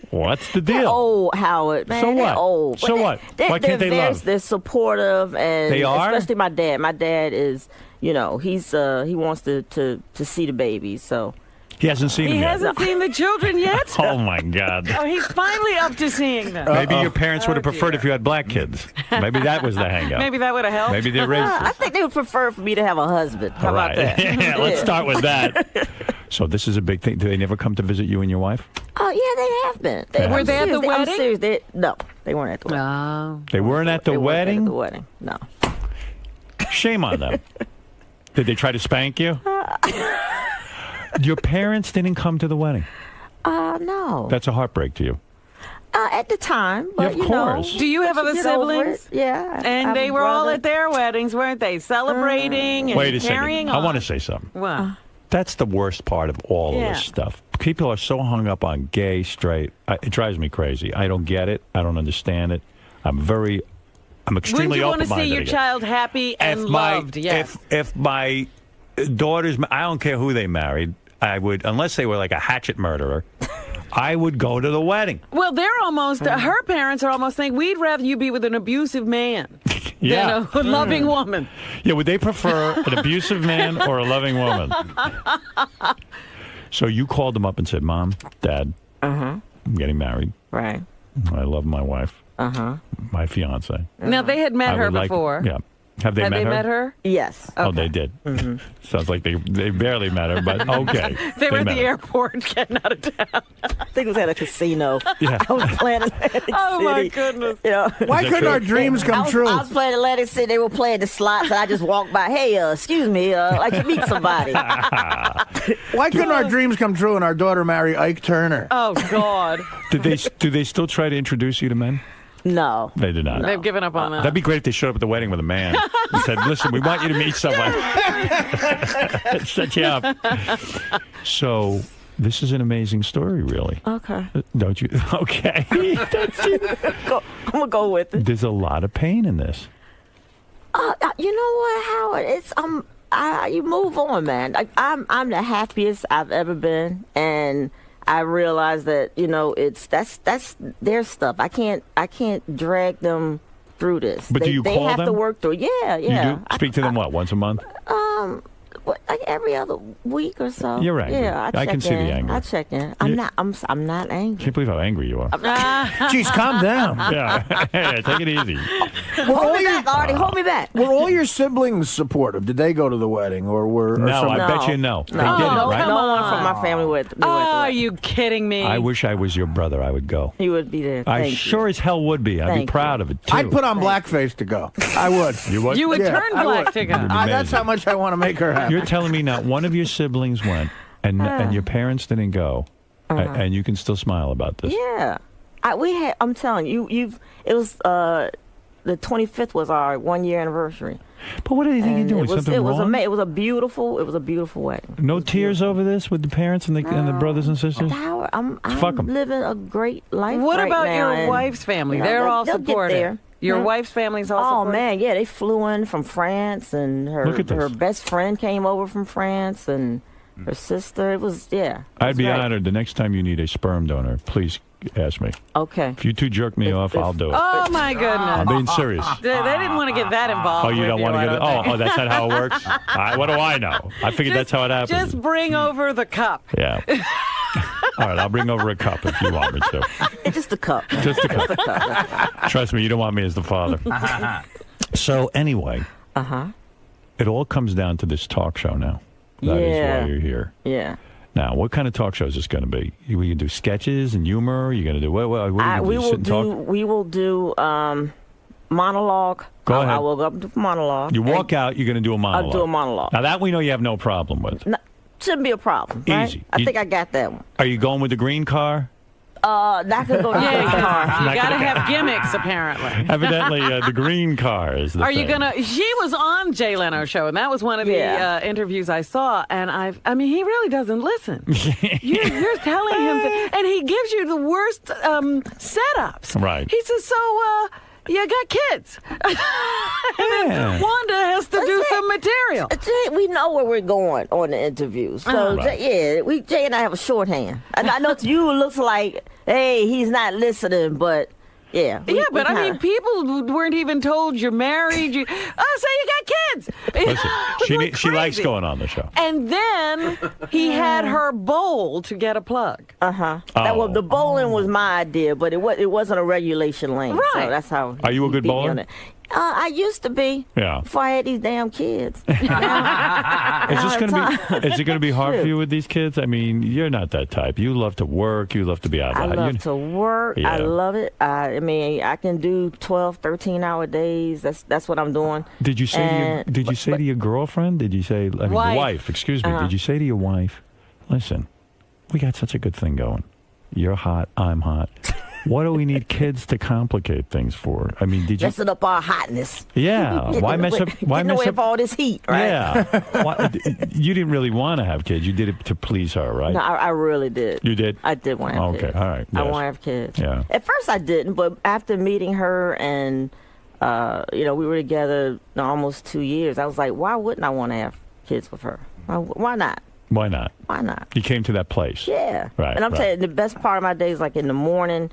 What's the They're deal? old, Howard. Man, So they're what? old. So But what? Why can't they they're, love? They're supportive, and They are? especially my dad. My dad is, he wants to see the babies. So He hasn't seen them He yet. hasn't seen the children yet? Oh, my God. Oh, he's finally up to seeing them. Maybe your parents would have preferred if you had black kids. Maybe that was the hang-up. Maybe that would have helped. Maybe they're racist. I think they would prefer for me to have a husband. How about that? Yeah, let's start with that. So this is a big thing. Do they never come to visit you and your wife? Oh, yeah, they have been. Were they at the wedding? I'm serious. No, they weren't at the wedding. No. They weren't at the wedding? At the wedding, no. Shame on them. Did they try to spank you? Your parents didn't come to the wedding. No. That's a heartbreak to you. At the time, but Yeah, of course. Do you have other get over siblings? it. Yeah. I And have they a were all brother. at their weddings, weren't they? Celebrating and Wait a carrying second. on. I want to say something. What? That's the worst part of all of Yeah. this stuff. People are so hung up on gay, straight. It drives me crazy. I don't get it. I don't understand it. I'm extremely Wouldn't you want to open-minded see your again. child happy and loved? Yes. If my daughters, I don't care who they married, I would, unless they were like a hatchet murderer, I would go to the wedding. Well, they're almost, her parents are almost saying, we'd rather you be with an abusive man Yeah. than a loving woman. Yeah, would they prefer an abusive man or a loving woman? So you called them up and said, Mom, Dad, I'm getting married. Right. I love my wife, my fiance. Now, they had met I her would like- before. Yeah. Have they met her? Yes. Oh, they did. Sounds like they barely met her, but okay. They were at met the her. airport getting out of town. I think it was at a casino. Yeah. I was playing Atlantic Oh, City. my goodness. You know. Why couldn't our dreams come true? I was playing Atlantic City. They were playing the slots, and I just walked by. Hey, excuse me, like to meet somebody. Why couldn't our dreams come true and our daughter marry Ike Turner? Oh, God. Do they still try to introduce you to men? No. They did not. They've given up on that. That'd be great if they showed up at the wedding with a man and said, listen, we want you to meet someone. Set you up. So this is an amazing story, really. Okay. Don't you? Okay. I'm gonna go with it. There's a lot of pain in this. You know what, Howard? It's you move on, man. I'm the happiest I've ever been, and I realize that that's their stuff. I can't drag them through this. But do you they call have them? to work through. Yeah. You do? Speak to them, what, once a month? Like every other week or so. You're angry. Yeah, I can see the anger. I check in. I'm not angry. Can't believe how angry you are. Jeez, calm down. Yeah. Yeah, take it easy. Hold me back, Artie. Hold me back. Were all your siblings supportive? Did they go to the wedding, or were? No, I bet you no. They didn't, right? No one from my family went. Oh, are you kidding me? I wish I was your brother. I would go. You would be there. I Thank sure as hell would be. I'd be Thank proud of it, too. I'd put on blackface to go. I would. You would? You would Yeah, turn I black would. to go. That's how much I want to make her happy. You're telling me not one of your siblings went, and your parents didn't go, and you can still smile about this. Yeah, I'm telling you, it was the 25th was our 1 year anniversary. But what do you think you're doing? Something wrong? It was a beautiful wedding. No tears over this with the parents and the brothers and sisters? Howard, I'm Fuck 'em. living a great life. What right about now, your and, wife's family? you know, They're all they'll get supportive. there. Your Hmm? wife's family's all Oh supportive? man, yeah, they flew in from France, and Look at this. her best friend came over from France, and her sister. It was I'd be great. honored. The next time you need a sperm donor, please ask me. Okay. If you two jerk me off, I'll do it. Oh, my goodness. I'm being serious. They didn't want to get that involved. Oh, you with don't want to I get it? don't think. Oh, that's not how it works? What do I know? I figured that's how it happens. Just bring over the cup. Yeah. All right, I'll bring over a cup if you want me to. Just a cup. Just a cup. Trust me, you don't want me as the father. So anyway, it all comes down to this talk show now. That is why you're here. Yeah. Now, what kind of talk show is this going to be? We can do sketches and humor. You're going to do what are you going to do? Sit and talk? We will do monologue. Go ahead. I will go up to monologue. You walk out. You're going to do a monologue. I'll do a monologue. Now that we know you have no problem with. No, shouldn't be a problem. Right? Easy. I think I got that one. Are you going with the green car? Not gonna go to the Yeah, car. you got to have gimmicks, apparently. Evidently, the green car is the Are you thing. gonna? She was on Jay Leno's show, and that was one of the interviews I saw. And I mean, he really doesn't listen. You're telling him, and he gives you the worst setups. Right. He says, "So, you got kids?" And then Wanda has to do some material. Jay, we know where we're going on the interview. So, Right. Jay and I have a shorthand. And I know to you it looks like, hey, he's not listening, but Yeah. But I mean, people weren't even told you're married. So you got kids. Listen, she likes going on the show. And then he had her bowl to get a plug. The bowling was my idea, but it wasn't a regulation lane. Right. So that's how. Are you a good bowler? I used to be. Yeah. Before I had these damn kids. Is it going to be hard for you with these kids? I mean, you're not that type. You love to work. You love to be out. I love to work. Yeah. I love it. I mean, I can do 12, 13-hour days. That's what I'm doing. Did you say to your girlfriend? Did you say wife? Excuse me. Did you say to your wife, "Listen, we got such a good thing going. You're hot. I'm hot. What do we need kids to complicate things for?" I mean, did you messing up our hotness? Yeah. Why mess up? Why getting mess away up with all this heat? Right? Yeah. You didn't really want to have kids. You did it to please her, right? No, I really did. You did? I did want to have kids. Okay. All right. I Yes. want to have kids. Yeah. At first, I didn't, but after meeting her and we were together almost 2 years, I was like, why wouldn't I want to have kids with her? Why not? Why not? Why not? You came to that place. Yeah. Right. And I'm telling you, the best part of my day is like in the morning,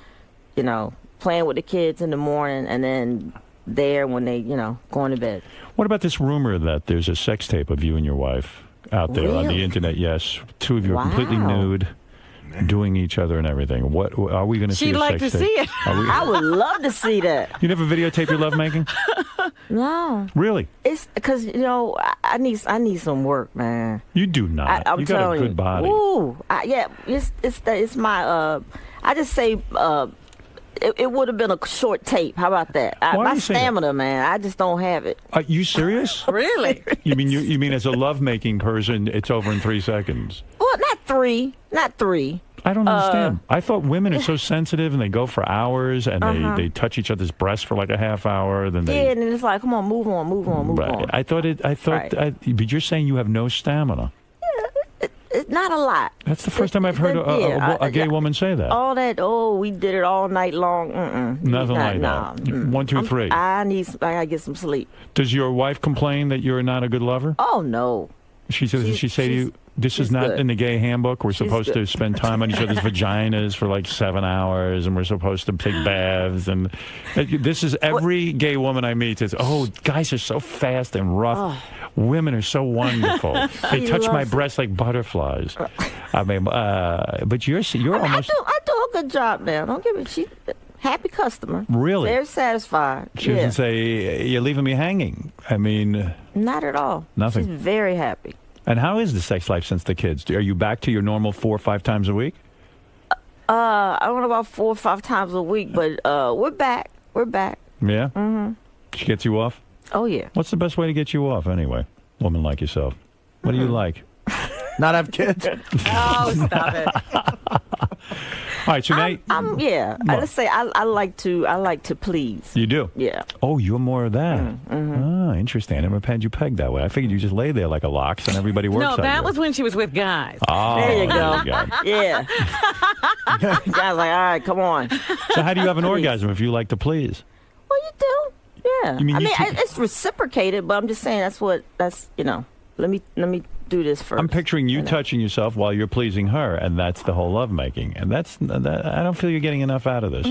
playing with the kids in the morning, and then there when they, going to bed. What about this rumor that there's a sex tape of you and your wife out there on the Really? internet? Yes. Two of you are Wow. completely nude, doing each other and everything. What are we going to see? She'd a like sex to tape? see it. I would love to see that. You never videotape your lovemaking? No. Really? It's because I need some work, man. You do not. I'm you got a telling good you. body. Ooh, it's my. I just say. It would have been a short tape. How about that? Why do My you say that? stamina, man. I just don't have it. Are you serious? Really? You mean as a lovemaking person, it's over in 3 seconds? Well, not three. I don't understand. I thought women are so sensitive and they go for hours and they touch each other's breasts for like a half hour. Then they. Yeah, and then it's like, come on, move on. Right. I thought. Right. But you're saying you have no stamina. It's not a lot. That's the first time I've heard a gay woman say that. All that. Oh, we did it all night long. Nothing like that. 1, 2, 3. I gotta get some sleep. Does your wife complain that you're not a good lover? Oh no. She says. Does she say to you, "This is not good. in the gay handbook. We're supposed to good. spend time on each other's vaginas for like 7 hours, and we're supposed to take baths." And this is every gay woman I meet says, "Oh, guys are so fast and rough. Oh. Women are so wonderful. They He touch my loves breasts like butterflies." I mean, but you're almost. I do a good job now. Don't give me. She happy customer. Really? Very satisfied. She doesn't say, "You're leaving me hanging." I mean, Not at all. Nothing. She's very happy. and how is the sex life since the kids? Are you back to your normal 4 or 5 times a week? I don't know about 4 or 5 times a week, but we're back. We're back. Yeah? Mm-hmm. She gets you off? Oh, yeah. What's the best way to get you off, anyway? Woman like yourself. What do you like? Not have kids? Oh, stop it. All right, so now... Yeah. What? Let's say I like to please. You do? Yeah. Oh, you're more of that. Mm-hmm. Ah, interesting. I never had you pegged that way. I figured you just lay there like a lox and everybody works No, on that you. was when she was with guys. Oh, There you go. go. Yeah. Guys like, all right, come on. So how do you have an orgasm if you like to please? Well, you do. Yeah. You mean I you mean, keep- it's reciprocated, but I'm just saying that's let me do this first. I'm picturing you touching yourself while you're pleasing her, and that's the whole lovemaking. And I don't feel you're getting enough out of this.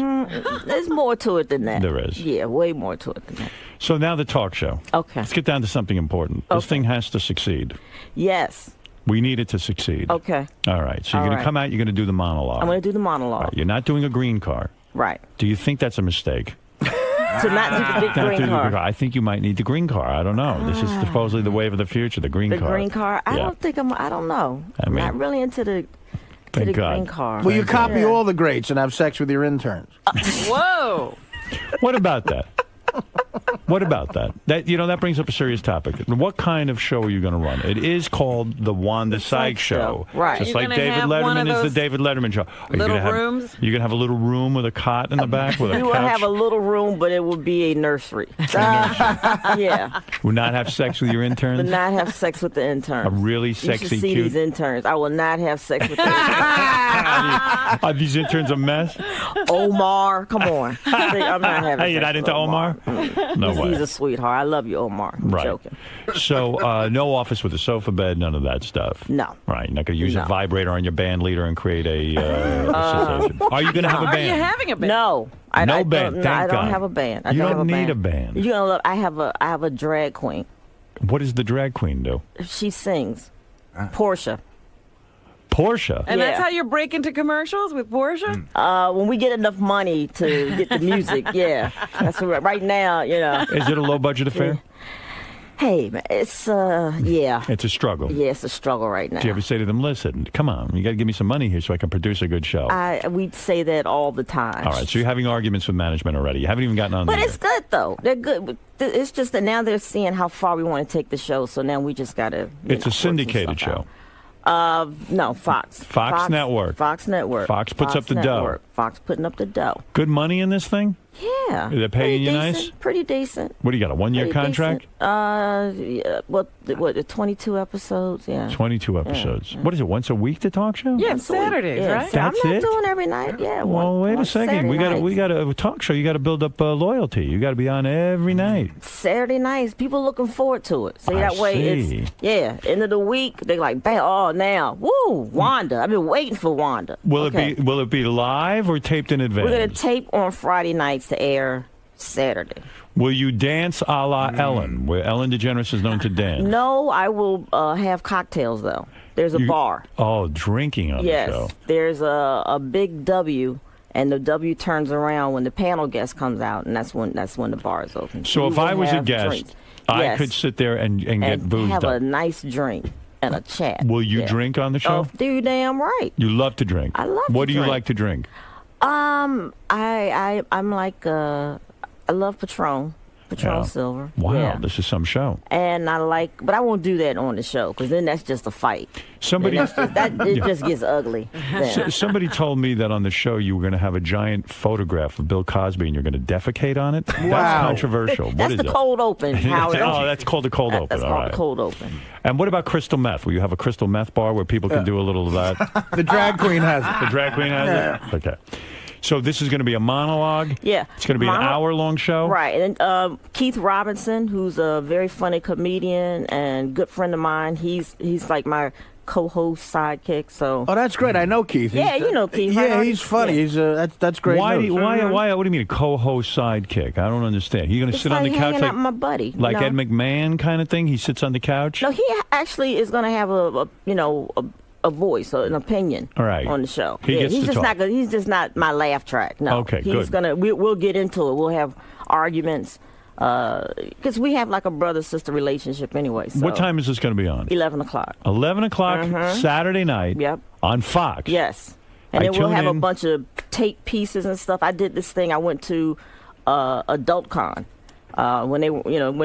There's more to it than that. There is. Yeah, way more to it than that. So now the talk show. Okay. Let's get down to something important. This thing has to succeed. Yes. We need it to succeed. Okay. All right. So you're All going right. to come out, you're going to do the monologue. I'm going to do the monologue. All right, you're not doing a green car. Right. Do you think that's a mistake? To not do the big Not do green the car. I think you might need the green car. I don't know. This is supposedly the wave of the future, the green The car. green car. I Yeah. don't think I don't know. I mean, not really into the Thank God. green car. Well, you copy all the greats and have sex with your interns. Whoa. What about that? What about that? That brings up a serious topic. What kind of show are you going to run? It is called the Wanda Sykes Show. Right. Just You like gonna David have one Letterman of is the those David Letterman Show. Are you little gonna have, rooms? You're going to have a little room with a cot in the back with a We will couch? have a little room, but it will be a nursery. Yeah. Will not have sex with your interns? But not have sex with the interns. A really You sexy, should see cute... these interns. I will not have sex with them. Are these interns a mess? Omar, come on. I'm not having Hey, you're sex not with into Omar? No way. He's a sweetheart. I love you, Omar. I'm Right. joking. So, no office with a sofa bed, none of that stuff. No. Right. You're not going to use a No. vibrator on your band leader and create a sensation. Are you going to have a Are band? you having a band? No. No band. No, Thank I don't God. have a band. I You don't don't have a need band. a band. You're gonna look. I have a drag queen. What does the drag queen do? She sings. Portia. Portia. And that's how you break into commercials with Portia? When we get enough money to get the music, yeah. That's right now, you know. Is it a low budget affair? Hey, man, it's yeah. It's a struggle. Yeah, it's a struggle right now. Do you ever say to them, listen, come on, you got to give me some money here so I can produce a good show? We say that all the time. All right, so you're having arguments with management already. You haven't even gotten on But the it's good though. They're good. It's just that now they're seeing how far we want to take the show. So now we just gotta. It's a syndicated show. No, Fox. Fox Network. Fox Network. Fox puts up the dough. Fox putting up the dough. Good money in this thing? Yeah. They're paying you decent, nice? Pretty decent. What do you got, a one-year Pretty contract? Decent. Yeah, what, 22 episodes, yeah. 22 episodes. What is it, once a week, the talk show? Yeah, Once a week. Saturdays, Yeah, right? I'm That's not it? doing every night, yeah. Well, wait a one second. Saturday We got a talk show. You got to build up loyalty. You got to be on every night. Saturday nights, people looking forward to it. See, I that way see. it's, yeah, end of the week, they like, bam, oh, now, woo, Wanda. I've been waiting for Wanda. Will Okay. it be live or taped in advance? We're going to tape on Friday nights to air Saturday. Will you dance a la Ellen, where Ellen DeGeneres is known to dance? No, I will have cocktails, though. There's a bar. Oh, drinking on Yes, the show. there's a big W, and the W turns around when the panel guest comes out, and that's when the bar is open. So we if I will was a have guest, drinks. I Yes. could sit there and get boozed have up. a nice drink and a chat. Will you Yeah. drink on the show? Oh, you damn right. You love to drink. I love What to do you drink. like to drink? I'm like I love Patron Yeah. Silver. Wow, Yeah. this is some show. And but I won't do that on the show because then that's just a fight. Somebody- Then it Yeah. just gets ugly. then. Somebody told me that on the show you were going to have a giant photograph of Bill Cosby and you're going to defecate on it. That's Wow. controversial. What That's is the that? cold open, Howard. Oh, that's called the cold open. That's All called right. the cold open. And what about crystal meth? Will you have a crystal meth bar where people can do a little of that? The drag queen has it. The drag queen has it? Okay. So this is going to be a monologue? Yeah. It's going to be an hour-long show? Right. And then Keith Robinson, who's a very funny comedian and good friend of mine, he's like my co-host sidekick. So. Oh, that's great. I know Keith. Yeah, you know Keith. Yeah, right? he's funny. Yeah. He's that's great. Why? news. Why? What do you mean a co-host sidekick? I don't understand. You're going to It's sit on the like couch hanging like out with my buddy. like you know? Ed McMahon kind of thing? He sits on the couch? No, he actually is going to have a voice, an opinion All right. on the show. He gets he's to just talk. not good. He's just not my laugh track. No. Okay, he's good. gonna. We'll get into it. We'll have arguments because we have like a brother-sister relationship anyway. So. What time is this going to be on? 11 o'clock. 11 o'clock Mhm. Saturday night Yep. on Fox. Yes. And I then we'll tune have a in. bunch of tape pieces and stuff. I did this thing. I went to AdultCon. When it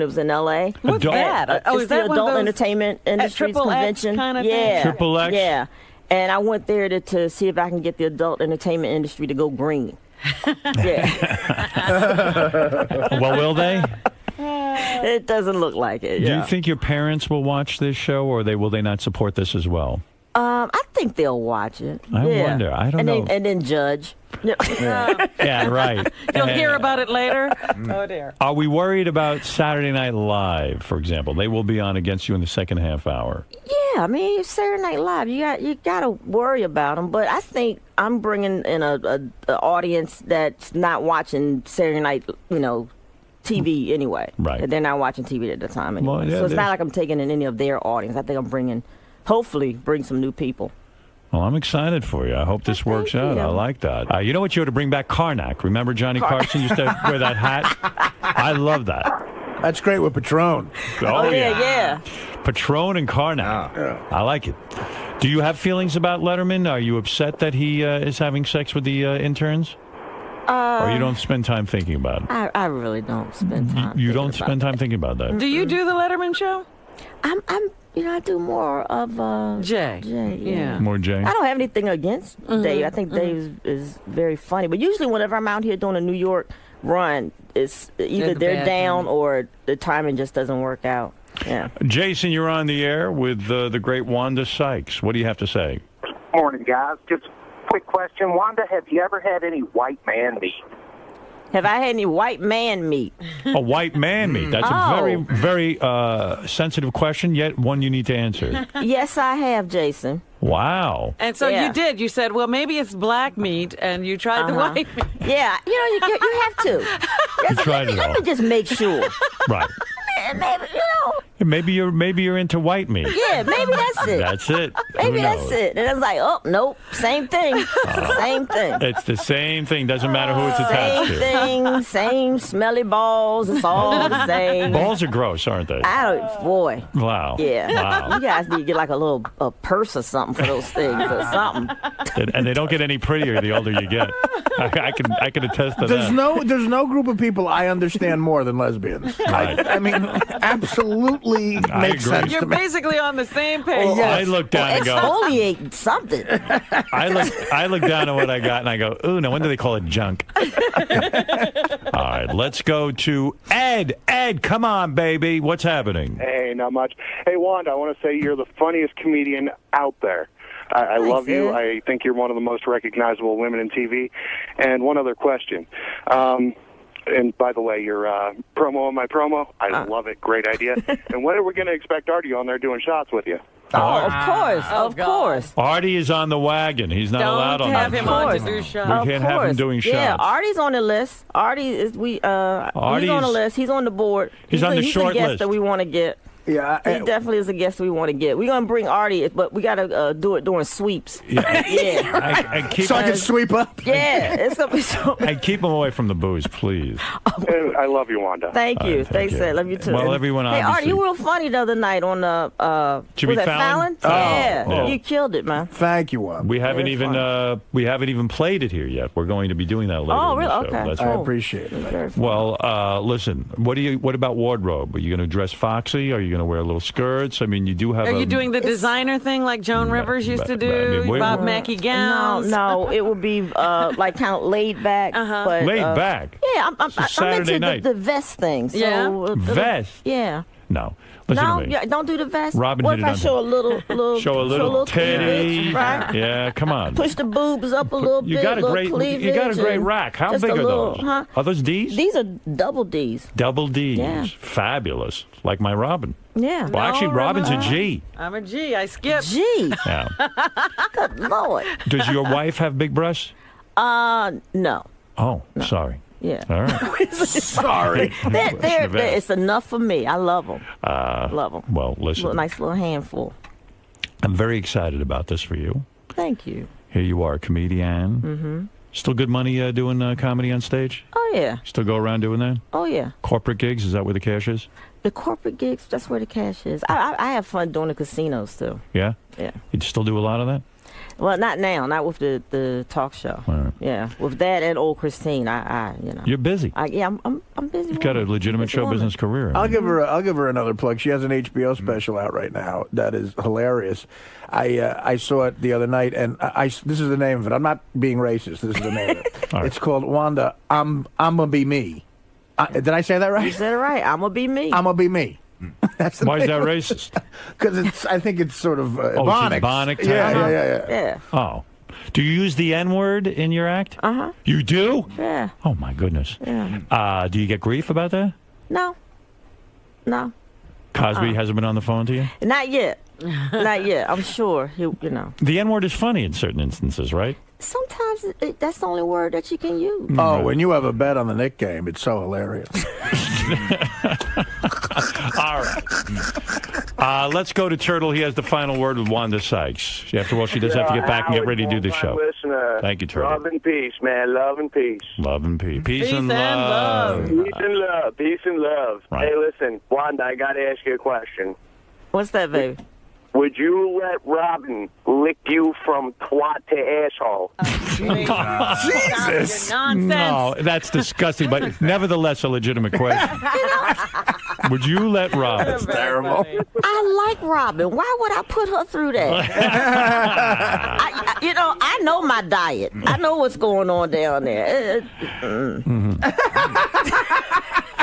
was in L.A. What's that? It's Is the that one of adult those entertainment industries Triple X convention. kind of yeah, thing? Triple X? Yeah, and I went there to see if I can get the adult entertainment industry to go green. Yeah. Well, will they? It doesn't look like it. Do Yeah. you think your parents will watch this show, or will they not support this as well? I think they'll watch it. I Yeah. wonder. I don't and know. and then judge. Yeah, right. You'll hear Uh, about it later. Oh dear. Are we worried about Saturday Night Live, for example? They will be on against you in the second half hour. Yeah, I mean, it's Saturday Night Live. You got to worry about them. But I think I'm bringing in a audience that's not watching Saturday Night, TV anyway. Right. They're not watching TV at the time anyway. Well, yeah, so it's there's- not like I'm taking in any of their audience. I think I'm hopefully bring some new people. Well, I'm excited for you. I hope this works out. you. I like that. You know what? You ought to bring back Karnak. Remember Johnny Carson used to wear that hat? I love that. That's great with Patron. Oh, yeah. Patron and Karnak. I like it. Do you have feelings about Letterman? Are you upset that he is having sex with the interns? Or you don't spend time thinking about it? I really don't spend time. You don't spend time thinking about that? Do you do the Letterman show? I do more of Jay. Yeah. More Jay? I don't have anything against Dave. I think Dave is very funny. But usually whenever I'm out here doing a New York run, it's either the they're bad down or the timing just doesn't work out. Yeah. Jason, you're on the air with the great Wanda Sykes. What do you have to say? Morning, guys. Just a quick question. Wanda, have you ever had any white man meat? Have I had any white man meat? A white man meat. That's a very, very sensitive question, yet one you need to answer. Yes, I have, Jason. Wow. And so you did. You said, well, maybe it's black meat, and you tried the white meat. Yeah, you have to. You tried it all. Let me just make sure. Right. Maybe, Maybe you're into white meat. Yeah, maybe that's it. That's it. Maybe Who that's knows? it. And I was like, oh, nope, same thing. Same thing. It's the same thing. Doesn't matter who it's attached Same to. thing, same smelly balls. It's all the same. Balls are gross, aren't they? Boy. Wow. Yeah. Wow. You guys need to get like a purse or something for those things or something. And they don't get any prettier the older you get. I can attest to There's that. there's no group of people I understand more than lesbians. Right. I mean, absolutely I makes agree. sense You're to me. basically on the same page. I look down and go. Exfoliate something. I look down at what I got and I go, ooh, no wonder they call it junk. All right, let's go to Ed. Ed, come on, baby. What's happening? Hey, not much. Hey, Wanda, I want to say you're the funniest comedian out there. I love you. I think you're one of the most recognizable women in TV. And one other question. And by the way, your promo on my promo, I love it. Great idea. And when are we going to expect Artie on there doing shots with you? Oh, of course, of course. Artie is on the wagon. He's not allowed on have that him show. on to do shots. We can't have him doing shots. Yeah, Artie's on the list. Artie is he's on the list. He's on the board. He's on the he's short a guest list. that we want to get. Yeah, he definitely is a guest we want to get. We're gonna bring Artie, but we gotta do it during sweeps. Yeah, I keep, so I can sweep up. Yeah, it's gonna be so. I keep him away from the booze, please. I love you, Wanda. Thank you. Thank Thanks, you. Ed. Love you too. Well, everyone Hey, Artie, obviously- you were real funny the other night on the Jimmy was that Fallon? Fallon? Oh, Yeah, yeah. you killed it, man. Thank you, Wanda. We haven't Very even played it here yet. We're going to be doing that later. Oh, in the really? show. Okay. That's I right. appreciate it. Well, listen. What about wardrobe? Are you going to dress foxy? Are you going to wear little skirts? I mean, you do have. Are you doing the designer thing like Joan Rivers used to do? Bob Mackie gowns? No, it would be like kind of laid back. But, Laid back? Yeah, I'm Saturday into night. the vest thing. So, Yeah? Vest? Yeah. No. Listen No, to me. yeah, don't do the vest. Robin what hit if it I on show a little Show a little cleavage, titty. right? Yeah, come on. Push the boobs up a little You bit. got a little great. cleavage You got a great and rack. How just big a are little, those? Huh? Are those D's? These are double D's. Double D's. Yeah. Fabulous. Like my Robin. Yeah. Well, actually, Robin's a G. I'm a G. I skip. G. Yeah. Good Lord. Does your wife have big breasts? No. Oh, sorry. Yeah. All right. Sorry. It's enough for me. I love them. Love them. Well, listen. Nice little handful. I'm very excited about this for you. Thank you. Here you are, a comedian. Mm-hmm. Still good money doing comedy on stage? Oh, yeah. Still go around doing that? Oh, yeah. Corporate gigs, is that where the cash is? The corporate gigs, that's where the cash is. I have fun doing the casinos, too. Yeah? Yeah. You still do a lot of that? Well, not now. Not with the talk show. Right. Yeah. With that and old Christine, you know. You're busy. I'm busy. You've got a legitimate Busy show woman. business career. I'll give her another plug. She has an HBO special out right now that is hilarious. I saw it the other night, and this is the name of it. I'm not being racist. This is the name of it. All right. It's called Wanda. I'm gonna be me. Did I say that right? You said it right. I'm gonna be me. I'm gonna be me. That's the Why is name that of it. racist? Because I think it's sort of it's Ebonics. Ebonic type? Yeah. Oh. Do you use the N-word in your act? Uh-huh. You do? Yeah. Oh, my goodness. Yeah. Do you get grief about that? No. No. Cosby hasn't been on the phone to you? Not yet. Not yet. I'm sure he'll. You know. The N-word is funny in certain instances, right? Sometimes that's the only word that you can use. Oh, when you have a bet on the Knick game, it's so hilarious. All right. Let's go to Turtle. He has the final word with Wanda Sykes. After all, she does have to get back and get ready to do the show. Listener, Thank you, Turtle. love and peace, man. Love and peace. Love and peace. Peace and love. Peace and love. Peace and love. Right. Hey, listen, Wanda, I got to ask you a question. What's that, baby? Would you let Robin lick you from twat to asshole? Jesus. Nonsense. No, that's disgusting, but nevertheless a legitimate question. Would you let Robin? That's terrible. I like Robin. Why would I put her through that? I know my diet. I know what's going on down there.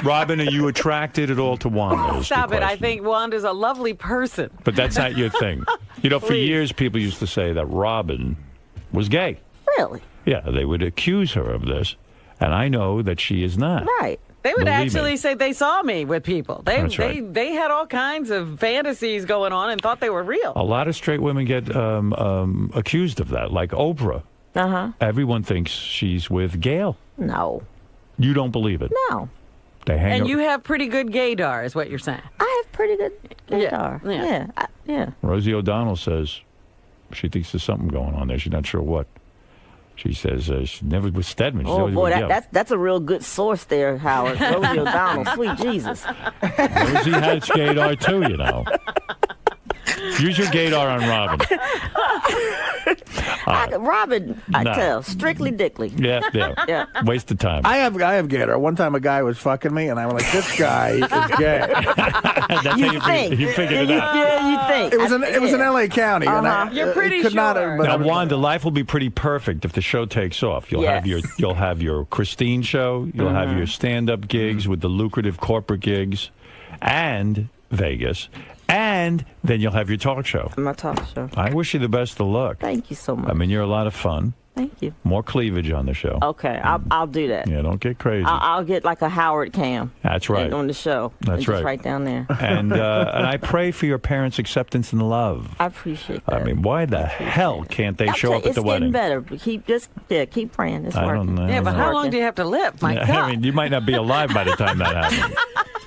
Robin, are you attracted at all to Wanda? is the Stop it. I question. think Wanda's a lovely person. But that's not your thing. You know, for Please. years people used to say that Robin was gay. Really? Yeah, they would accuse her of this. And I know that she is not. Right. They would Believe actually me. say they saw me with people. That's right. They had all kinds of fantasies going on and thought they were real. A lot of straight women get accused of that, like Oprah. Uh-huh. Everyone thinks she's with Gail. No. You don't believe it? No. They hang And up. you have pretty good gaydar, is what you're saying. I have pretty good guitar. Yeah. Yeah. Rosie O'Donnell says she thinks there's something going on there. She's not sure what. She says she never was Stedman. She's Oh, always boy, with Gail. that's a real good source there, Howard. Rosie O'Donnell, sweet Jesus. Rosie has gaydar too, you know. Use your gaydar on Robin. Robin, I No. tell, strictly dickly. Yeah. Waste of time. I have gator. One time a guy was fucking me, and I was like, "This guy is gay." That's You how think. you figured it out. Yeah, you think. It was in L.A. County. And Uh-huh. I, You're pretty it could not sure. have, but Now, I was- Wanda, life will be pretty perfect if the show takes off. You'll have your Christine show. You'll have your stand-up gigs with the lucrative corporate gigs, and Vegas, and then you'll have your talk show. My talk show. I wish you the best of luck. Thank you so much. I mean, you're a lot of fun. Thank you. More cleavage on the show. Okay, I'll do that. Yeah, don't get crazy. I'll get like a Howard cam. That's right. On the show. That's Just right. right down there. And I pray for your parents' acceptance and love. I appreciate that. I mean, why the hell can't they show up at the wedding? It's getting better. But keep praying. It's I working. don't know. Yeah, but how long do you have to live? My Yeah, God. I mean, you might not be alive by the time that happens.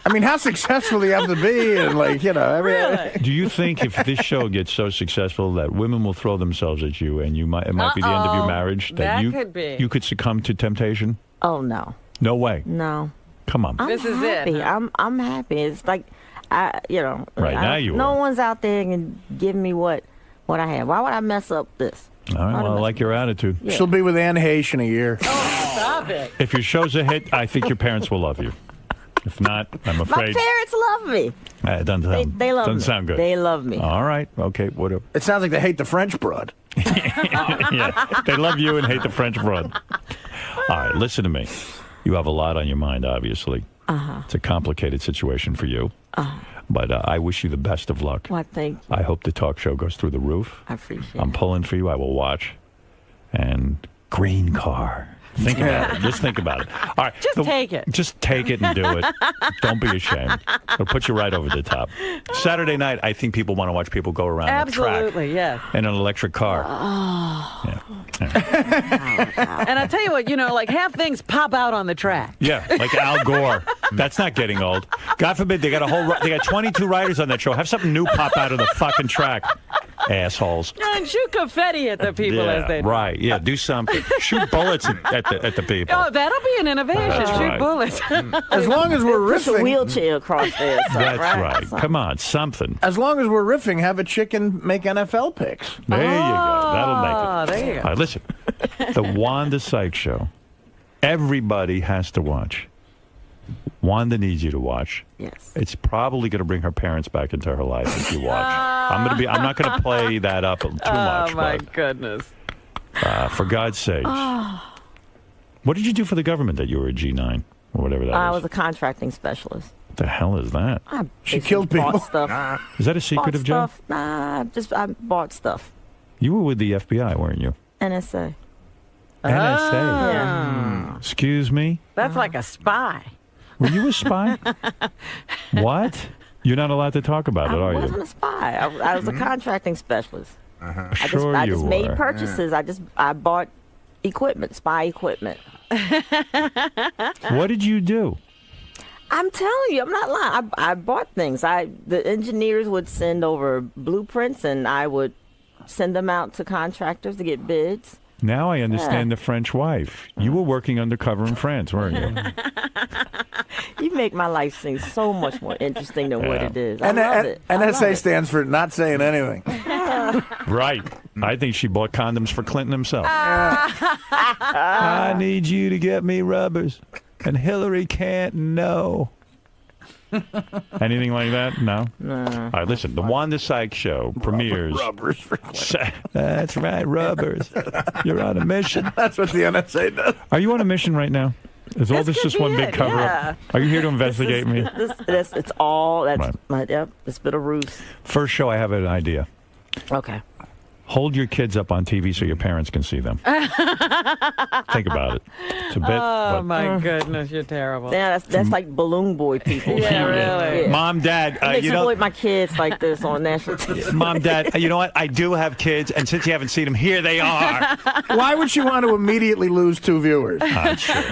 I mean, how successful do you have to be? And like, you know, Do you think if this show gets so successful that women will throw themselves at you and it might be the end of your marriage? That you could be. You could succumb to temptation? Oh no. No way. No. Come on. I'm This is happy. it, huh? I'm happy. It's like Right, now you no are. one's out there and give me what I have. Why would I mess up this? All right, well, I like your attitude. Yeah. She'll be with Anne Heche in a year. Stop it. If your show's a hit, I think your parents will love you. If not, I'm My afraid parents love me. it doesn't sound, They love doesn't me. sound good. They love me. All right, okay, whatever. It sounds like they hate the French broad. Yeah, they love you and hate the French broad. All right, listen to me. You have a lot on your mind, obviously. It's a complicated situation for you. But I wish you the best of luck. Well, thank you. I hope the talk show goes through the roof. I appreciate I'm it. pulling for you. I will watch. And green car. Think about it. Just think about it. All right. Just take it. Just take it and do it. Don't be ashamed. It'll put you right over the top. Saturday night, I think people want to watch people go around the track Absolutely, yes. in an electric car. And I tell you what, like half things pop out on the track. Yeah, like Al Gore. That's not getting old. God forbid they got 22 riders on that show. Have something new pop out of the fucking track. Assholes. And shoot confetti at the people Yeah, as they right. Yeah, do something. Shoot bullets at the people. Oh, that'll be an innovation. That's Shoot right. bullets. As long as we're Push a riffing. wheelchair across there. So, That's right. So- Come on, something. As long as we're riffing, have a chicken make NFL picks. There you go. That'll make it. There you go. All right, listen. The Wanda Sykes Show. Everybody has to watch. Wanda needs you to watch. Yes. It's probably going to bring her parents back into her life if you watch. I'm not going to play that up too much. Oh, my but, goodness. for God's sake. What did you do for the government that you were a G9 or whatever that I is? was a contracting specialist. What the hell is that? She killed Bought people. stuff. Is that a secretive job? Stuff. Nah, I bought stuff. You were with the FBI, weren't you? NSA. NSA. Yeah. Excuse me? That's like a spy. Were you a spy? What? You're not allowed to talk about it, I are wasn't you? a spy. I was a contracting specialist. Sure I you just made were. purchases. I bought equipment, spy equipment. What did you do? I'm telling you, I'm not lying. I bought things. The engineers would send over blueprints, and I would send them out to contractors to get bids. Now I understand the French wife. You were working undercover in France, weren't you? You make my life seem so much more interesting than what Yeah. it is. I love it. I love NSA it. stands for not saying anything. Right. I think she bought condoms for Clinton himself. I need you to get me rubbers. And Hillary can't know. Anything like that? No? No. All right, listen. The Wanda Sykes Show premieres. Rubbers for Clinton. That's right, rubbers. You're on a mission. That's what the NSA does. Are you on a mission right now? Is all this could just be one big it, cover yeah. up? Are you here to investigate me? It's all. That's Right. my. Yep. It's been a ruse. First show, I have an idea. Okay. Hold your kids up on TV so your parents can see them. Think about it. It's a bit. Oh, my goodness, you're terrible. Yeah, that's like balloon boy people. Yeah, really. Yeah. Mom, Dad, I you know. exploit my kids like this on national TV. Mom, Dad, you know what? I do have kids, and since you haven't seen them, here they are. Why would you want to immediately lose 2 viewers? Sure.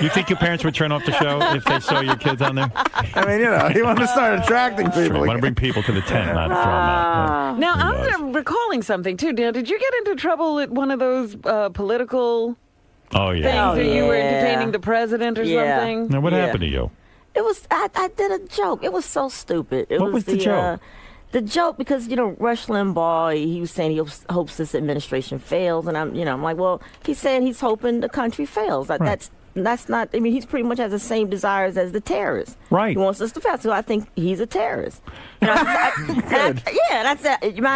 You think your parents would turn off the show if they saw your kids on there? I mean, you want to start attracting people. Sure. You want to bring people to the tent, not throw them out. Now, I'm recalling something, too. Now, did you get into trouble at one of those political things that you were entertaining the president or something? Now, what happened to you? It was, I did a joke. It was so stupid. What was the joke? The joke, because, Rush Limbaugh, he was saying he hopes this administration fails. And I'm like, well, he's saying he's hoping the country fails. That's not, I mean, he's pretty much has the same desires as the terrorists. Right. He wants us to fail. So I think he's a terrorist. Matter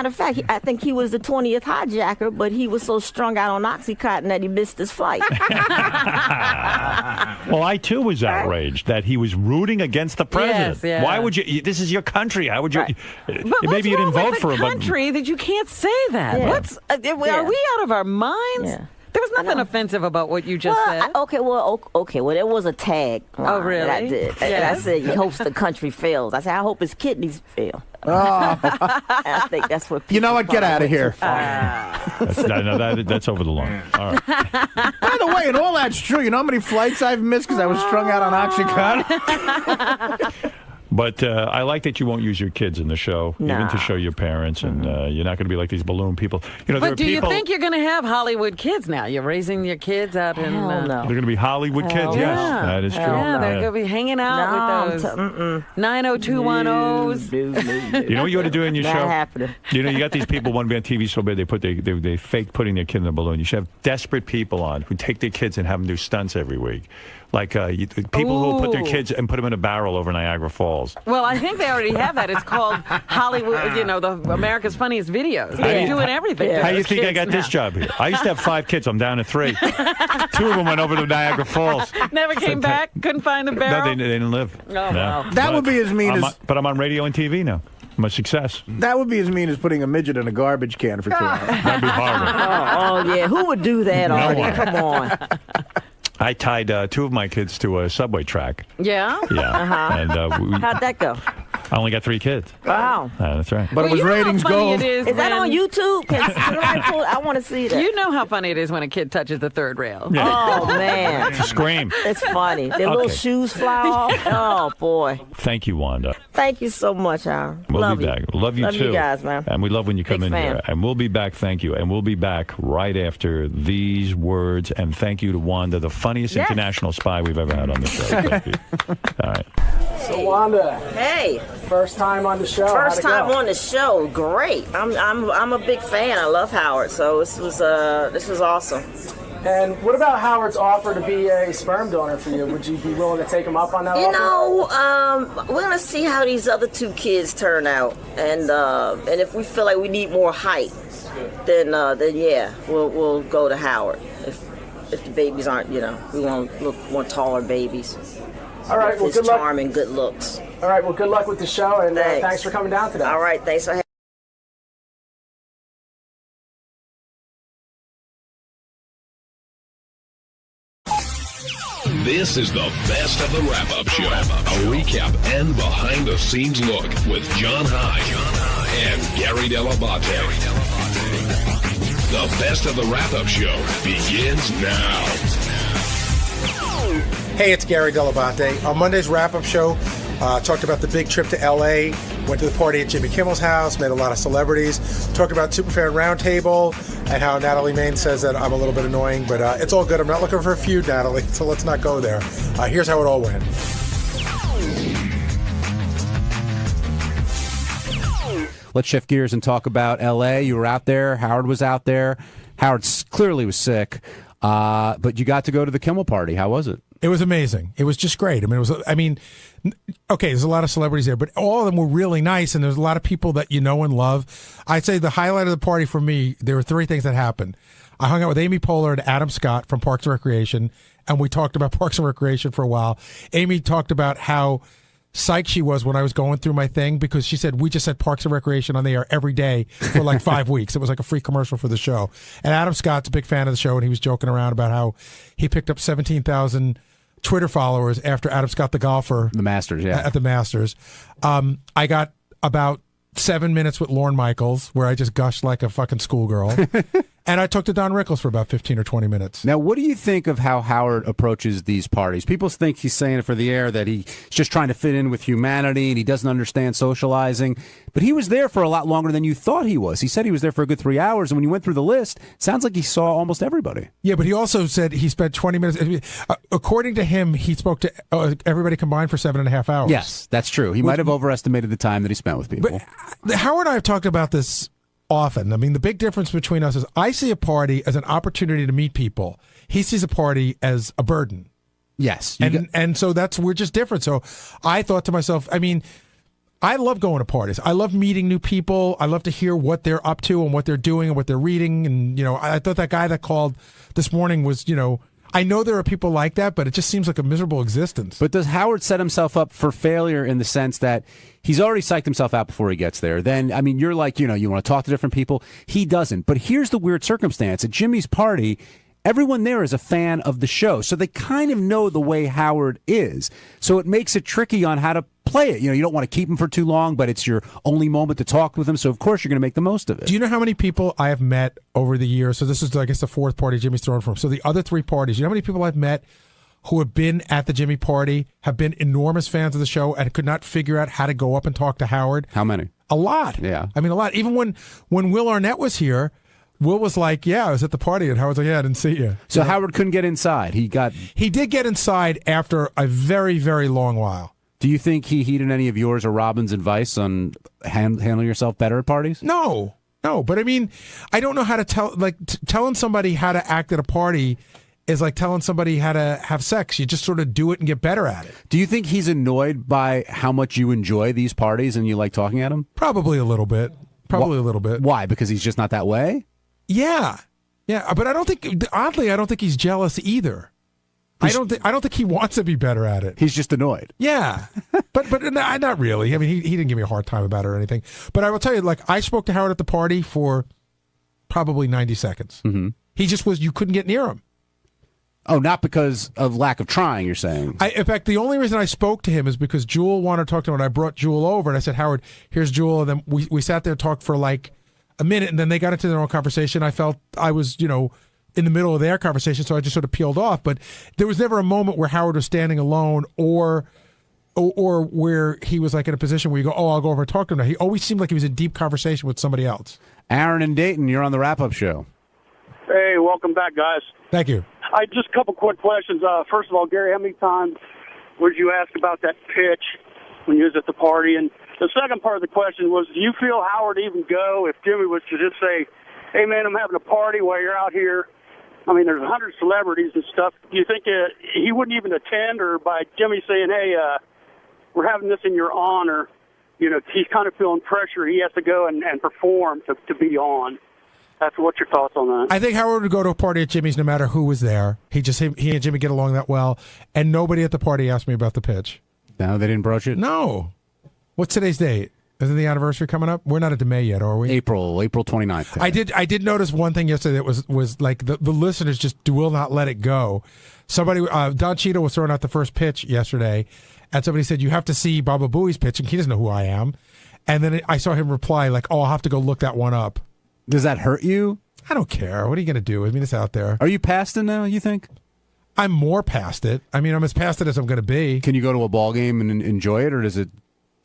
of fact, I think he was the 20th hijacker, but he was so strung out on Oxycontin that he missed his flight. Well, I, too, was outraged that he was rooting against the president. Yes, yeah. Why would you? This is your country. How would you? But Maybe you didn't vote for him. Country that you can't say that. Yeah. Are we out of our minds? Yeah. There was nothing offensive about what you just said. Well, there was a tag. Oh, really? That I did. Yeah. And I said he hopes the country fails. I said I hope his kidneys fail. Oh. I think that's what. You know what? Get out of here. That's over the line. All right. By the way, and all that's true. You know how many flights I've missed because I was strung out on Oxycontin? But I like that you won't use your kids in the show, even to show your parents, and you're not going to be like these balloon people. But do you think you're going to have Hollywood kids now? You're raising your kids out in... They're going to be Hollywood kids, yes. That is true. Yeah, they're going to be hanging out with those 90210s. You know what you ought to do in your Not show? happening. You got these people want to be on TV so bad they fake putting their kid in a balloon. You should have desperate people on who take their kids and have them do stunts every week. Like people who will put their kids and put them in a barrel over Niagara Falls. Well, I think they already have that. It's called Hollywood, the America's Funniest Videos. They're doing everything. How do you think I got this job here? I used to have 5 kids. I'm down to 3. 2 of them went over to Niagara Falls. Never came back? Couldn't find the barrel? No, they didn't live. Oh, wow. That would be as mean as... But I'm on radio and TV now. I'm a success. That would be as mean as putting a midget in a garbage can for 2 hours. That'd be horrible. Oh, yeah. Who would do that already? one. Come on. I tied 2 of my kids to a subway track. Yeah? Yeah. And How'd that go? I only got 3 kids. Wow. That's right. But it was ratings gold. Is that on YouTube? I want to see that. You know how funny it is when a kid touches the 3rd rail. Yeah. Oh, man. It's a scream. It's funny. Their little shoes fly off. Oh, boy. Thank you, Wanda. Thank you so much, Aaron. We'll be back. Love you, too. Love you guys, man. And we love when you come Big in fan. here. And we'll be back. Thank you. And we'll be back right after these words. And thank you to Wanda, the funniest international spy we've ever had on the show. Thank you. All right. So Wanda, hey, first time on the show. First How'd it time go? on the show, great. I'm a big fan. I love Howard, so this was awesome. And what about Howard's offer to be a sperm donor for you? Would you be willing to take him up on that You offer? know, we're gonna see how these other 2 kids turn out, and if we feel like we need more height, then yeah, we'll go to Howard. If the babies aren't, we want taller babies. All right, with well, his good luck. charm and good looks. All right, well, good luck with the show, and thanks for coming down today. All right, thanks for having me. This is the best of the wrap-up show. A recap and behind-the-scenes look with John Hyde and Gary Dell'Abate. The best of the wrap-up show begins now. Hey, it's Gary Dell'Abate. On Monday's wrap-up show, talked about the big trip to L.A., went to the party at Jimmy Kimmel's house, met a lot of celebrities, talked about Superfan Roundtable, and how Natalie Main says that I'm a little bit annoying, but it's all good. I'm not looking for a feud, Natalie, so let's not go there. Here's how it all went. Let's shift gears and talk about L.A. You were out there. Howard was out there. Howard clearly was sick, but you got to go to the Kimmel party. How was it? It was amazing. It was just great. Okay, there's a lot of celebrities there, but all of them were really nice, and there's a lot of people that you know and love. I'd say the highlight of the party for me, there were 3 things that happened. I hung out with Amy Poehler and Adam Scott from Parks and Recreation, and we talked about Parks and Recreation for a while. Amy talked about how psyched she was when I was going through my thing, because she said we just had Parks and Recreation on the air every day for like 5 weeks. It was like a free commercial for the show. And Adam Scott's a big fan of the show, and he was joking around about how he picked up 17,000 Twitter followers after Adam Scott, the golfer. The Masters, yeah. At the Masters. I got about 7 minutes with Lorne Michaels, where I just gushed like a fucking schoolgirl. And I talked to Don Rickles for about 15 or 20 minutes. Now, what do you think of how Howard approaches these parties? People think he's saying it for the air, that he's just trying to fit in with humanity and he doesn't understand socializing. But he was there for a lot longer than you thought he was. He said he was there for a good 3 hours, and when you went through the list, it sounds like he saw almost everybody. Yeah, but he also said he spent 20 minutes. According to him, he spoke to everybody combined for 7.5 hours. Yes, that's true. He might have overestimated the time that he spent with people. But Howard and I have talked about this often. I mean, the big difference between us is I see a party as an opportunity to meet people. He sees a party as a burden. Yes. And so we're just different. So I thought to myself, I mean, I love going to parties. I love meeting new people. I love to hear what they're up to and what they're doing and what they're reading. And, I thought that guy that called this morning was, I know there are people like that, but it just seems like a miserable existence. But does Howard set himself up for failure in the sense that he's already psyched himself out before he gets there? Then, I mean, you're like, you want to talk to different people. He doesn't. But here's the weird circumstance. At Jimmy's party, everyone there is a fan of the show. So they kind of know the way Howard is. So it makes it tricky on how to play it. You don't want to keep him for too long, but it's your only moment to talk with him. So, of course, you're going to make the most of it. Do you know how many people I have met over the years? So this is, I guess, the fourth party Jimmy's thrown from. So the other 3 parties, you know how many people I've met who have been at the Jimmy party, have been enormous fans of the show, and could not figure out how to go up and talk to Howard? How many? A lot. Yeah. I mean, a lot. Even when Will Arnett was here, Will was like, yeah, I was at the party, and Howard's like, yeah, I didn't see you. So Howard couldn't get inside. He did get inside after a very, very long while. Do you think he heeded any of yours or Robin's advice on handling yourself better at parties? No. But I mean, I don't know how to tell. Like telling somebody how to act at a party is like telling somebody how to have sex. You just sort of do it and get better at it. Do you think he's annoyed by how much you enjoy these parties and you like talking at him? Probably a little bit. A little bit. Why? Because he's just not that way? Yeah. But I don't think he's jealous either. I don't think he wants to be better at it. He's just annoyed. Yeah, but not really. I mean, he didn't give me a hard time about it or anything. But I will tell you, like, I spoke to Howard at the party for probably 90 seconds. Mm-hmm. He just you couldn't get near him. Oh, not because of lack of trying, you're saying? In fact, the only reason I spoke to him is because Jewel wanted to talk to him, and I brought Jewel over, and I said, Howard, here's Jewel, and then we sat there and talked for like a minute, and then they got into their own conversation. I felt I was, in the middle of their conversation, so I just sort of peeled off. But there was never a moment where Howard was standing alone or where he was like in a position where you go, oh, I'll go over and talk to him now. He always seemed like he was in deep conversation with somebody else. Aaron in Dayton, you're on the wrap-up show. Hey, welcome back, guys. Thank you. Just a couple quick questions. First of all, Gary, how many times would you ask about that pitch when you was at the party? And the second part of the question was, do you feel Howard even go if Jimmy was to just say, hey, man, I'm having a party while you're out here? I mean, there's 100 celebrities and stuff. Do you think he wouldn't even attend, or by Jimmy saying, hey, we're having this in your honor, he's kind of feeling pressure. He has to go and perform to be on. What's your thoughts on that? I think Howard would go to a party at Jimmy's no matter who was there. He and Jimmy get along that well, and nobody at the party asked me about the pitch. No, they didn't broach it? No. What's today's date? Isn't the anniversary coming up? We're not into May yet, are we? April 29th. Today. I did notice one thing yesterday that was like the listeners just will not let it go. Somebody, Don Cheadle was throwing out the first pitch yesterday, and somebody said, you have to see Baba Booey's pitch, and he doesn't know who I am. And then I saw him reply like, oh, I'll have to go look that one up. Does that hurt you? I don't care. What are you going to do? I mean, it's out there. Are you past it now, you think? I'm more past it. I mean, I'm as past it as I'm going to be. Can you go to a ball game and enjoy it, or does it...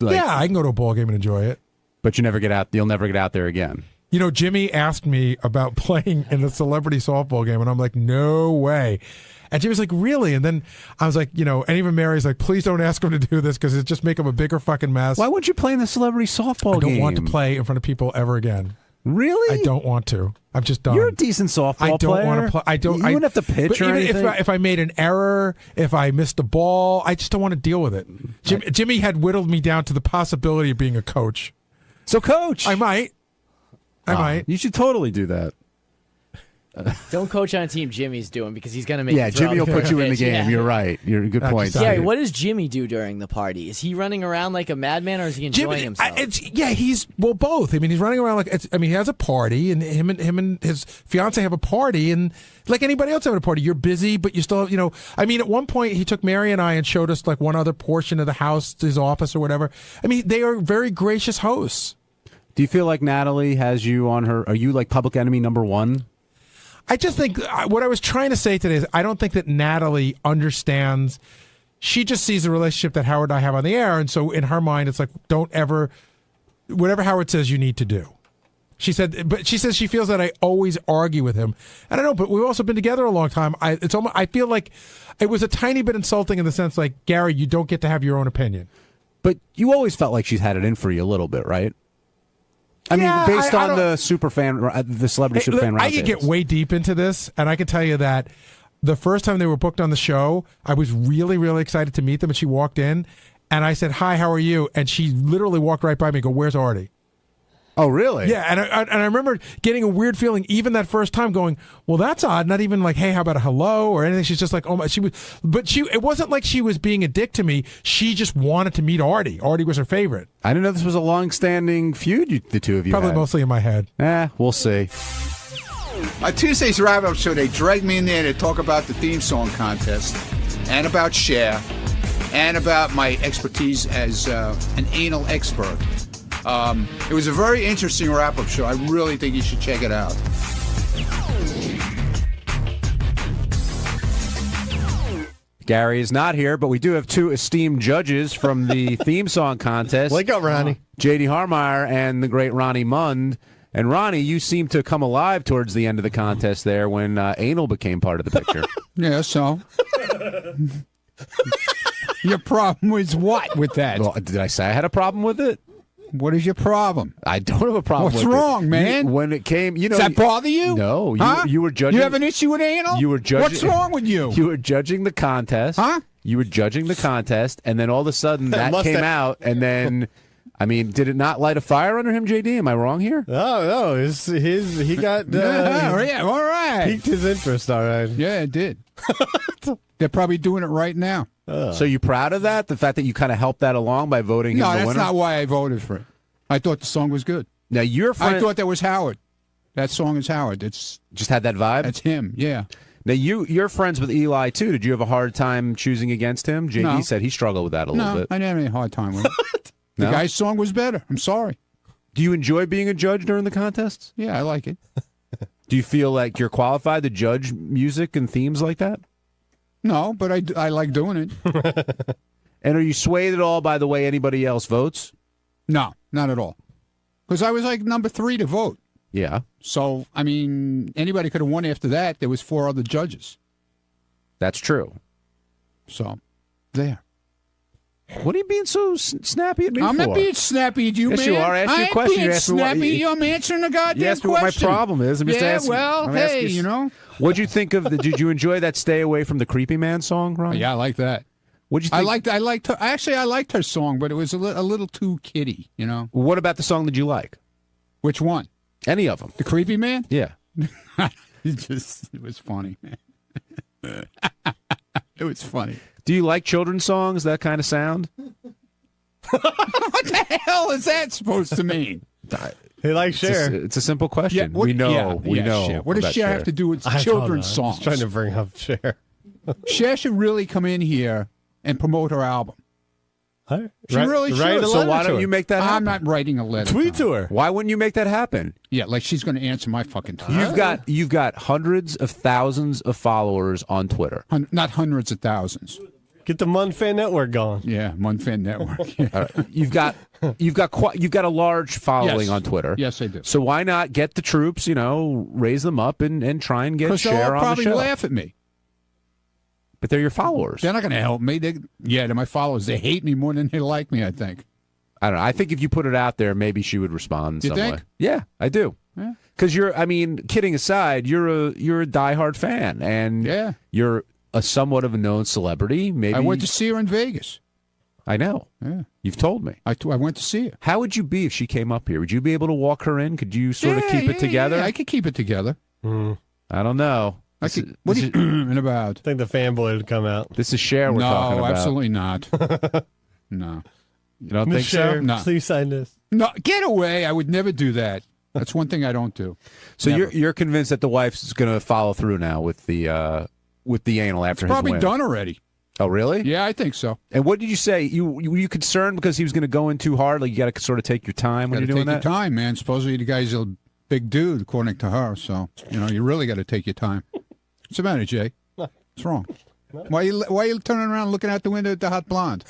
Yeah, I can go to a ball game and enjoy it. But you'll never get out there again. Jimmy asked me about playing in the celebrity softball game, and I'm like, no way. And Jimmy's like, really? And then I was like, and even Mary's like, please don't ask him to do this because it just make him a bigger fucking mess. Why would you play in the celebrity softball game? I don't want to play in front of people ever again. Really? I don't want to. I'm just done. You're a decent softball player. I don't want to play. You wouldn't have to pitch or anything. If I made an error, if I missed a ball, I just don't want to deal with it. Jimmy had whittled me down to the possibility of being a coach. So coach. I might. You should totally do that. Don't coach on a team Jimmy's doing because he's going to make Yeah, you throw Jimmy will out the put you in the pitch. game. Yeah. You're right. You're a good point. Gary, what does Jimmy do during the party? Is he running around like a madman, or is he enjoying himself? He's both. I mean, he's running around like he has a party, and him and his fiance have a party, and like anybody else having a party, you're busy, but you still, I mean, at one point he took Mary and I and showed us like one other portion of the house, his office or whatever. I mean, they are very gracious hosts. Do you feel like Natalie has you on her? Are you like public enemy number one? I just think what I was trying to say today is I don't think that Natalie understands. She just sees the relationship that Howard and I have on the air, and so in her mind, it's like, don't ever, whatever Howard says, you need to do. She said she feels that I always argue with him. I don't know, but we've also been together a long time. I feel like it was a tiny bit insulting in the sense like, Gary, you don't get to have your own opinion. But you always felt like she's had it in for you a little bit, right? I mean, based on the celebrity super fan roundtable. I could get way deep into this, and I can tell you that the first time they were booked on the show, I was really, really excited to meet them, and she walked in, and I said, hi, how are you? And she literally walked right by me and go, where's Artie? Oh, really? Yeah, and I remember getting a weird feeling even that first time going, well, that's odd. Not even like, hey, how about a hello or anything. She's just like, oh my, it wasn't like she was being a dick to me. She just wanted to meet Artie. Artie was her favorite. I didn't know this was a long-standing feud the two of you Probably had. mostly in my head. We'll see. On Tuesday's wrap-up show, they dragged me in there to talk about the theme song contest and about Cher and about my expertise as an anal expert. It was a very interesting wrap-up show. I really think you should check it out. Gary is not here, but we do have two esteemed judges from the theme song contest. Wake up, Ronnie. J.D. Harmeyer and the great Ronnie Mund. And Ronnie, you seem to come alive towards the end of the contest there when anal became part of the picture. Yeah, so? Your problem was what with that? Well, did I say I had a problem with it? What is your problem? I don't have a problem What's with it. What's wrong, man? When it came, Does that bother you? No. Huh? You were judging. You have an issue with anal? You were judging. What's wrong with you? You were judging the contest. Huh? You were judging the contest, and then all of a sudden that came out, and then, I mean, did it not light a fire under him, JD? Am I wrong here? No. He got yeah, all right. Piqued his interest, all right. Yeah, it did. They're probably doing it right now. So you proud of that? The fact that you kind of helped that along by voting him the winner? No, that's not why I voted for it. I thought the song was good. Now your friend, I thought that was Howard. That song is Howard. It's just had that vibe. That's him. Yeah. Now you're friends with Eli too. Did you have a hard time choosing against him? JD said he struggled with that a little bit. I didn't have any hard time with it. The guy's song was better. I'm sorry. Do you enjoy being a judge during the contests? Yeah, I like it. Do you feel like you're qualified to judge music and themes like that? No, but I like doing it. And are you swayed at all by the way anybody else votes? No, not at all. Because I was like number 3 to vote. Yeah. So, I mean, anybody could have won after that. There was 4 other judges. That's true. So, there. What are you being so snappy at me I'm for? not being snappy at you, yes, man. You are. I asked you a question. Being You asked me what, snappy. I'm answering the goddamn you asked me question. what my problem is. I'm just asking. Well, I'm hey, asking, you know. What'd you think of did you enjoy that Stay Away from the Creepy Man song, Ron? Yeah, I like that. What'd you think? I liked her. Actually, I liked her song, but it was a little too kiddie, you know. What about the song that you like? Which one? Any of them. The Creepy Man? Yeah. It was funny. It was funny. Do you like children's songs, that kind of sound? What the hell is that supposed to mean? He likes Cher. It's a simple question. Yeah, we know. Cher. What does Cher have to do with children's songs? I was trying to bring up Cher. Cher should really come in here and promote her album. She really should. So why don't you make that happen? I'm not writing a letter. Tweet to her. Why wouldn't you make that happen? Yeah, like she's going to answer my fucking tweet. You've got hundreds of thousands of followers on Twitter. Not hundreds of thousands. Get the Munfan Network going. Yeah, Munfan Network. Yeah. All right. You've got a large following on Twitter. Yes, I do. So why not get the troops? Raise them up and try and get Cher on the show. They'll probably laugh at me. But they're your followers. They're not going to help me. They're my followers. They hate me more than they like me, I think. I don't know. I think if you put it out there, maybe she would respond in some think? way. Yeah, I do. Because kidding aside, you're a diehard fan, and you're a somewhat of a known celebrity. Maybe I went to see her in Vegas. I know. Yeah. You've told me. I went to see her. How would you be if she came up here? Would you be able to walk her in? Could you sort of keep it together? Yeah, I could keep it together. All I don't know. What are you talking about? I think the fanboy would come out. This is Cher we're talking about. No, absolutely not. No. You don't Ms. think Cher, so? No. Please sign this. No, get away. I would never do that. That's one thing I don't do. So Never. you're convinced that the wife's going to follow through now with the anal after It's probably his win? done already. Oh, really? Yeah, I think so. And what did you say? Were you concerned because he was going to go in too hard? Like you got to sort of take your time when you're doing take that? your time, man. Supposedly the guy's a big dude, according to her. So you really got to take your time. What's the matter, Jay? What's wrong? Why are you turning around looking out the window at the hot blonde?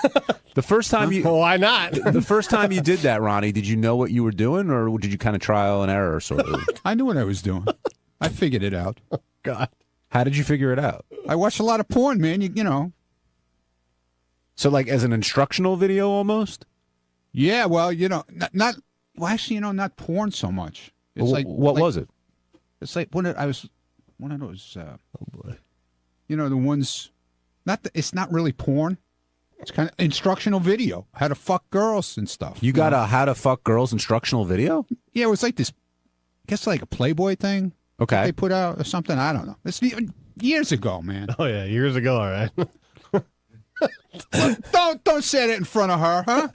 The first time you why not? The first time you did that, Ronnie, did you know what you were doing, or did you kind of trial and error sort of? I knew what I was doing. I figured it out. God, how did you figure it out? I watched a lot of porn, man. You know. So like as an instructional video almost? Yeah, well, not well, actually, not porn so much. It's what was it? It's like one of those. Oh boy. The ones. It's not really porn. It's kind of instructional video, how to fuck girls and stuff. You got a how to fuck girls instructional video? Yeah, it was like this. I guess like a Playboy thing. Okay. They put out or something. I don't know. It's years ago, man. Oh yeah, years ago. All right. Don't say that in front of her, huh?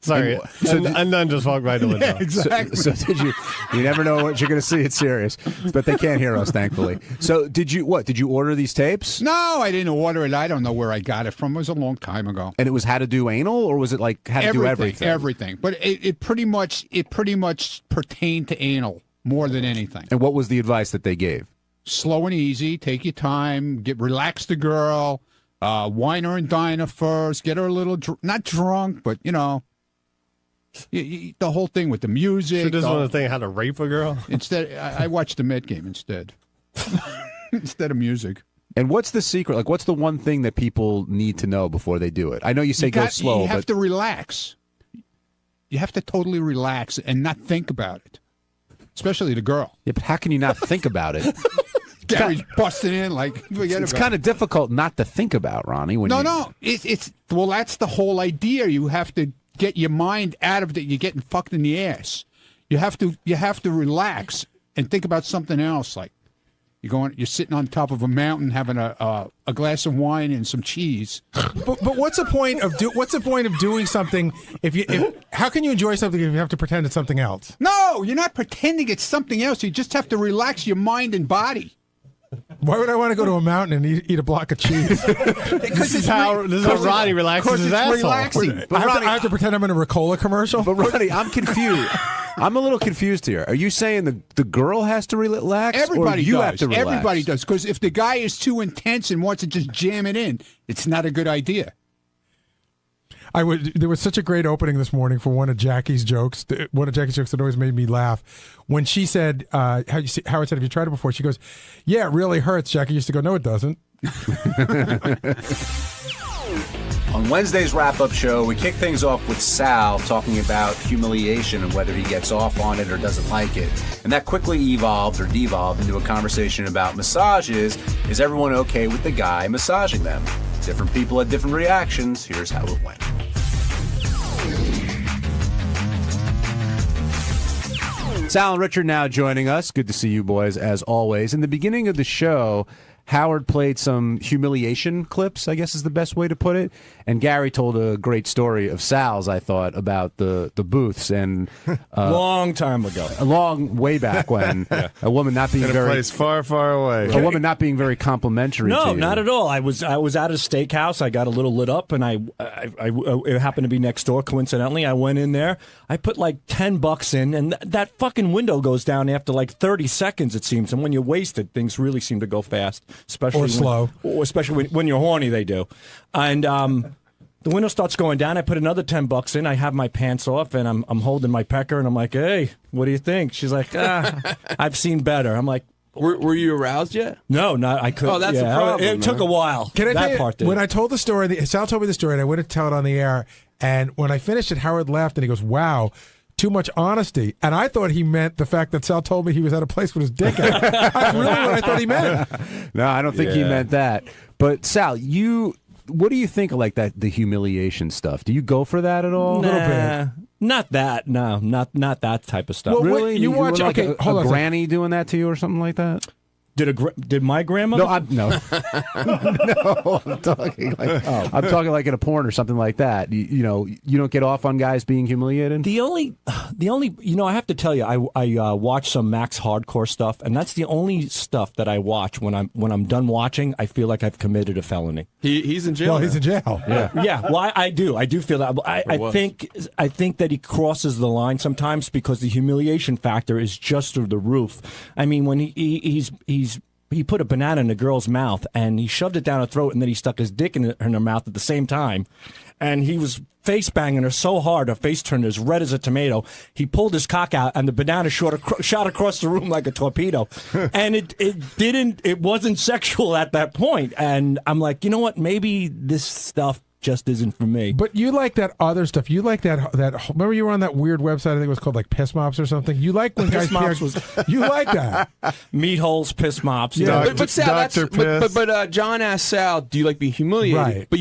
Sorry, and then just walk right to the window. Yeah, exactly. So did you? You never know what you're going to see. It's serious, but they can't hear us, thankfully. So did you? What did you order these tapes? No, I didn't order it. I don't know where I got it from. It was a long time ago. And it was how to do anal, or was it like how to do everything? Everything. But it pretty much pertained to anal more than anything. And what was the advice that they gave? Slow and easy. Take your time. Relax the girl. Wine her and dine her first. Get her a little not drunk, but the whole thing with the music. She doesn't want to think how to rape a girl. Instead, I watched the Met game instead. Instead of music. And what's the secret? Like, what's the one thing that people need to know before they do it? I know you say go slow, You have to relax. You have to totally relax and not think about it, especially the girl. Yeah, but how can you not think about it? Gary's busting in like forget it's about kind of difficult not to think about, Ronnie. No, it's that's the whole idea. You have to get your mind out of that. You're getting fucked in the ass. You have to relax and think about something else. Like you're sitting on top of a mountain having a glass of wine and some cheese. But what's the point of doing something how can you enjoy something if you have to pretend it's something else? No, you're not pretending it's something else. You just have to relax your mind and body. Why would I want to go to a mountain and eat a block of cheese? This is how Ronnie relaxes his asshole. Relaxing. I have to pretend I'm in a Ricola commercial? But Ronnie, I'm confused. I'm a little confused here. Are you saying the girl has to relax? Everybody or you does. have to relax? Everybody does. Because if the guy is too intense and wants to just jam it in, it's not a good idea. There was such a great opening this morning for one of Jackie's jokes. One of Jackie's jokes that always made me laugh. When she said, Howard said, have you tried it before? She goes, yeah, it really hurts. Jackie used to go, no, it doesn't. On Wednesday's wrap-up show, we kick things off with Sal talking about humiliation and whether he gets off on it or doesn't like it. And that quickly evolved or devolved into a conversation about massages. Is everyone okay with the guy massaging them? Different people had different reactions. Here's how it went. Sal and Richard now joining us. Good to see you boys, as always. In the beginning of the show, Howard played some humiliation clips, I guess is the best way to put it. And Gary told a great story of Sal's, I thought, about the booths. And long time ago. A long way back when a woman not being in a very... place far, far away. A woman not being very complimentary to you. No, not at all. I was at a steakhouse. I got a little lit up, and it happened to be next door, coincidentally. I went in there. I put like $10 in, and that fucking window goes down after like 30 seconds, it seems. And when you're wasted, things really seem to go fast. Especially slow. Especially when you're horny, they do. And the window starts going down. I put another $10 in. I have my pants off, and I'm holding my pecker, and I'm like, hey, what do you think? She's like, I've seen better. I'm like, were you aroused yet? No, not. I couldn't. Oh, that's the problem. It took a while. Can I tell you, part did. when I told the story, Sal told me the story, and I went to tell it on the air, and when I finished it, Howard laughed, and he goes, wow, too much honesty. And I thought he meant the fact that Sal told me he was at a place with his dick out. That's really what I thought he meant. No, I don't think he meant that. But Sal, what do you think of like that, the humiliation stuff? Do you go for that at all? Nah. Not that. No, not that type of stuff. Well, really? you watch like okay, a hold on a granny doing that to you or something like that? Did my grandmother? No, no. I'm talking like in a porn or something like that. You know, you don't get off on guys being humiliated. The only, I have to tell you, I watch some Max Hardcore stuff, and that's the only stuff that I watch when I'm done watching. I feel like I've committed a felony. He's in jail. Well, he's in jail. Yeah. Well, I do feel that. I think that he crosses the line sometimes because the humiliation factor is just through the roof. I mean, when he put a banana in a girl's mouth and he shoved it down her throat and then he stuck his dick in her mouth at the same time. And he was face banging her so hard, her face turned as red as a tomato. He pulled his cock out and the banana shot across the room like a torpedo. And it wasn't sexual at that point. And I'm like, you know what? Maybe this stuff just isn't for me. But you like that other stuff. You like that. Remember you were on that weird website, I think it was called like Piss Mops or something? You like when guys... you like that. Meat holes, piss mops. Yeah. But Sal, but John asked Sal, do you like being humiliated? Right. But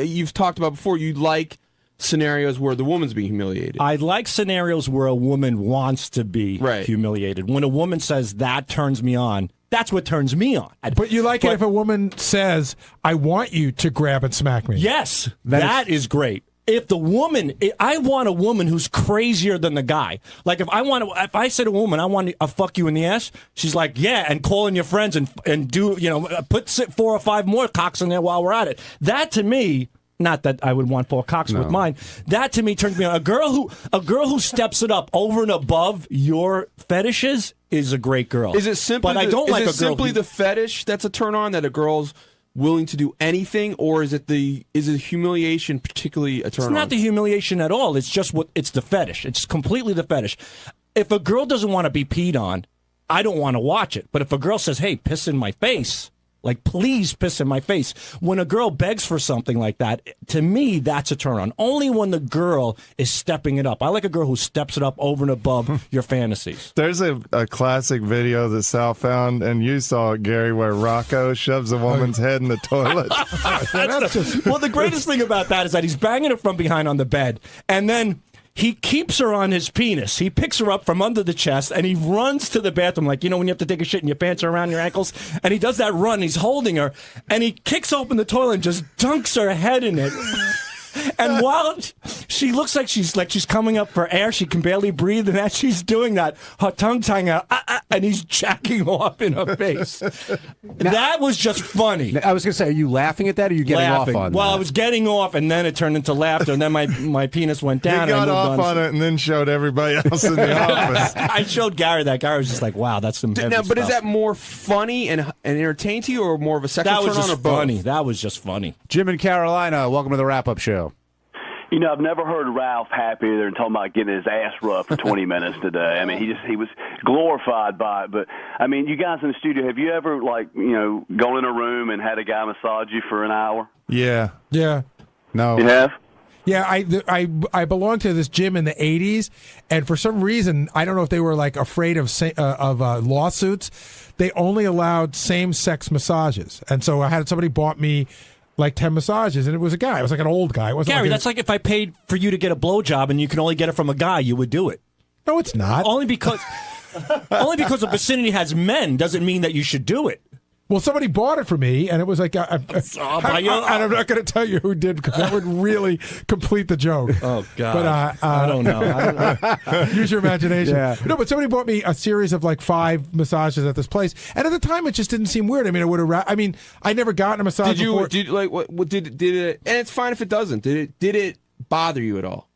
you've talked about before, you like scenarios where the woman's being humiliated. I like scenarios where a woman wants to be humiliated. When a woman says, that turns me on, that's what turns me on. But you like it if a woman says, I want you to grab and smack me. Yes, that is great. If the woman, I want a woman who's crazier than the guy. Like if I said to a woman, I want to fuck you in the ass, she's like, yeah, and call in your friends and do, put 4 or 5 more cocks in there while we're at it. That to me, not that I would want 4 cocks with mine. That to me turns me on. A girl who steps it up over and above your fetishes is a great girl. Is it simply? But I don't like a girl simply the fetish that's a turn on, that a girl's willing to do anything, or is it humiliation particularly a turn on? It's not the humiliation at all. It's just it's the fetish. It's completely the fetish. If a girl doesn't want to be peed on, I don't want to watch it. But if a girl says, "Hey, piss in my face," like, please piss in my face. When a girl begs for something like that, to me, that's a turn on. Only when the girl is stepping it up. I like a girl who steps it up over and above your fantasies. There's a classic video that Sal found, and you saw it, Gary, where Rocco shoves a woman's head in the toilet. Well, the greatest thing about that is that he's banging her from behind on the bed, and then he keeps her on his penis. He picks her up from under the chest, and he runs to the bathroom, like, when you have to take a shit and your pants are around your ankles, and he does that run. He's holding her, and he kicks open the toilet and just dunks her head in it. And while she looks like she's coming up for air, she can barely breathe, and as she's doing that, her tongue's hanging out, and he's jacking off in her face. That was just funny. I was going to say, are you laughing at that, or are you getting off on that? Well, I was getting off, and then it turned into laughter, and then my penis went down. He got off on it and then showed everybody else in the office. I showed Gary that. Gary was just like, wow, that's some heavy But stuff. is that more funny and entertaining to you, or more of a sexual turn on, or both? That was just funny. That was just funny. Jim in Carolina, welcome to the wrap-up show. I've never heard Ralph happier than talking about getting his ass rubbed for 20 minutes today. I mean, he was glorified by it. But, I mean, you guys in the studio, have you ever, gone in a room and had a guy massage you for an hour? Yeah. Yeah. No. You have? Yeah, I belonged to this gym in the 80s, and for some reason, I don't know if they were afraid of lawsuits, they only allowed same-sex massages. And so I had somebody bought me 10 massages, and it was a guy. It was like an old guy. It wasn't Gary, that's like if I paid for you to get a blowjob and you can only get it from a guy, you would do it. No, it's not. Only because the vicinity has men doesn't mean that you should do it. Well, somebody bought it for me, and it was like, and I'm not going to tell you who did, because that would really complete the joke. Oh, God. But I don't know. Use your imagination. Yeah. No, but somebody bought me a series of 5 massages at this place, and at the time, it just didn't seem weird. I mean, I never gotten a massage before. Did it? And it's fine if it doesn't. Did it bother you at all?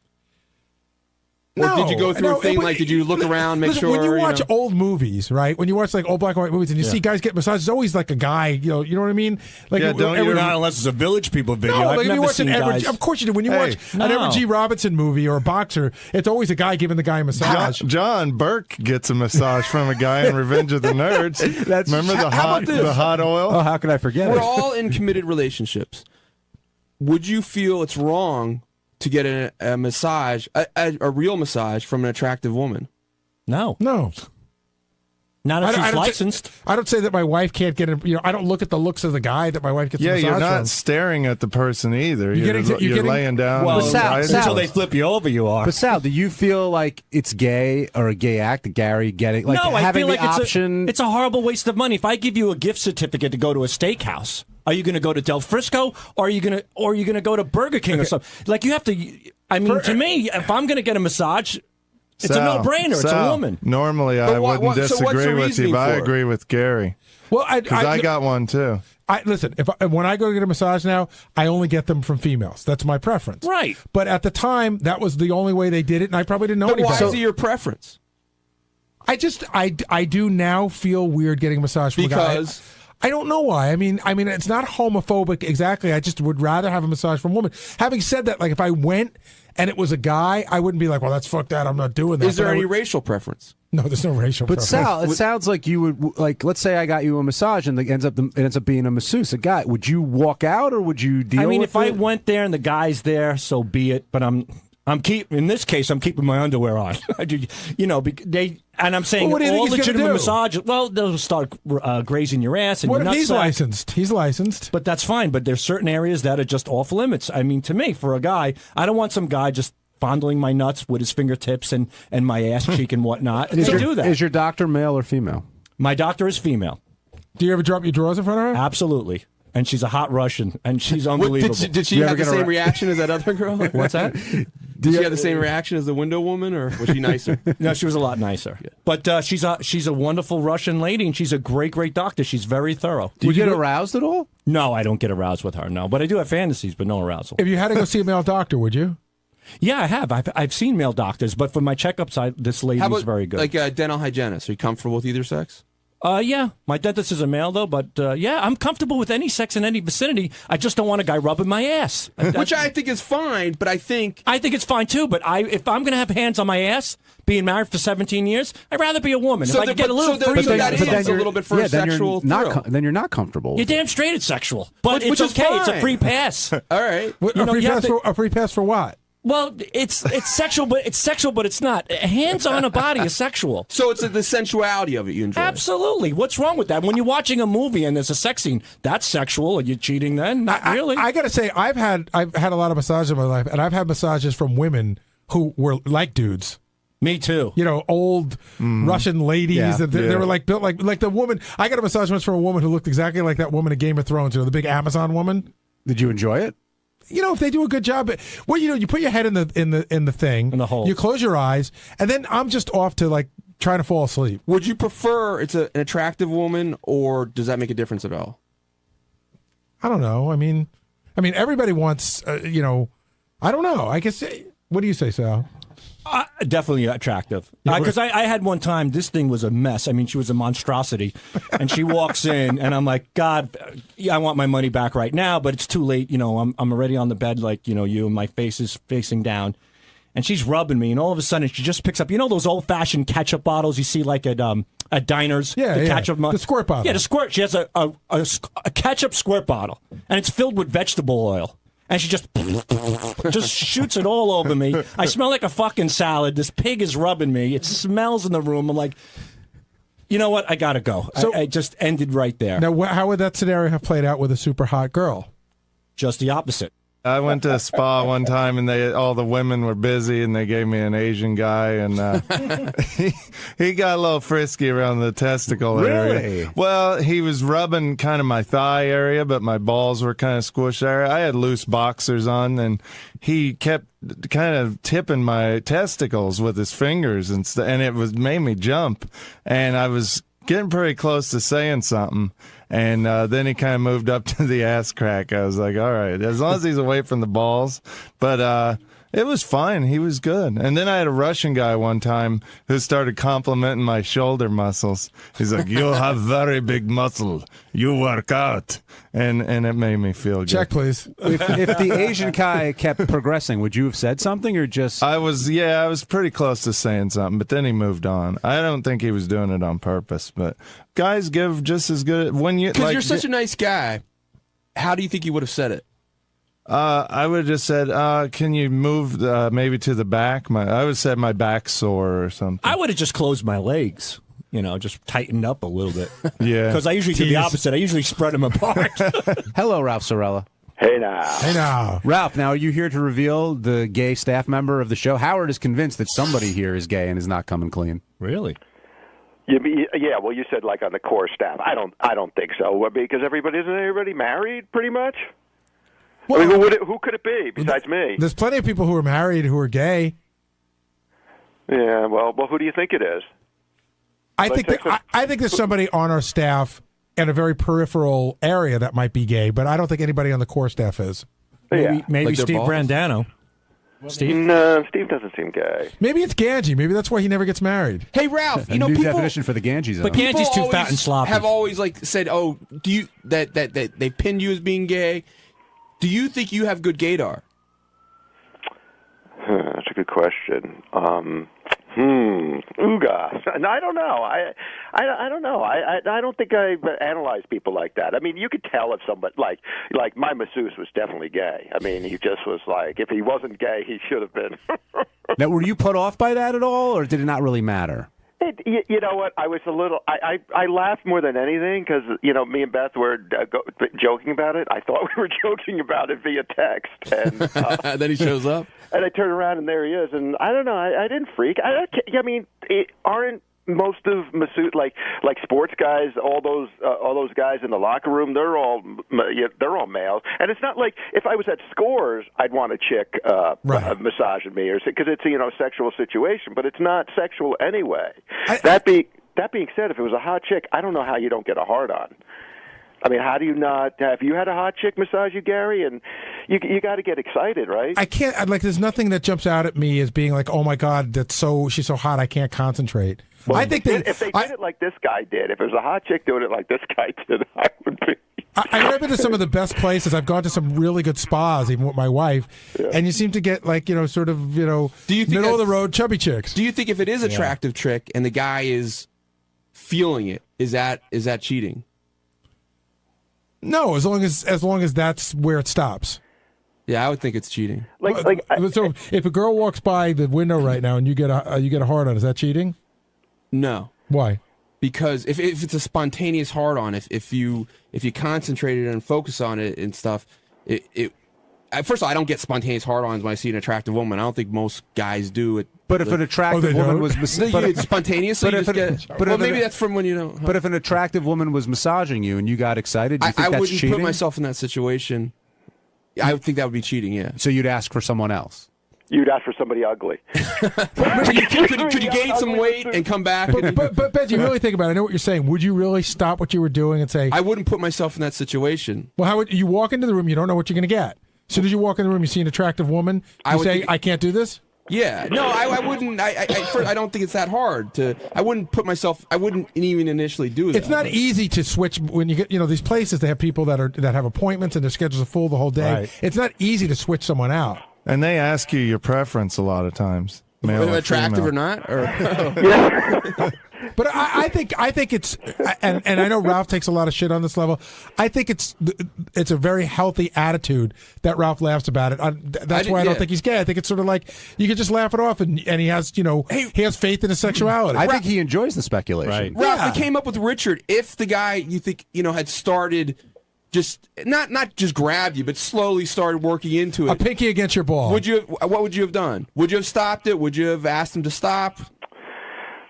Or did you go through a thing did you look around, make sure? When you watch old movies, right? When you watch old black and white movies, and you see guys get massages, it's always like a guy. You know what I mean? Not unless it's a Village People video. No, I've never you watch seen guys. Of course you do. When you watch an Edward G. Robinson movie or a boxer, it's always a guy giving the guy a massage. John Burke gets a massage from a guy in Revenge of the Nerds. Remember the hot oil? Oh, how could I forget? We're all in committed relationships. Would you feel it's wrong to get a massage, a real massage from an attractive woman? No. Not if she's licensed. I don't say that my wife can't get it. I don't look at the looks of the guy that my wife gets. Yeah, a massage you're not from. staring at the person either. You're You're laying down. Well, Sal, until they flip you over, you are. But Sal, do you feel like it's gay or a gay act, Gary getting like no, I having feel like the option? it's a horrible waste of money. If I give you a gift certificate to go to a steakhouse, are you going to go to Del Frisco or are you going to go to Burger King or something? Like you have to. I mean, to me, if I'm going to get a massage. It's a no-brainer. It's a woman. Normally, I wouldn't disagree with you, but I agree with Gary. Well, because I got one too. Listen. When I go to get a massage now, I only get them from females. That's my preference. Right. But at the time, that was the only way they did it, and I probably didn't know any better. Why is it your preference? I do now feel weird getting a massage from a guy. Because. I don't know why. I mean, it's not homophobic exactly. I just would rather have a massage from a woman. Having said that, like if I went and it was a guy, I wouldn't be like, well, that's fucked that. I'm not doing that. Is there any racial preference? No, there's no racial preference. But Sal, it sounds like you would like. Let's say I got you a massage and it ends up being a masseuse, a guy. Would you walk out or would you deal? I mean, with if I went there and the guy's there, so be it. But in this case, I'm keeping my underwear on. And I'm saying what do you think all he's legitimate gonna do? massage. Well, they'll start grazing your ass. And What your if he's nutsack. licensed? He's licensed. But that's fine. But there's certain areas that are just off limits. I mean, to me, for a guy, I don't want some guy just fondling my nuts with his fingertips and my ass cheek and whatnot. And they do that. Is your doctor male or female? My doctor is female. Do you ever drop your drawers in front of her? Absolutely. And she's a hot Russian, and she's unbelievable. Did she have the same reaction as that other girl? What's that? Did she have the same reaction as the window woman, or was she nicer? No, she was a lot nicer. But she's a wonderful Russian lady, and she's a great doctor. She's very thorough. Do you get aroused at all? No, I don't get aroused with her. No, but I do have fantasies, but no arousal. If you had to go see a male doctor, would you? Yeah, I have. I've seen male doctors, but for my checkups, this lady was very good. Like a dental hygienist? Are you comfortable with either sex? Yeah. My dentist is a male, though, but yeah, I'm comfortable with any sex in any vicinity. I just don't want a guy rubbing my ass. Which I think is fine, but I think it's fine, too, but if I'm going to have hands on my ass, being married for 17 years, I'd rather be a woman. So if I could get a little free, that is a little bit for sexual thrill. Then you're not comfortable. You're damn straight it's sexual. But Which it's is okay. fine. It's a free pass. All right. A free pass for what? Well, it's sexual, but it's not. Hands on a body is sexual. So it's the sensuality of it you enjoy. Absolutely. What's wrong with that? When you're watching a movie and there's a sex scene, that's sexual. Are you cheating then? Not really. I got to say, I've had a lot of massages in my life, and I've had massages from women who were like dudes. Me too. Old Russian ladies. Yeah, They were like built like the woman. I got a massage once from a woman who looked exactly like that woman in Game of Thrones. The big Amazon woman. Did you enjoy it? If they do a good job, you put your head in the thing, in the hole. You close your eyes, and then I'm just off to like trying to fall asleep. Would you prefer it's an attractive woman, or does that make a difference at all? I don't know. I mean, everybody wants. I don't know. I guess. What do you say, Sal? Definitely attractive. Because I had one time, this thing was a mess. I mean, she was a monstrosity. And she walks in, and I'm like, God, I want my money back right now, but it's too late. I'm already on the bed like, you, and my face is facing down. And she's rubbing me, and all of a sudden, she just picks up, those old-fashioned ketchup bottles you see like at diners? Ketchup the squirt bottle. Yeah, the squirt. She has a ketchup squirt bottle, and it's filled with vegetable oil. And she just shoots it all over me. I smell like a fucking salad. This pig is rubbing me. It smells in the room. I'm like, you know what? I got to go. So, I just ended right there. Now, how would that scenario have played out with a super hot girl? Just the opposite. I went to a spa one time, and all the women were busy, and they gave me an Asian guy, and he got a little frisky around the testicle area. Well, he was rubbing kind of my thigh area, but my balls were kind of squished there. I had loose boxers on, and he kept kind of tipping my testicles with his fingers, and it made me jump, and I was getting pretty close to saying something. And then he kind of moved up to the ass crack. I was like, all right, as long as he's away from the balls. But it was fine. He was good. And then I had a Russian guy one time who started complimenting my shoulder muscles. He's like, you have very big muscle. You work out. And it made me feel good. Check, please. If the Asian guy kept progressing, would you have said something or just... I was pretty close to saying something, but then he moved on. I don't think he was doing it on purpose, but guys give just as good... Because you're such a nice guy, how do you think you would have said it? I would have just said, can you move maybe to the back? I would have said my back's sore or something. I would have just closed my legs. just tightened up a little bit. Yeah. Because I usually do the Tease. opposite. I usually spread them apart. Hello, Ralph Sorella. Hey now. Hey now. Ralph, now are you here to reveal the gay staff member of the show? Howard is convinced that somebody here is gay and is not coming clean. Really? Yeah, well, you said like on the core staff. I don't think so because isn't everybody married pretty much? Well, I mean, who could it be besides me? There's plenty of people who are married who are gay. Yeah, well, who do you think it is? I think there's somebody on our staff in a very peripheral area that might be gay, but I don't think anybody on the core staff is. Maybe Like Steve Brandano. Steve? No, Steve doesn't seem gay. Maybe it's Ganji. Maybe that's why he never gets married. Hey, Ralph, A new definition for the Ganji zone. But Ganji's too fat and sloppy. Have always said, "Oh, do you that they pinned you as being gay?" Do you think you have good gaydar? That's a good question. Ooga. No, I don't know. I don't know. I don't think I analyze people like that. I mean, you could tell if somebody like my masseuse was definitely gay. I mean, he just was like, if he wasn't gay, he should have been. Now, were you put off by that at all, or did it not really matter? You know what? I was a little. I laughed more than anything because me and Beth were joking about it. I thought we were joking about it via text, and then he shows up, and I turn around and there he is. And I don't know. I didn't freak. I mean, aren't most of masseuse like sports guys, all those guys in the locker room, they're all males, and it's not like if I was at Scores, I'd want a chick massaging me or because it's a sexual situation, but it's not sexual anyway. That being said, if it was a hot chick, I don't know how you don't get a hard on. I mean, how do you not? Have you had a hot chick massage you, Gary? And you got to get excited, right? I can't. There's nothing that jumps out at me as being like, oh my God, she's so hot, I can't concentrate. Well, I think if they did it like this guy did, if it was a hot chick doing it like this guy did, I would be. I've been to some of the best places. I've gone to some really good spas, even with my wife, and you seem to get sort of do you think middle of the road chubby chicks. Do you think if it is attractive trick and the guy is feeling it, is that cheating? No, as long as that's where it stops. Yeah, I would think it's cheating. So if a girl walks by the window right now and you get a hard on, is that cheating? No. Why? Because if it's a spontaneous hard on, if you concentrate it and focus on it and stuff, first of all, I don't get spontaneous hard ons when I see an attractive woman. I don't think most guys do it. But if an attractive woman was it's spontaneous, so maybe that's from when you don't. But if an attractive woman was massaging you and you got excited, do you think I that's wouldn't cheating? put myself in that situation. I would think that would be cheating. Yeah. So you'd ask for someone else. You'd ask for somebody ugly. could you gain some weight and come back? But Benji, really think about it. I know what you're saying. Would you really stop what you were doing and say? I wouldn't put myself in that situation. Well, how would you walk into the room? You don't know what you're going to get. As soon as you walk in the room, you see an attractive woman. You say, "I can't do this." Yeah, no, I wouldn't. First, I don't think it's that hard to. I wouldn't put myself. I wouldn't even initially do that. It's not easy to switch when you get these places. They have people that have appointments and their schedules are full the whole day. Right. It's not easy to switch someone out. And they ask you your preference a lot of times. Male or attractive female. or not? Or But I think it's, and I know Ralph takes a lot of shit on this level. I think it's a very healthy attitude that Ralph laughs about it. That's why I don't think he's gay. I think it's sort of like you can just laugh it off, and he has he has faith in his sexuality. I think he enjoys the speculation. Right. Ralph, we came up with Richard. If the guy you think had started. Just not just grabbed you, but slowly started working into it. A pinky against your ball. What would you have done? Would you have stopped it? Would you have asked him to stop?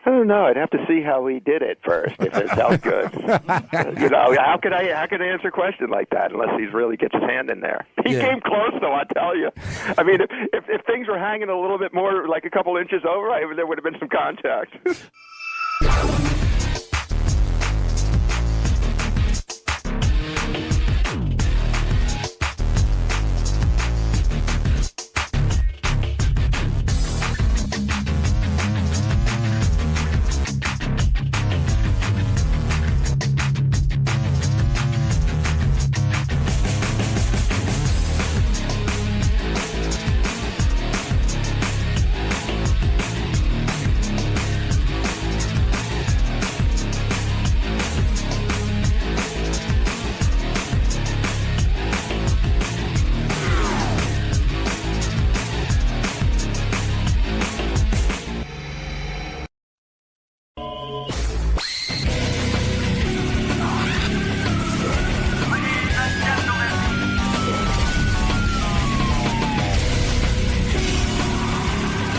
I don't know. I'd have to see how he did it first. If it felt good, how could I answer a question like that unless he really gets his hand in there? He came close, though. I tell you. I mean, if things were hanging a little bit more, like a couple inches over, there would have been some contact.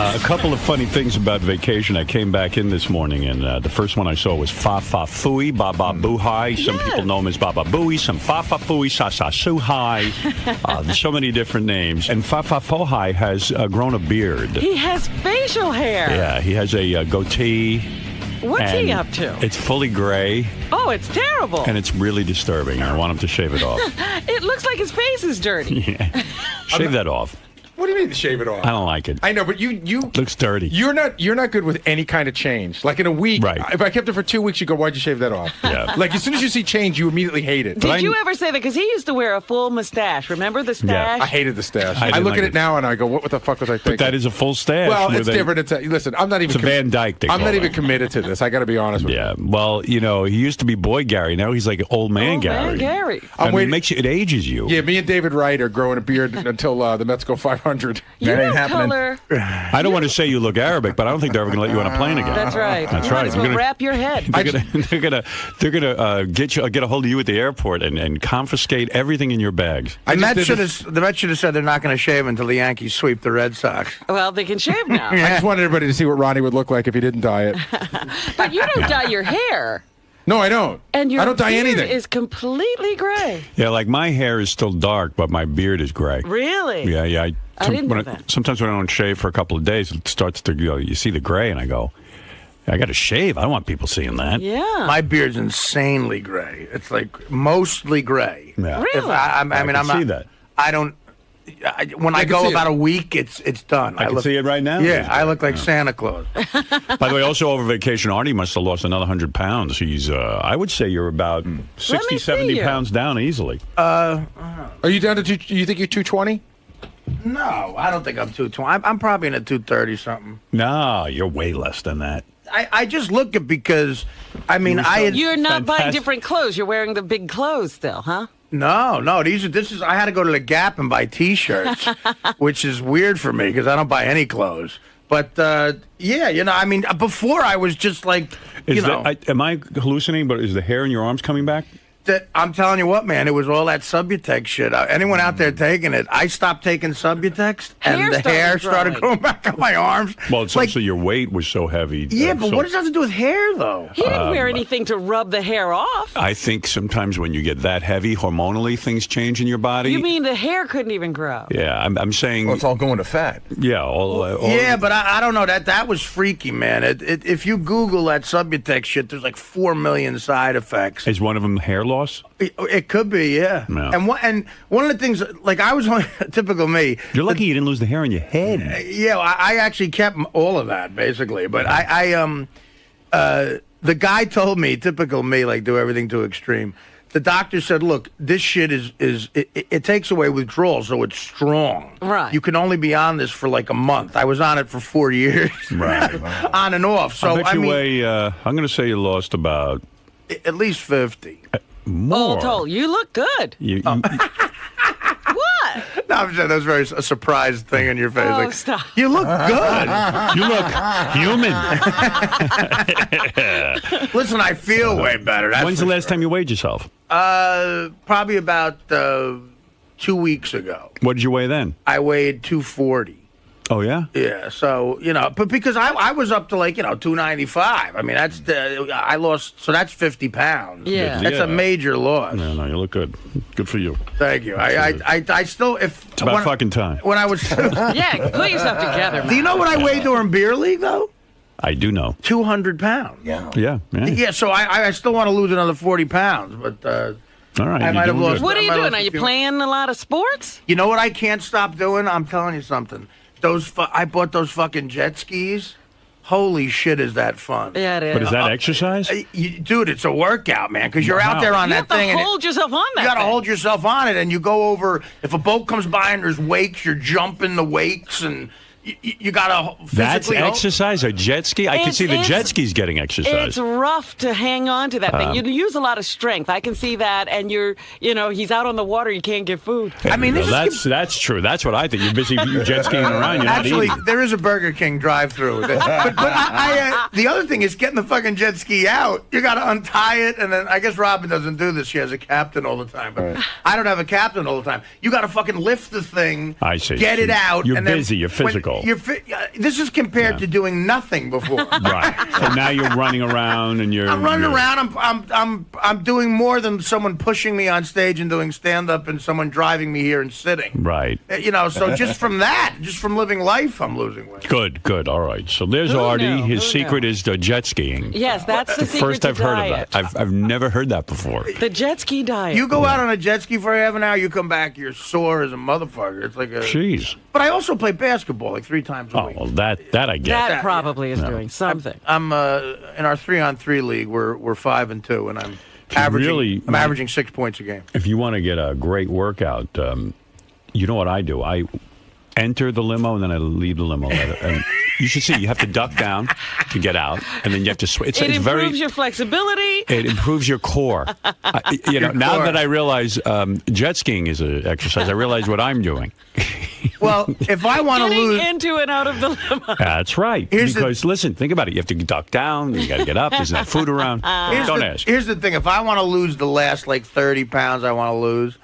A couple of funny things about vacation. I came back in this morning, and the first one I saw was Fa Fa Fooey, Baba Boohai. Some people know him as Baba Booey, some Fa Fa Fooey, Sa Sa Suhai. There's so many different names. And Fa Fa Fohai has grown a beard. He has facial hair. Yeah, he has a goatee. What's he up to? It's fully gray. Oh, it's terrible. And it's really disturbing. I want him to shave it off. It looks like his face is dirty. Yeah. Shave that off. What do you mean shave it off? I don't like it. I know, but you looks dirty. You're not good with any kind of change. Like in a week, right. If I kept it for 2 weeks, you go, "Why'd you shave that off?" Yeah. Like as soon as you see change, you immediately hate it. Did you ever say that? Because he used to wear a full mustache. Remember the stash? I hated the stash. I I look like at it. it now and I go, "What the fuck was I thinking?" But that is a full stash. Well, it's different. It's listen. I'm not even. It's a Van Dyke. I'm not even committed to this. I got to be honest with you. Yeah. Well, he used to be boy Gary. Now he's like old man Gary. Gary. It ages you. Yeah, me and David Wright are growing a beard until the Mets go 500. That ain't happening. Color. I don't want to say you look Arabic, but I don't think they're ever going to let you on a plane again. That's right. That's You might right. as well wrap your head. They're gonna get a hold of you at the airport and confiscate everything in your bags. The Mets should have said they're not going to shave until the Yankees sweep the Red Sox. Well, they can shave now. I just wanted everybody to see what Ronnie would look like if he didn't dye it. But you don't dye your hair. No, I don't. And your I don't dye beard anything. is completely gray. Yeah, like my hair is still dark, but my beard is gray. Really? Yeah. I didn't know that. Sometimes when I don't shave for a couple of days, it starts to you see the gray, and I go, I got to shave. I don't want people seeing that. Yeah. My beard's insanely gray. It's like mostly gray. Yeah. Really? I'm can not. see that. I don't. When I go about a week, it's done. I can see it right now. Yeah, I look like Santa Claus. By the way, also over vacation, Artie must have lost another 100 pounds. He's, I would say you're about 60, 70 pounds down easily. Are you down to you think you're 220? No, I don't think I'm 220. I'm probably in a 230 something. No, you're way less than that. I just look at because, You're not buying different clothes. You're wearing the big clothes still, huh? No. I had to go to the Gap and buy T-shirts, which is weird for me because I don't buy any clothes. But before I was just like, am I hallucinating? But is the hair in your arms coming back? I'm telling you what, man, it was all that Subutex shit. Anyone out there taking it? I stopped taking Subutex, and the hair started growing back on my arms. Well, it's also your weight was so heavy. Yeah, but what does that have to do with hair, though? He didn't wear anything to rub the hair off. I think sometimes when you get that heavy, hormonally, things change in your body. You mean the hair couldn't even grow? Yeah, I'm saying... Well, it's all going to fat. Yeah. But I don't know. That was freaky, man. If you Google that Subutex shit, there's like 4 million side effects. Is one of them hair loss? It could be, yeah. And one of the things, like I was on typical me. You're lucky you didn't lose the hair on your head. I actually kept all of that basically, but the guy told me, typical me, like do everything to extreme. The doctor said, "Look, this shit it takes away withdrawal, so it's strong. Right. You can only be on this for like a month. I was on it for 4 years, right, on and off. So I weigh. I'm going to say you lost about at least 50. More. All told, you look good. What? No, I'm saying that was very a surprised thing in your face. Oh, like, stop. You look good. You look human. Listen, I feel way better. When's the last time you weighed yourself? Probably about 2 weeks ago. What did you weigh then? I weighed 240. Oh, yeah? Yeah, so, but because I was up to 295. I mean, I lost, so that's 50 pounds. Yeah. That's a major loss. No, you look good. Good for you. Thank you. I still, it's about fucking time. When I was... Yeah, put yourself together, man. Do you know what I weighed during beer league, though? I do know. 200 pounds. Yeah. Yeah, so I still want to lose another 40 pounds, but... all right. I might have lost. What are you doing? Are you playing a lot of sports? You know what I can't stop doing? I'm telling you something. I bought those fucking jet skis. Holy shit, is that fun? Yeah, it is. But is that exercise? Dude, it's a workout, man, because you're out there on that thing. You have to hold yourself on that. You got to hold yourself on it, and you go over. If a boat comes by and there's wakes, you're jumping the wakes, and you got to physically. That's exercise? A jet ski? I can see the jet skis getting exercise. It's rough to hang on to that thing. You use a lot of strength. I can see that, and he's out on the water. You can't get food. I mean, that's true. That's what I think. You're busy jet skiing around. You're Actually, not eating. there is a Burger King drive-through. but the other thing is getting the fucking jet ski out. You got to untie it, and then I guess Robin doesn't do this. She has a captain all the time, but I don't have a captain all the time. You got to fucking lift the thing. I see. Get it out. You're and then busy. You're physical. control. This is compared to doing nothing before. Right. So now you're running around and I'm running around. I'm doing more than someone pushing me on stage and doing stand up and someone driving me here and sitting. Right. So just from living life, I'm losing weight. Good. All right. So there's Artie. His secret is the jet skiing. Yes, that's the secret first to I've heard diet. of that. I've never heard that before. The jet ski diet. You go out on a jet ski for half an hour, you come back, you're sore as a motherfucker. It's like a. Jeez. But I also play basketball like 3 times a week. Oh, well, that I get. That probably is doing something. I'm in our 3-on-3 league. We're 5-2, and I'm averaging 6 points a game. If you want to get a great workout, you know what I do? I enter the limo and then I leave the limo. And you should see. You have to duck down to get out, and then you have to switch. It improves your flexibility. It improves your core. Now that I realize jet skiing is an exercise, I realize what I'm doing. Well, if I want to lose into and out of the limo. That's right. Listen, think about it. You have to duck down. You got to get up. There's not food around. Don't ask. Here's the thing. If I want to lose the last 30 pounds I want to lose,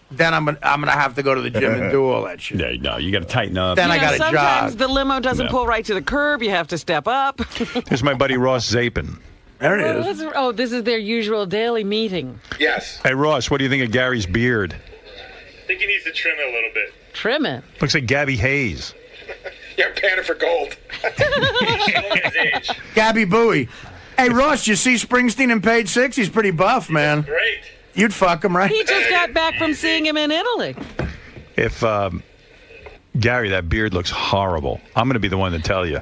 then I'm gonna have to go to the gym and do all that shit. Yeah, no, you got to tighten up. Then I got to jog. Sometimes the limo doesn't pull right to the curb. You have to step up. Here's my buddy Ross Zapin. There it is. Oh, this is their usual daily meeting. Yes. Hey, Ross, what do you think of Gary's beard? I think he needs to trim it a little bit. Trim it? Looks like Gabby Hayes. Yeah, I'm panning for gold. Showing his age. Gabby Bowie. Hey, Ross, you see Springsteen in Page 6? He's pretty buff, man. Great. You'd fuck him, right? He just got back from seeing him in Italy. If Gary, that beard looks horrible. I'm going to be the one to tell you.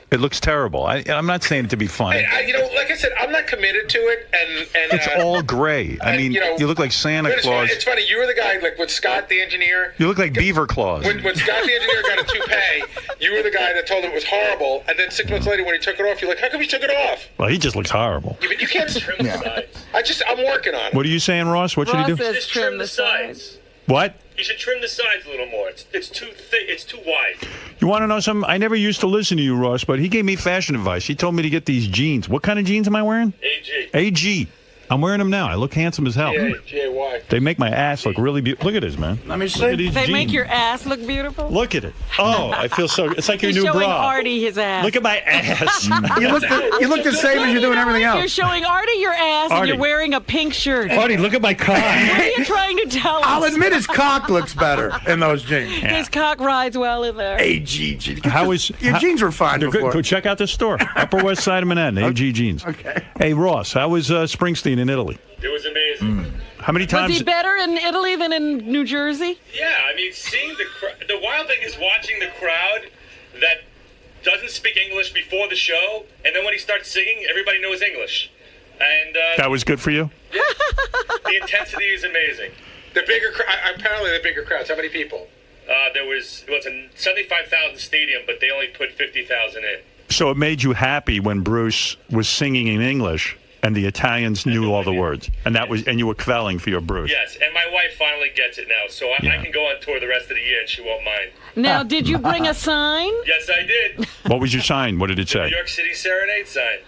It looks terrible. I'm not saying it to be funny. Hey, like I said, I'm not committed to it, and it's all gray. I mean, you look like Santa Claus. It's funny. You were the guy, like, when Scott, the engineer. You look like Beaver Claus. When Scott, the engineer, got a toupee, you were the guy that told him it was horrible, and then 6 months later, when he took it off, you're like, how come he took it off? Well, he just looks horrible. Yeah, but you can't trim the sides. I'm working on it. What are you saying, Ross? What should he do? Says trim the sides. What? You should trim the sides a little more. It's too thick. It's too wide. You want to know something? I never used to listen to you, Ross, but he gave me fashion advice. He told me to get these jeans. What kind of jeans am I wearing? AG. I'm wearing them now. I look handsome as hell. G-A-Y. They make my ass look really beautiful. Look at this, man. Let me see. Look at these They jeans. make your ass look beautiful? Look at it. Oh, I feel so. It's like your You're new showing bra. Artie his ass. Look at my ass. you look the same as you're doing everything else. You're showing Artie your ass and Artie. you're wearing a pink shirt. Artie, look at my cock. What are you trying to tell us? I'll admit his cock looks better in those jeans. His cock rides well in there. AG jeans. Your jeans were fine before. Go check out the store. Upper West Side of Manhattan. AG jeans. Okay. Hey, Ross, how was Springsteen in Italy? It was amazing. How many times? Was he better in Italy than in New Jersey? Yeah, I mean, seeing the wild thing is watching the crowd that doesn't speak English before the show, and then when he starts singing, everybody knows English. And that was good for you? Yeah, the intensity is amazing. Apparently the bigger crowds. How many people? It's a 75,000 stadium, but they only put 50,000 in. So it made you happy when Bruce was singing in English and the Italians knew all the words, and you were quelling for your Bruce. Yes, and my wife finally gets it now, so I can go on tour the rest of the year and she won't mind. Now, did you bring a sign? Yes, I did. What was your sign? What did it The say? New York City Serenade sign.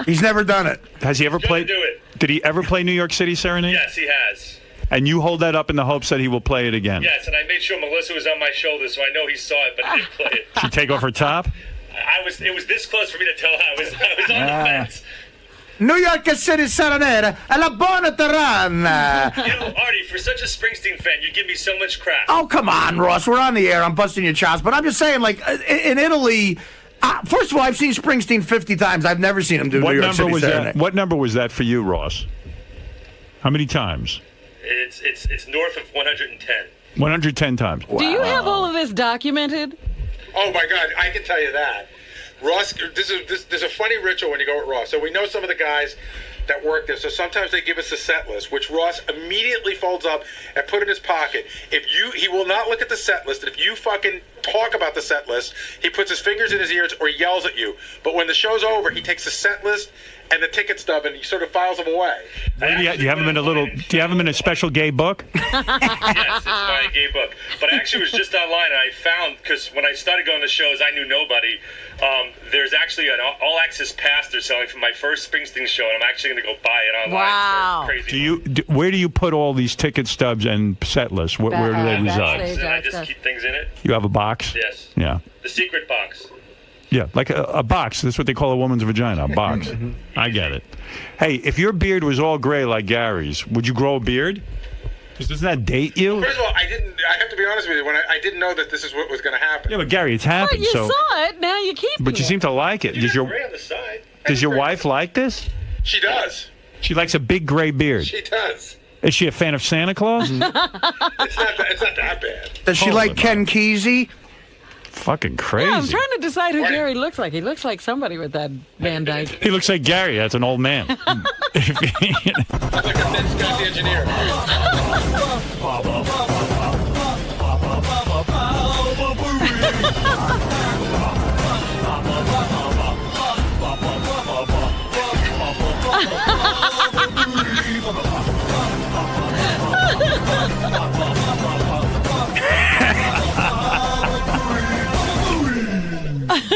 He's never done it. Has he ever played? Do it. Did he ever play New York City Serenade? Yes, he has. And you hold that up in the hopes that he will play it again? Yes, and I made sure Melissa was on my shoulder, so I know he saw it, but I didn't play it. She take off her top? It was this close for me to tell I was on the fence. New York City Serenade, la buona terrana. You know, Artie, for such a Springsteen fan, you give me so much crap. Oh, come on, Ross. We're on the air. I'm busting your chops. But I'm just saying, like, in Italy, first of all, I've seen Springsteen 50 times. I've never seen him do New York City Serenade. What number was that for you, Ross? How many times? It's north of 110. 110 times. Do you have all of this documented? Oh, my God. I can tell you that. Ross, there's a funny ritual when you go with Ross. So we know some of the guys that work there. So sometimes they give us a set list, which Ross immediately folds up and put in his pocket. He will not look at the set list. And if you fucking talk about the set list, he puts his fingers in his ears or yells at you. But when the show's over, he takes the set list and the ticket stub and he sort of files them away. Do you have him in Do you have him in a special gay book? Yes, it's my gay book. But I actually was just online and I found, because when I started going to shows, I knew nobody. There's actually an all-access pass they're selling for my first Springsteen show, and I'm actually going to go buy it online. Wow. For crazy. Where do you put all these ticket stubs and set lists? Where do they reside? And I just keep things in it. You have a box? Yes. Yeah. The secret box. Yeah, like a box. That's what they call a woman's vagina, a box. I get it. Hey, if your beard was all gray like Gary's, would you grow a beard? Doesn't that date you? First of all, I have to be honest with you. When I didn't know that this is what was going to happen. Yeah, but Gary, it's happened. Well, you so. saw it. Now you keep it. But you seem to like it. Does your wife like this? She does. She likes a big gray beard. She does. Is she a fan of Santa Claus? It's not that bad. Does she like Ken Kesey? Fucking crazy. Yeah, I'm trying to decide who Gary looks like. He looks like somebody with that Van Dyke. He looks like Gary. That's an old man. Like a Ben Scott the engineer.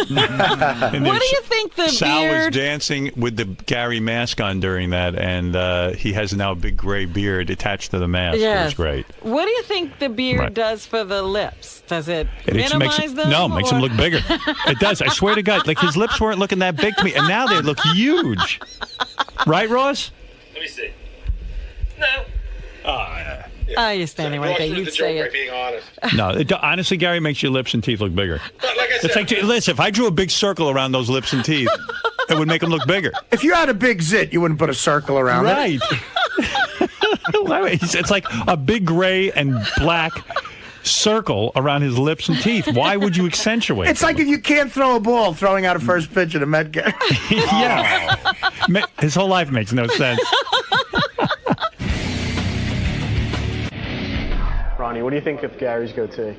What do you think the Sal beard... was dancing with the Gary mask on during that, and he has now a big gray beard attached to the mask. Yes. It was great. What do you think the beard does for the lips? Does it minimize them? No, makes them or- look bigger. It does. I swear to God. Like, his lips weren't looking that big to me, and now they look huge. Right, Ross? Let me see. No. Oh, you're standing right there. You'd say it. Being honest. No, honestly, Gary, makes your lips and teeth look bigger. But like I said, It's like, listen, if I drew a big circle around those lips and teeth, it would make them look bigger. If you had a big zit, you wouldn't put a circle around Right. it. It's like a big gray and black circle around his lips and teeth. Why would you accentuate It's like if you can't throw a ball, throwing out a first pitch at a Met game. Yeah. His whole life makes no sense. Ronnie, what do you think of Gary's goatee?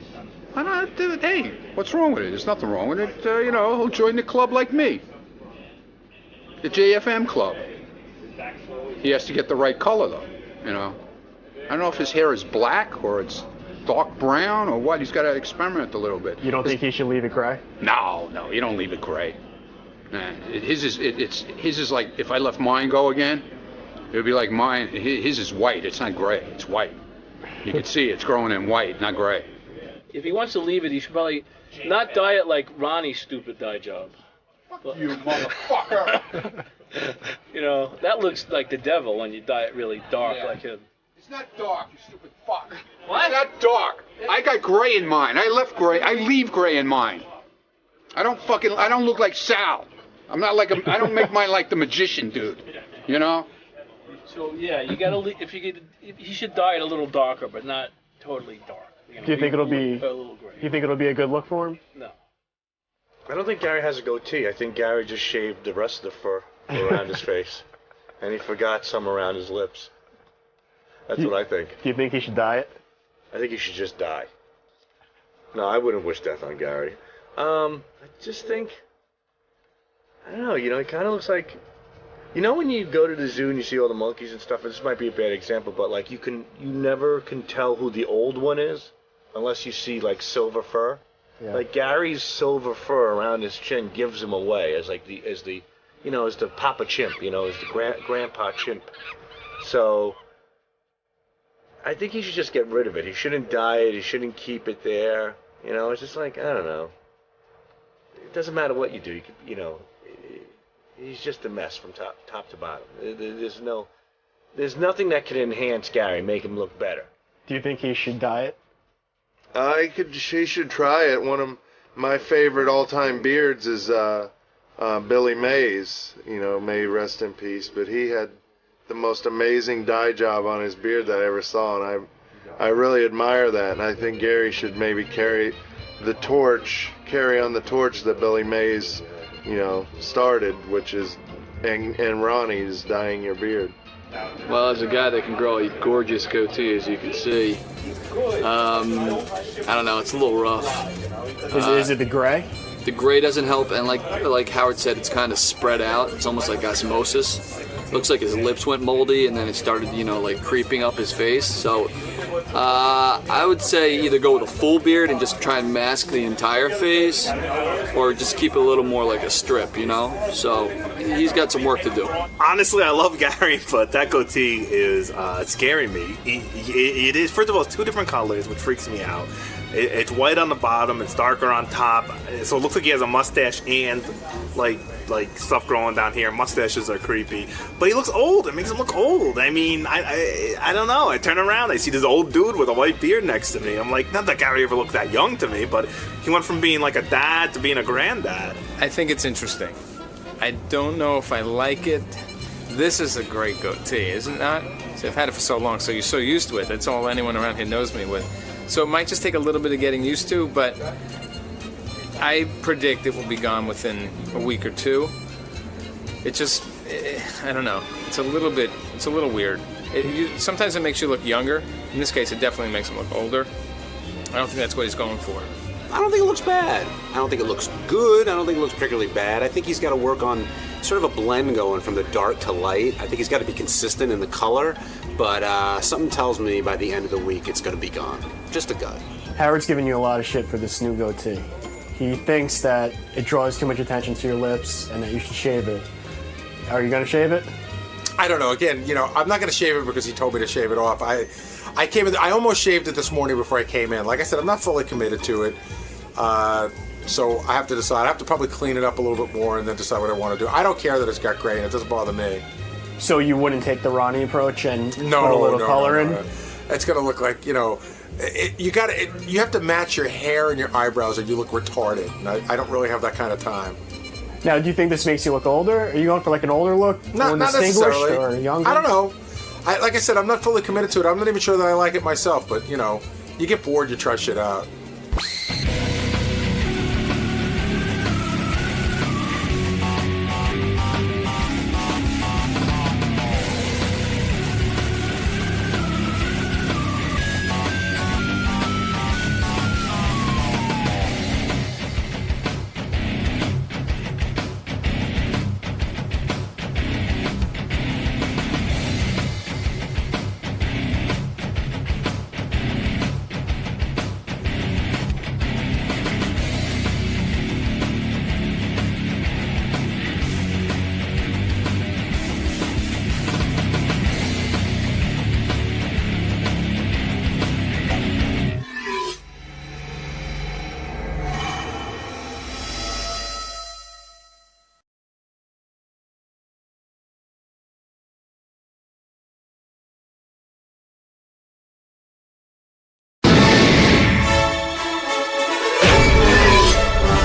Hey, what's wrong with it? There's nothing wrong with it. He'll join the club like me. The JFM club. He has to get the right color, though, I don't know if his hair is black or it's dark brown or what. He's got to experiment a little bit. You don't think he should leave it gray? No, you don't leave it gray. Nah, his is like, if I let mine go again, it would be like mine. His is white. It's not gray. It's white. You can see it's growing in white, not gray. If he wants to leave it, he should probably not dye it like Ronnie's stupid dye job. Fuck you, motherfucker. That looks like the devil when you dye it really dark like him. It's not dark, you stupid fuck. What? It's not dark. I got gray in mine. I left gray. I leave gray in mine. I don't look like Sal. I'm not like I don't make mine like the magician dude. So yeah, you gotta he should dye it a little darker, but not totally dark. Do you think it'll be? A little gray. You think it'll be a good look for him? No. I don't think Gary has a goatee. I think Gary just shaved the rest of the fur around his face, and he forgot some around his lips. That's what I think. Do you think he should dye it? I think he should just die. No, I wouldn't wish death on Gary. I just think, I don't know, it kind of looks like, when you go to the zoo and you see all the monkeys and stuff, and this might be a bad example, but like you never can tell who the old one is unless you see like silver fur. Yeah. Like Gary's silver fur around his chin gives him away as the Papa Chimp, as the Grandpa Chimp. So I think he should just get rid of it. He shouldn't dye it. He shouldn't keep it there. It's just like, I don't know. It doesn't matter what you do. You could, he's just a mess from top to bottom. There's nothing that can enhance Gary, make him look better. Do you think he should dye it? He should try it. One of my favorite all-time beards is Billy Mays. May rest in peace. But he had the most amazing dye job on his beard that I ever saw, and I really admire that. And I think Gary should maybe carry on the torch that Billy Mays, started, which is, and Ronnie's dyeing your beard. Well, as a guy that can grow a gorgeous goatee, as you can see, I don't know, it's a little rough. Is it the gray? The gray doesn't help, and like Howard said, it's kind of spread out. It's almost like osmosis. Looks like his lips went moldy, and then it started, like creeping up his face. So I would say either go with a full beard and just try and mask the entire face, or just keep it a little more like a strip, So he's got some work to do. Honestly, I love Gary, but that goatee is scaring me. It is, first of all, it's 2 different colors, which freaks me out. It's white on the bottom, it's darker on top, so it looks like he has a mustache and like stuff growing down here. Mustaches are creepy, but he looks old. It makes him look old. I mean, I don't know. I turn around, I see this old dude with a white beard next to me. I'm like, not that Gary ever looked that young to me, but he went from being like a dad to being a granddad. I think it's interesting. I don't know if I like it. This is a great goatee, isn't it not? So I've had it for so long, so you're so used to it. That's all anyone around here knows me with. So it might just take a little bit of getting used to, but I predict it will be gone within a week or 2. It just, I don't know. It's a little weird. Sometimes it makes you look younger. In this case, it definitely makes him look older. I don't think that's what he's going for. I don't think it looks bad. I don't think it looks good. I don't think it looks particularly bad. I think he's got to work on sort of a blend going from the dark to light. I think he's got to be consistent in the color, but something tells me by the end of the week it's going to be gone. Just a gut. Howard's giving you a lot of shit for this new goatee. He thinks that it draws too much attention to your lips and that you should shave it. Are you going to shave it? I don't know. Again, I'm not going to shave it because he told me to shave it off. I came in. I almost shaved it this morning before I came in. Like I said, I'm not fully committed to it. So I have to decide. I have to probably clean it up a little bit more and then decide what I want to do. I don't care that it's got gray and it doesn't bother me. So you wouldn't take the Ronnie approach and put a little color in? It's going to look like, you have to match your hair and your eyebrows or you look retarded. And I don't really have that kind of time. Now, do you think this makes you look older? Are you going for like an older look? Not necessarily. Or younger? I don't know. Like I said, I'm not fully committed to it. I'm not even sure that I like it myself. But, you get bored, you try shit out.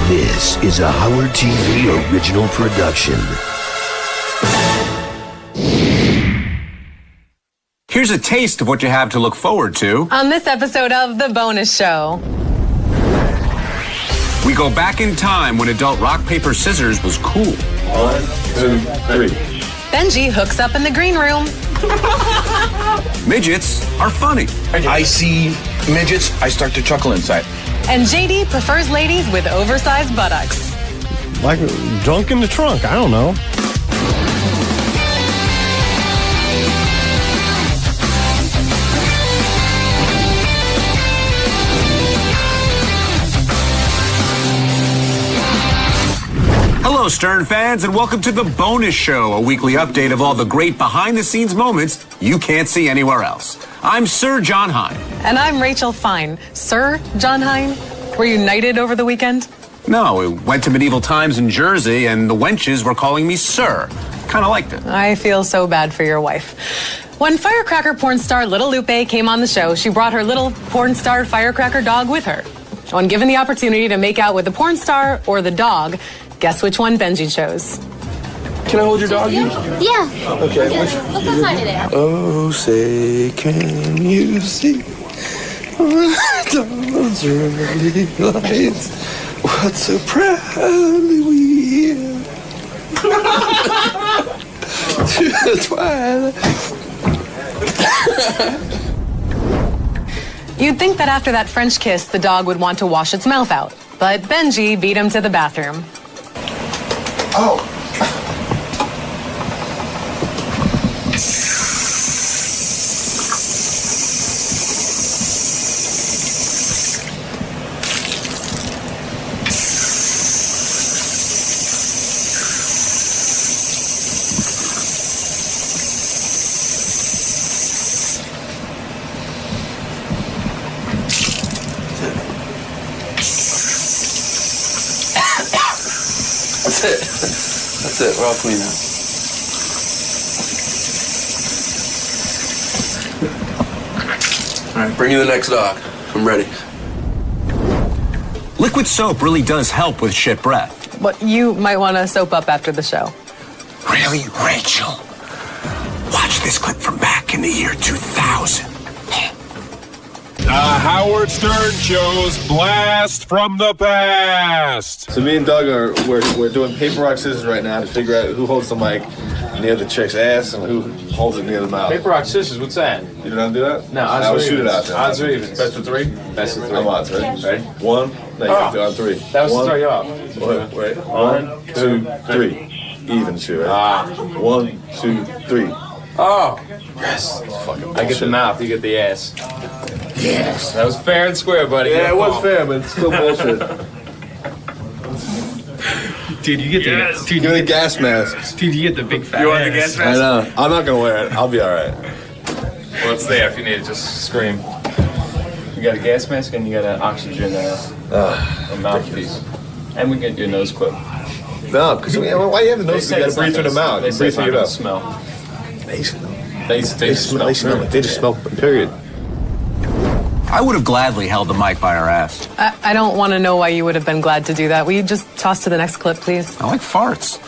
This is a Howard TV original production. Here's a taste of what you have to look forward to on this episode of The Bonus Show. We go back in time when adult rock, paper, scissors was cool. 1, 2, 3. Benji hooks up in the green room. Midgets are funny. I see midgets, I start to chuckle inside. And JD prefers ladies with oversized buttocks. Like drunk in the trunk, I don't know. Hello, Stern fans, and welcome to The Bonus Show, a weekly update of all the great behind-the-scenes moments you can't see anywhere else. I'm Sir John Hine. And I'm Rachel Fine. Sir John Hine, were you knighted over the weekend? No, we went to medieval times in Jersey, and the wenches were calling me Sir. Kind of liked it. I feel so bad for your wife. When firecracker porn star Little Lupe came on the show, she brought her little porn star firecracker dog with her. When given the opportunity to make out with the porn star or the dog, guess which one Benji chose? Can I hold your dog? Yeah. Okay. Look outside of there. Oh, say, can you see those early lights? What so proudly we hear to the twilight. You'd think that after that French kiss, the dog would want to wash its mouth out. But Benji beat him to the bathroom. Oh. That's it. That's it. We're all clean now. All right, bring you the next dog. I'm ready. Liquid soap really does help with shit breath. But you might want to soap up after the show. Really, Rachel? Watch this clip from back in the year 2000. Howard Stern Show's Blast from the Past. So me and Doug we're doing paper, rock, scissors right now to figure out who holds the mic near the chick's ass and who holds it near the mouth. Paper, rock, scissors, what's that? You don't want to do that? No, odds I will or shoot it evens. out there. Odds or evens. Best of three? Best of three. I'm odds, right? Ready? One. No, you have to do on three. That was One. to throw you off. Wait. 1, 2, 3. Even shoot, right? 1, 2, 3. Oh. Yes. I get the mouth, you get the ass. Yes. That was fair and square, buddy. Yeah, Good it was call. fair, but it's still bullshit. Dude, you get the Give me a gas mask. Dude, you get the big fat You want ass. the gas I mask? know. I'm not gonna wear it. I'll be all right. Well, it's there if you need it. Just scream. You got a gas mask and you got an oxygen a mouthpiece. And we get your nose clip. No, because why do you have the nose? You gotta breathe through the mouth. You breathe through your mouth. Smell. They smell. They smell. They smell. They just smell. Period. I would have gladly held the mic by her ass. I don't want to know why you would have been glad to do that. Will you just toss to the next clip, please? I like farts.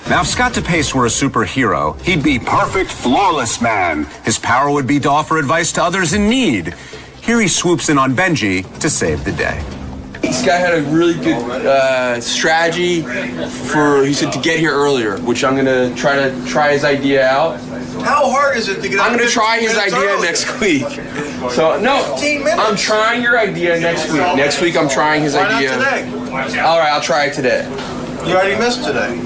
Now, if Scott DePace were a superhero, he'd be perfect, flawless man. His power would be to offer advice to others in need. Here he swoops in on Benji to save the day. This guy had a really good strategy he said to get here earlier, which I'm gonna try his idea out. How hard is it to get? I'm gonna try his idea next week. So no, 15 minutes. I'm trying your idea next week. Next week I'm trying his idea. Why not today? All right, I'll try it today. You already missed today.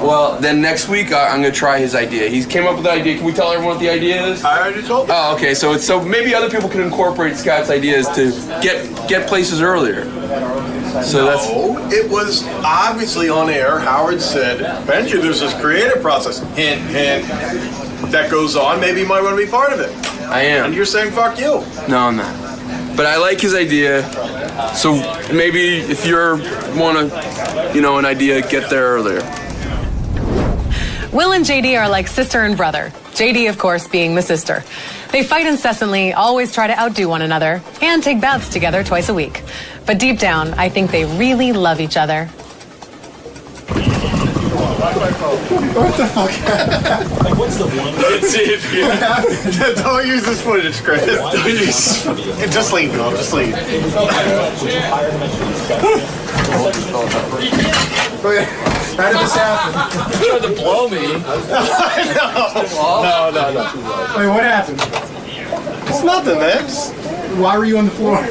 Well, then next week I'm gonna try his idea. He came up with the idea. Can we tell everyone what the idea is? I already told you. Oh, okay. So maybe other people can incorporate Scott's ideas to get places earlier. So it was obviously on air. Howard said, Benji, there's this creative process. Hint, hint. That goes on. Maybe you might want to be part of it. I am. And you're saying, fuck you. No, I'm not. But I like his idea. So maybe if you want an idea, get there earlier. Will and JD are like sister and brother. JD, of course, being the sister. They fight incessantly, always try to outdo one another, and take baths together twice a week. But deep down, I think they really love each other. What the fuck? Like, what's the one? Don't use this footage, Chris. Just leave it. Just leave How did this happen? You tried to blow me. No. Wait, what happened? It's nothing, man. Why were you on the floor?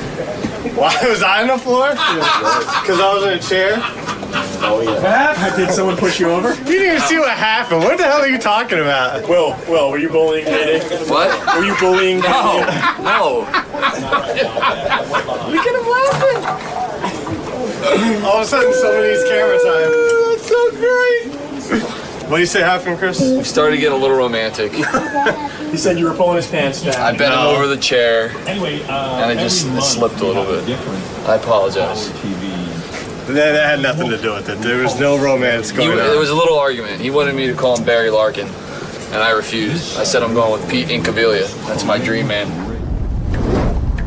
Why was I on the floor? Because I was in a chair. Oh, yeah. What happened? Did someone push you over? You didn't even see what happened. What the hell are you talking about? Will, were you bullying JD? What? Were you bullying JD? No. Look at him laughing. All of a sudden, somebody's camera time. That's so great. What do you say happened, Chris? We started to get a little romantic. He said you were pulling his pants down. I bent him over the chair, and I just slipped a little bit. I apologize. That had nothing to do with it. There was no romance going on. There was a little argument. He wanted me to call him Barry Larkin, and I refused. I said I'm going with Pete Incaviglia. That's my dream man.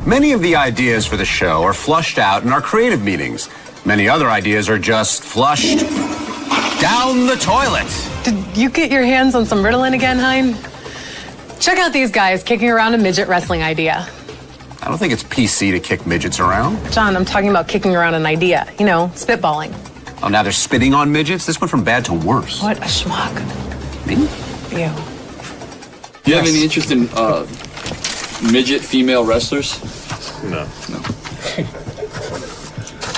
Many of the ideas for the show are flushed out in our creative meetings. Many other ideas are just flushed down the toilet. Did you get your hands on some Ritalin again, Hein? Check out these guys kicking around a midget wrestling idea. I don't think it's PC to kick midgets around. John, I'm talking about kicking around an idea. You know, spitballing. Oh, now they're spitting on midgets? This went from bad to worse. What a schmuck. Me? You. Do you have any interest in midget female wrestlers? No.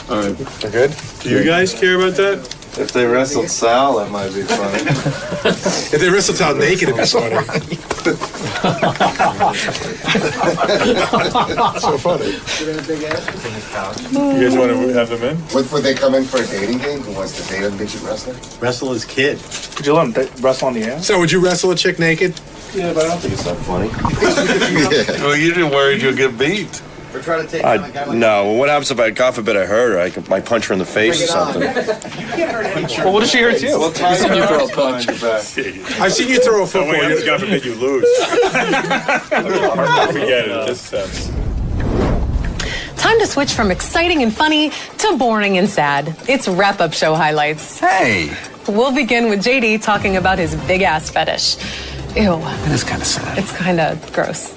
All right. We're good? Do you guys care about that? If they wrestled Sal, that might be funny. If they wrestled Sal naked, it'd be funny. So funny. You guys want to have them in? Would they come in for a dating game? Who wants to date a midget wrestler? Wrestle his kid. Would you let him wrestle on the ass? So would you wrestle a chick naked? Yeah, but I don't think it's that funny. Well, you're worried you'll get beat. Or try to take No. What happens if I, God forbid, I hurt her? I might punch her in the face or something. Well, what if she hurts you? Well, I've seen you throw a punch. I've seen you throw a football. God forbid you lose. Forget it. This sense. Time to switch from exciting and funny to boring and sad. It's wrap-up show highlights. Hey. We'll begin with JD talking about his big ass fetish. Ew. It is kind of sad. It's kind of gross.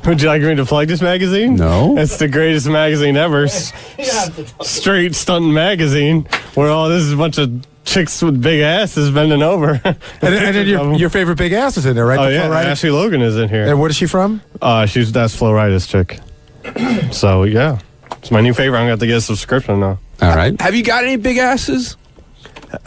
Would you like me to plug this magazine? No. It's the greatest magazine ever. Straight stunting magazine where all this is a bunch of chicks with big asses bending over. and then your favorite big ass is in there, right? Oh, the yeah. Ashley Logan is in here. And what is she from? That's Flo Rida's chick. So, yeah. It's my new favorite. I'm going to have to get a subscription now. All right. Have you got any big asses?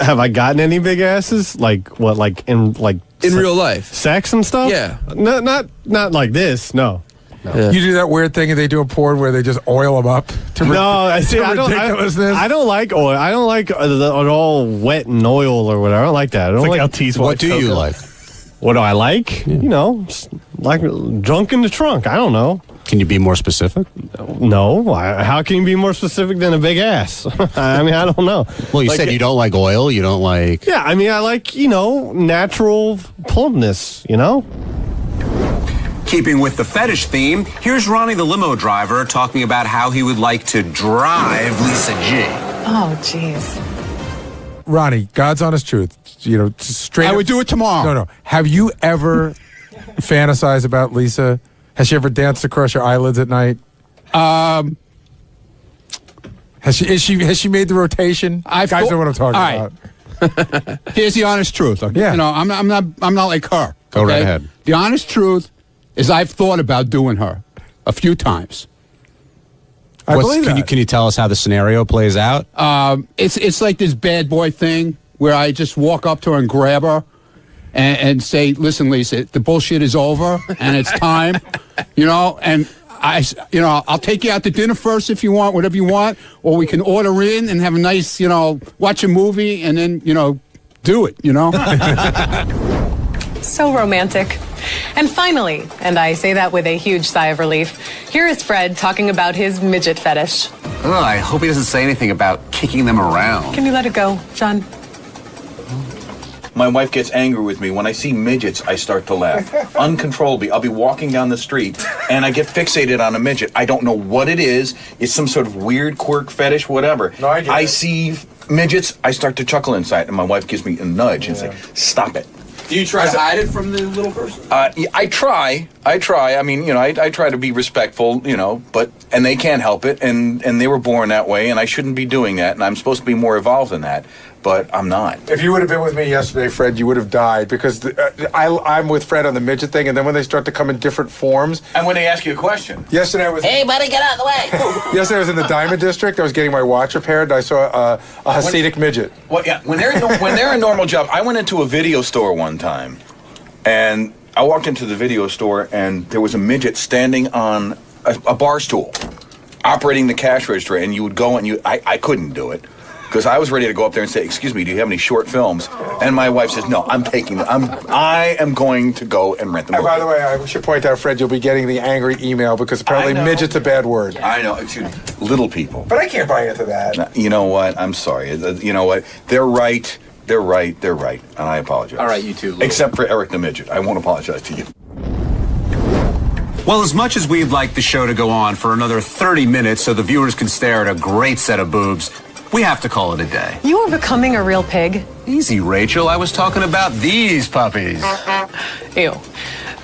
Have I gotten any big asses? Like what? Like in real life? Sex and stuff? Yeah. No, not like this. No. Yeah. You do that weird thing they do in porn where they just oil them up to ridiculousness. I don't like oil. I don't like it all wet and oil or whatever. I don't like that. I don't like what do you like? What do I like? Yeah. You know, like drunk in the trunk. I don't know. Can you be more specific? No. How can you be more specific than a big ass? I mean, I don't know. Well, you said you don't like oil. You don't like... Yeah, I mean, I like, natural plumpness, Keeping with the fetish theme, here's Ronnie the limo driver talking about how he would like to drive Lisa G. Oh, jeez. Ronnie, God's honest truth. Straight I would do it tomorrow. No. Have you ever fantasized about Lisa? Has she ever danced across your eyelids at night? Has she made the rotation? Guys know what I'm talking about. Here's the honest truth. Okay? Yeah. I'm not like her. Go right ahead. The honest truth is I've thought about doing her a few times. I believe that. Can you tell us how the scenario plays out? It's like this bad boy thing where I just walk up to her and grab her and say, "Listen, Lisa, the bullshit is over and it's time." And I'll take you out to dinner first if you want, whatever you want, or we can order in and have a nice, watch a movie and then, do it, So romantic. And finally, and I say that with a huge sigh of relief, here is Fred talking about his midget fetish. Oh, I hope he doesn't say anything about kicking them around. Can you let it go, John? My wife gets angry with me. When I see midgets, I start to laugh. Uncontrollably. I'll be walking down the street, and I get fixated on a midget. I don't know what it is. It's some sort of weird quirk fetish, whatever. No, I see midgets, I start to chuckle inside, and my wife gives me a nudge and say, "Stop it." Do you try to hide it from the little person? I try. I mean, I try to be respectful, and they can't help it, and they were born that way, and I shouldn't be doing that, and I'm supposed to be more evolved than that, but I'm not. If you would have been with me yesterday, Fred, you would have died, because I'm with Fred on the midget thing, and then when they start to come in different forms. And when they ask you a question. Yesterday I was... Hey, buddy, get out of the way. Yesterday I was in the Diamond District. I was getting my watch repaired, and I saw a Hasidic midget. Well, yeah, when they're a normal job, I went into a video store one time, and I walked into the video store, and there was a midget standing on a bar stool, operating the cash register, and you would go and I couldn't do it, because I was ready to go up there and say, "Excuse me, do you have any short films?" And my wife says, "No, I'm taking them. I am going to go and rent them." And by the way, I should point out, Fred, you'll be getting the angry email, because apparently midget's a bad word. I know. Excuse me. Little people. But I can't buy into that. You know what? I'm sorry. You know what? They're right. They're right, and I apologize. All right, you too, Lou. Except for Eric the Midget. I won't apologize to you. Well, as much as we'd like the show to go on for another 30 minutes so the viewers can stare at a great set of boobs, we have to call it a day. You are becoming a real pig. Easy, Rachel. I was talking about these puppies. Ew.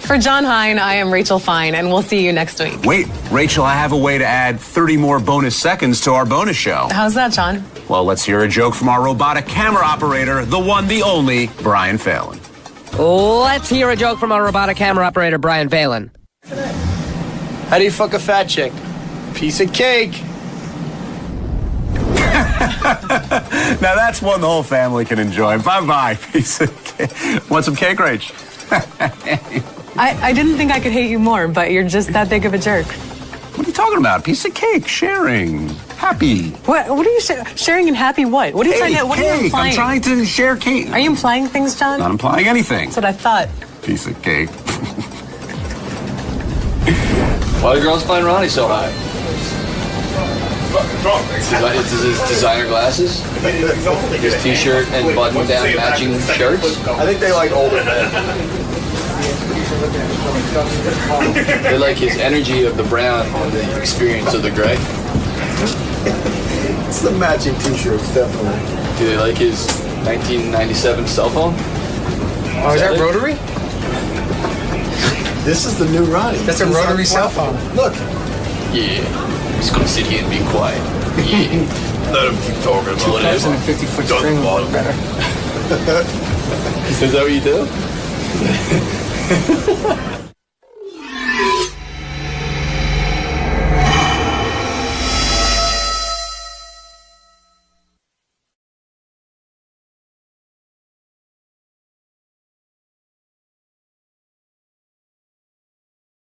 For John Hine, I am Rachel Fine, and we'll see you next week. Wait, Rachel, I have a way to add 30 more bonus seconds to our bonus show. How's that, John? Well, let's hear a joke from our robotic camera operator, the one, the only, Brian Phelan. Let's hear a joke from our robotic camera operator, Brian Phelan. How do you fuck a fat chick? Piece of cake. Now that's one the whole family can enjoy. Bye-bye, piece of cake. Want some cake, Rach? I didn't think I could hate you more, but you're just that big of a jerk. What are you talking about? Piece of cake, sharing, happy. What are you sharing and happy what? What are you trying to, what are you implying? I'm trying to share cake. Are you implying things, John? Not implying anything. That's what I thought. Piece of cake. Why do girls find Ronnie so hot? It's his designer glasses, his t-shirt and button-down matching shirts. I think they like older men. They like his energy of the brown and the experience of the gray. It's the matching t-shirts, definitely. Do they like his 1997 cell phone? Oh, is that rotary? This is the new Ronnie. That's a rotary cell phone. Look. Yeah. He's gonna sit here and be quiet. Yeah. Let him keep talking about it. 250-foot string would be better. Is that what you do?